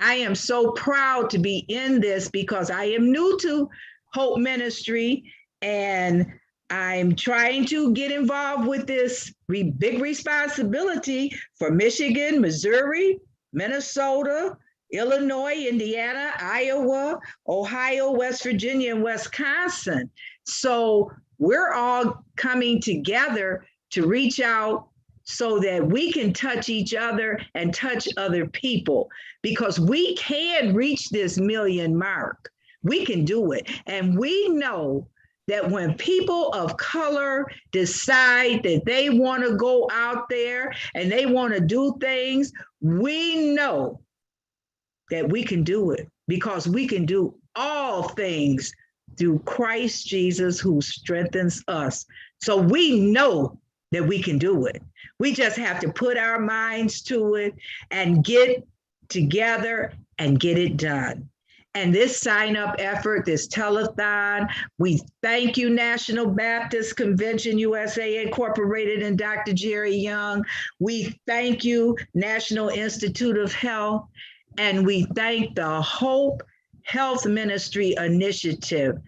G: I am so proud to be in this, because I am new to Hope Ministry, and I'm trying to get involved with this big responsibility for Michigan, Missouri, Minnesota, Illinois, Indiana, Iowa, Ohio, West Virginia, and Wisconsin. So we're all coming together to reach out so that we can touch each other and touch other people, because we can reach this 1 million mark. We can do it. And we know that when people of color decide that they want to go out there and they want to do things, we know that we can do it, because we can do all things through Christ Jesus, who strengthens us. So we know that we can do it. We just have to put our minds to it and get together and get it done. and this sign up effort, this telethon. We thank you, National Baptist Convention USA Incorporated and Dr. Jerry Young. We thank you, National Institute of Health, and we thank the Hope Health Ministry Initiative.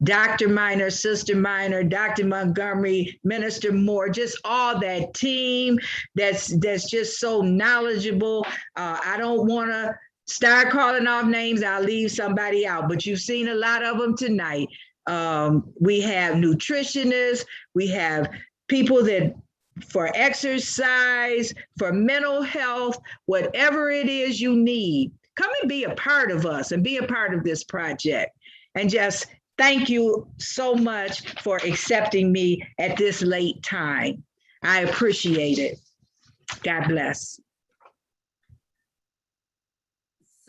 G: Dr. Minor, Sister Minor, Dr. Montgomery, Minister Moore, just all that team that's just so knowledgeable. I don't want to start calling off names. I'll leave somebody out, but you've seen a lot of them tonight. We have nutritionists, we have people that for exercise, for mental health, whatever it is you need, come and be a part of us and be a part of this project. And just thank you so much for accepting me at this late time. I appreciate it. God bless.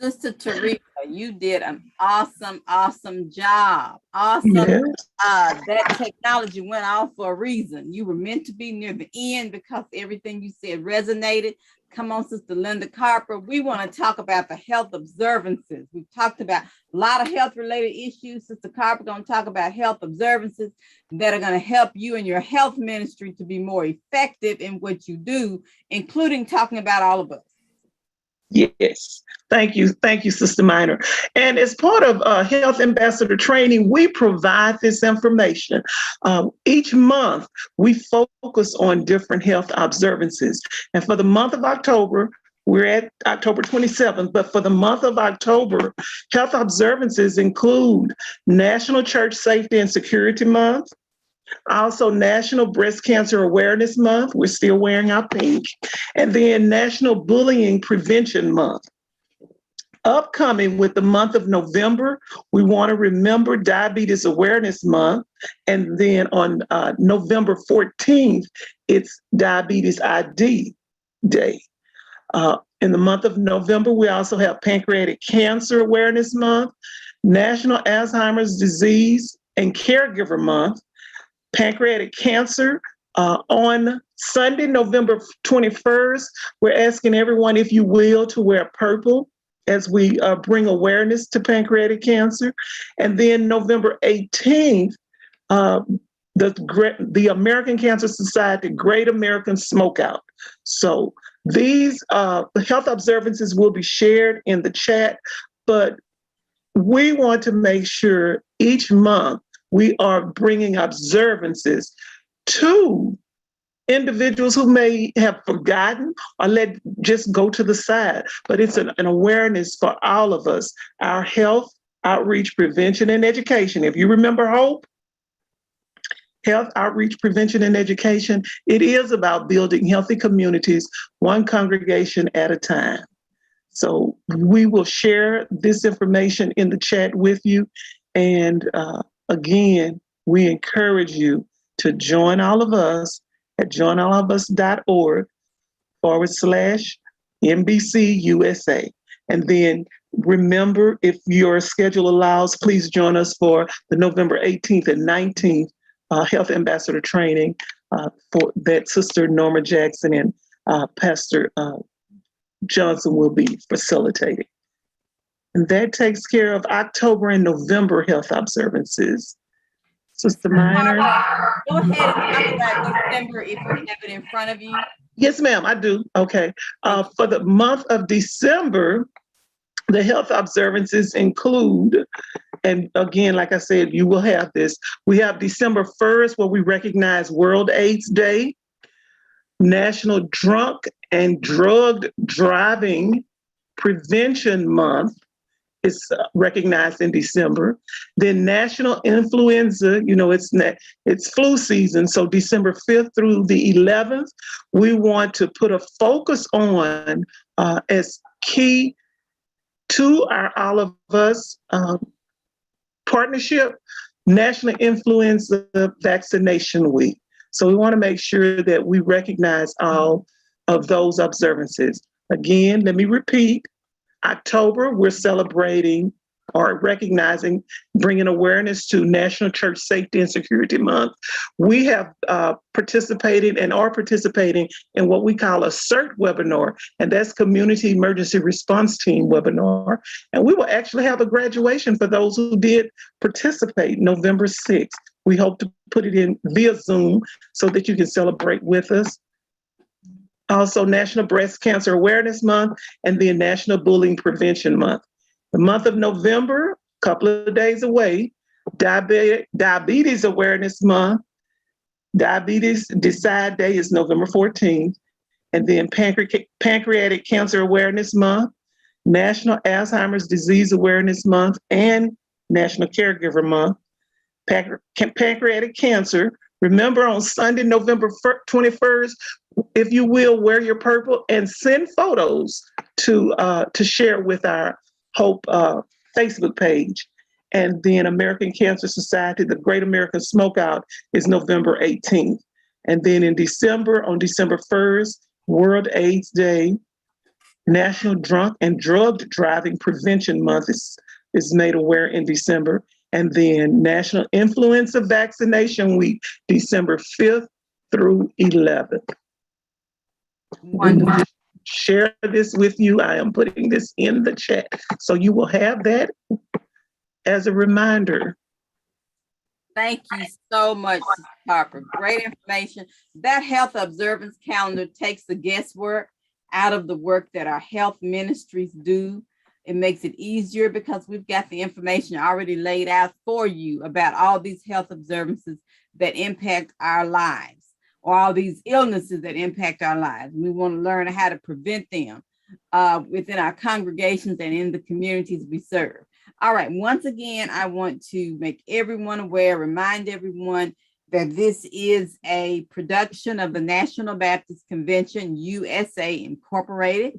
O: Sister Teresa, you did an awesome job. Awesome.
A: Yes.
O: That technology went off for a reason. You were meant to be near the end because everything you said resonated. Come on, Sister Linda Carper. We want to talk about the health observances. We've talked about a lot of health-related issues. Sister Carper going to talk about health observances that are going to help you and your health ministry to be more effective in what you do, including talking about all of us.
A: Yes, thank you, Sister Minor. And as part of Health Ambassador Training, we provide this information. Each month, we focus on different health observances. And for the month of October, we're at October 27th, but for the month of October, health observances include National Church Safety and Security Month, also National Breast Cancer Awareness Month. We're still wearing our pink. And then National Bullying Prevention Month. Upcoming with the month of November, we want to remember Diabetes Awareness Month. And then on November 14th, it's Diabetes ID Day. In the month of November, we also have Pancreatic Cancer Awareness Month, National Alzheimer's Disease and Caregiver Month, Pancreatic cancer. On Sunday, November 21st, we're asking everyone, if you will, to wear purple as we bring awareness to pancreatic cancer. And then November 18th, the American Cancer Society Great American Smokeout. So these health observances will be shared in the chat, but we want to make sure each month we are bringing observances to individuals who may have forgotten or just go to the side. But it's an awareness for all of us, our health, outreach, prevention, and education. If you remember HOPE, health, outreach, prevention, and education, it is about building healthy communities, one congregation at a time. So we will share this information in the chat with you. And again, we encourage you to join all of us at joinallofus.org/NBCUSA. And then remember, if your schedule allows, please join us for the November 18th and 19th Health Ambassador Training for that Sister Norma Jackson and Pastor Johnson will be facilitating. And that takes care of October and November health observances. Sister Minor.
O: Go ahead and talk about December if you have it in front of you.
A: Yes, ma'am, I do. Okay. For the month of December, the health observances include, and again, like I said, you will have this. We have December 1st, where we recognize World AIDS Day, National Drunk and Drugged Driving Prevention Month is recognized in December. Then National Influenza, it's flu season. So December 5th through the 11th, we want to put a focus on as key to our All of Us partnership, National Influenza Vaccination Week. So we want to make sure that we recognize all of those observances. Again, let me repeat. October, we're celebrating or recognizing, bringing awareness to National Church Safety and Security Month. We have participated and are participating in what we call a CERT webinar, and that's Community Emergency Response Team webinar. And we will actually have a graduation for those who did participate November 6th. We hope to put it in via Zoom so that you can celebrate with us. Also, National Breast Cancer Awareness Month, and then National Bullying Prevention Month. The month of November, a couple of days away, Diabetes Awareness Month. Diabetes Decide Day is November 14th. And then Pancreatic Cancer Awareness Month, National Alzheimer's Disease Awareness Month, and National Caregiver Month. Pancreatic cancer. Remember on Sunday, November 21st, if you will, wear your purple and send photos to share with our Hope Facebook page. And then American Cancer Society, the Great American Smokeout is November 18th. And then in December, on December 1st, World AIDS Day, National Drunk and Drug Driving Prevention Month is made aware in December. And then National Influenza Vaccination Week, December 5th through 11th.
O: Wonderful.
A: Share this with you. I am putting this in the chat. So you will have that as a reminder.
O: Thank you so much, Harper. Great information. That health observance calendar takes the guesswork out of the work that our health ministries do. It makes it easier because we've got the information already laid out for you about all these health observances that impact our lives, or all these illnesses that impact our lives. We want to learn how to prevent them within our congregations and in the communities we serve. All right, once again, I want to make everyone aware, remind everyone that this is a production of the National Baptist Convention, USA Incorporated.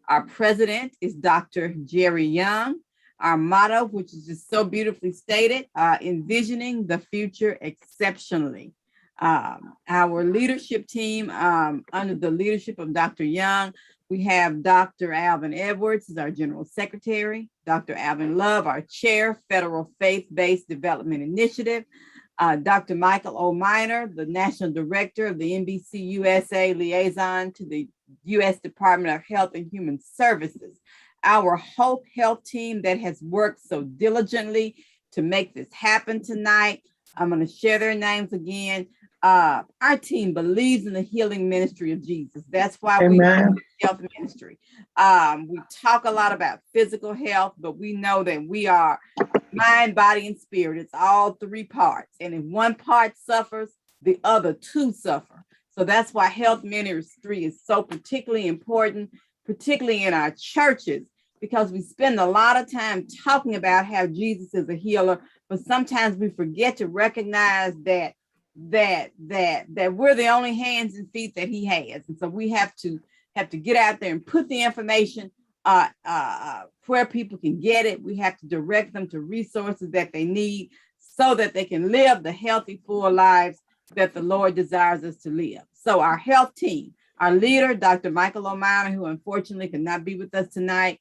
O: Our president is Dr. Jerry Young. Our motto, which is just so beautifully stated, envisioning the future exceptionally. Our leadership team, under the leadership of Dr. Young, we have Dr. Alvin Edwards as our General Secretary, Dr. Alvin Love, our Chair, Federal Faith-Based Development Initiative, Dr. Michael O. Minor, the National Director of the NBCUSA Liaison to the U.S. Department of Health and Human Services. Our Hope Health team that has worked so diligently to make this happen tonight. I'm going to share their names again. Our team believes in the healing ministry of Jesus. That's why we are health ministry. We talk a lot about physical health, but we know that we are mind, body, and spirit. It's all three parts. And if one part suffers, the other two suffer. So that's why health ministry is so particularly important, particularly in our churches, because we spend a lot of time talking about how Jesus is a healer, but sometimes we forget to recognize that we're the only hands and feet that he has. And so we have to get out there and put the information where people can get it. We have to direct them to resources that they need so that they can live the healthy, full lives that the Lord desires us to live. So our health team, our leader, Dr. Michael O. Minor, who unfortunately could not be with us tonight,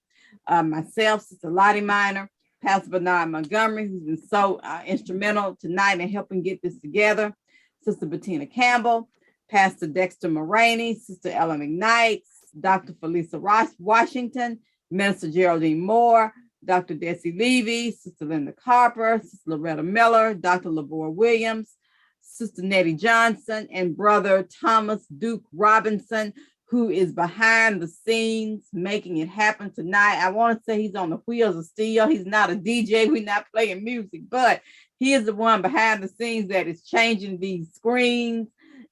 O: myself, Sister Lottie Minor, Pastor Bernard Montgomery, who's been so instrumental tonight in helping get this together, Sister Bettina Campbell, Pastor Dexter Moraney, Sister Ella McKnight, Dr. Felisa Washington, Minister Geraldine Moore, Dr. Dessie Levy, Sister Linda Carper, Sister Loretta Miller, Dr. Labor Williams, Sister Nettie Johnson, and Brother Thomas Duke Robinson, who is behind the scenes making it happen tonight. I want to say he's on the wheels of steel. He's not a DJ. We're not playing music, but he is the one behind the scenes that is changing these screens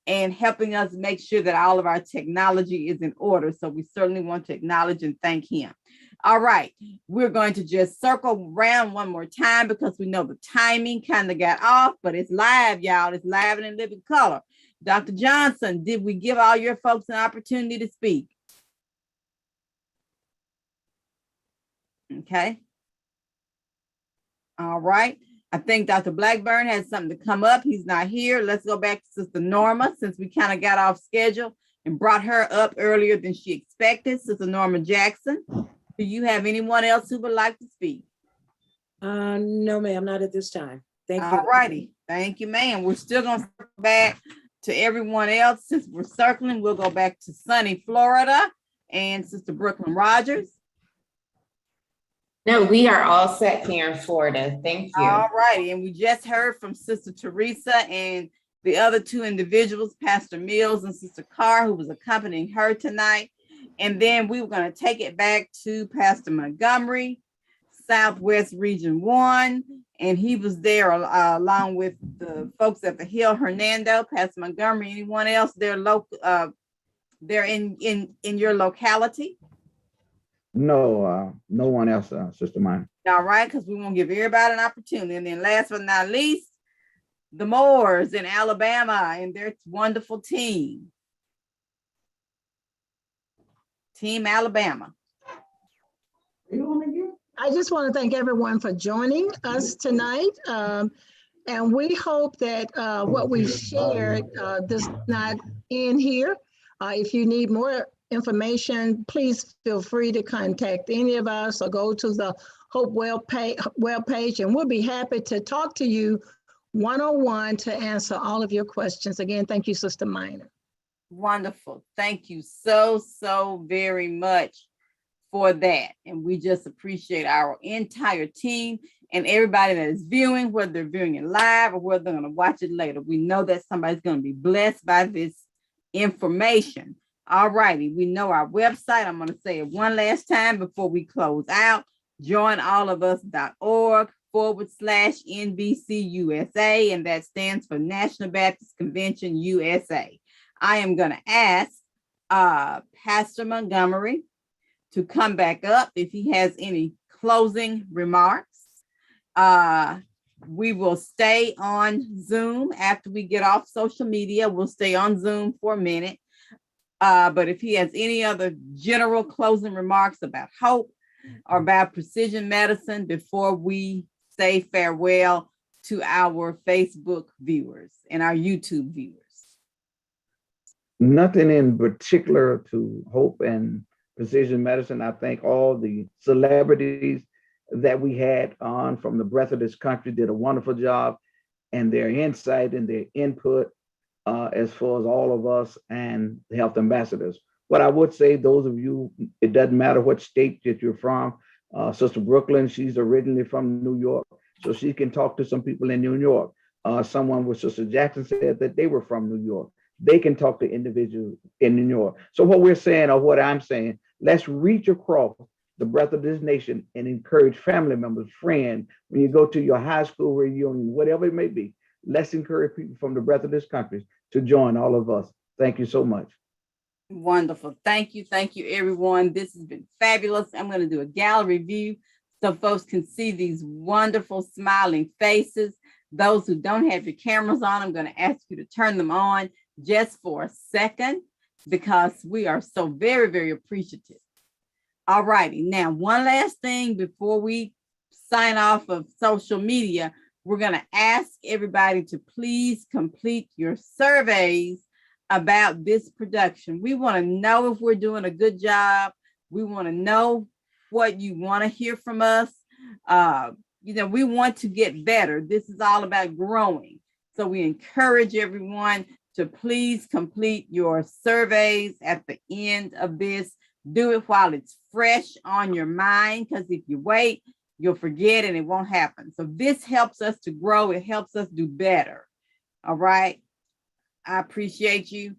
O: and helping us make sure that all of our technology is in order. So we certainly want to acknowledge and thank him. All right, we're going to just circle around one more time because we know the timing kind of got off, but it's live, y'all. It's live and in living color. Dr. Johnson, did we give all your folks an opportunity to speak? Okay. All right. I think Dr. Blackburn has something to come up. He's not here. Let's go back to Sister Norma, since we kind of got off schedule and brought her up earlier than she expected. Sister Norma Jackson, do you have anyone else who would like to speak?
H: No, ma'am, not at this time. Thank you.
O: All righty. Thank you, ma'am. We're still going to circle back to everyone else. Since we're circling, we'll go back to sunny Florida and Sister Brooklyn Rogers.
T: No, we are all set here in Florida. Thank you.
O: All righty. And we just heard from Sister Teresa and the other two individuals, Pastor Mills and Sister Carr, who was accompanying her tonight. And then we were going to take it back to Pastor Montgomery, Southwest Region 1. And he was there along with the folks at the Hill, Hernando, Pastor Montgomery, anyone else there local, they're in your locality?
C: No, no one else, Sister Mine.
O: All right, because we want to give everybody an opportunity. And then last but not least, the Moors in Alabama and their wonderful team. Team Alabama.
F: I just want to thank everyone for joining us tonight. And we hope that what we shared does not end here. If you need more information, please feel free to contact any of us or go to the Hope webpage, and we'll be happy to talk to you one-on-one to answer all of your questions. Again, thank you, Sister Minor.
O: Wonderful. Thank you so very much for that. And we just appreciate our entire team and everybody that is viewing, whether they're viewing it live or whether they're going to watch it later. We know that somebody's going to be blessed by this information. All righty. We know our website. I'm going to say it one last time before we close out. joinallofus.org/NBCUSA, and that stands for National Baptist Convention USA. I am going to ask Pastor Montgomery to come back up if he has any closing remarks. We will stay on Zoom after we get off social media. We'll stay on Zoom for a minute. But if he has any other general closing remarks about hope or about precision medicine before we say farewell to our Facebook viewers and our YouTube viewers.
C: Nothing in particular to Hope and Precision Medicine. I thank all the celebrities that we had on from the breadth of this country, did a wonderful job, and their insight and their input as far as all of us and the health ambassadors. What I would say, those of you, it doesn't matter what state that you're from. Sister Brooklyn, she's originally from New York, so she can talk to some people in New York. Someone with Sister Jackson said that they were from New York. They can talk to individuals in New York. So what we're saying, or what I'm saying, let's reach across the breadth of this nation and encourage family members, friends, when you go to your high school reunion, whatever it may be, let's encourage people from the breadth of this country to join all of us. Thank you so much.
O: Wonderful. Thank you, everyone. This has been fabulous. I'm going to do a gallery view so folks can see these wonderful smiling faces. Those who don't have your cameras on, I'm going to ask you to turn them on just for a second because we are so very appreciative. All righty. Now, one last thing before we sign off of social media, we're going to ask everybody to please complete your surveys about this production. We want to know if we're doing a good job. We want to know what you want to hear from us. We want to get better. This is all about growing. So we encourage everyone to please complete your surveys at the end of this. Do it while it's fresh on your mind, because if you wait, you'll forget and it won't happen. So this helps us to grow. It helps us do better. All right. I appreciate you,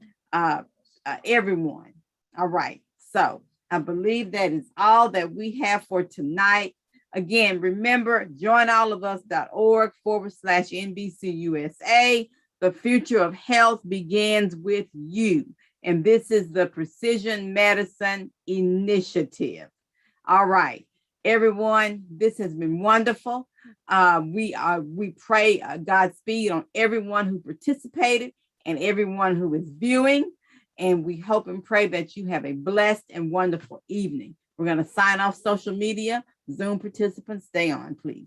O: everyone. All right. So I believe that is all that we have for tonight. Again, remember, joinallofus.org/NBCUSA. The future of health begins with you. And this is the Precision Medicine Initiative. All right, everyone, this has been wonderful. We pray Godspeed on everyone who participated and everyone who is viewing. And we hope and pray that you have a blessed and wonderful evening. We're going to sign off social media. Zoom participants, stay on, please.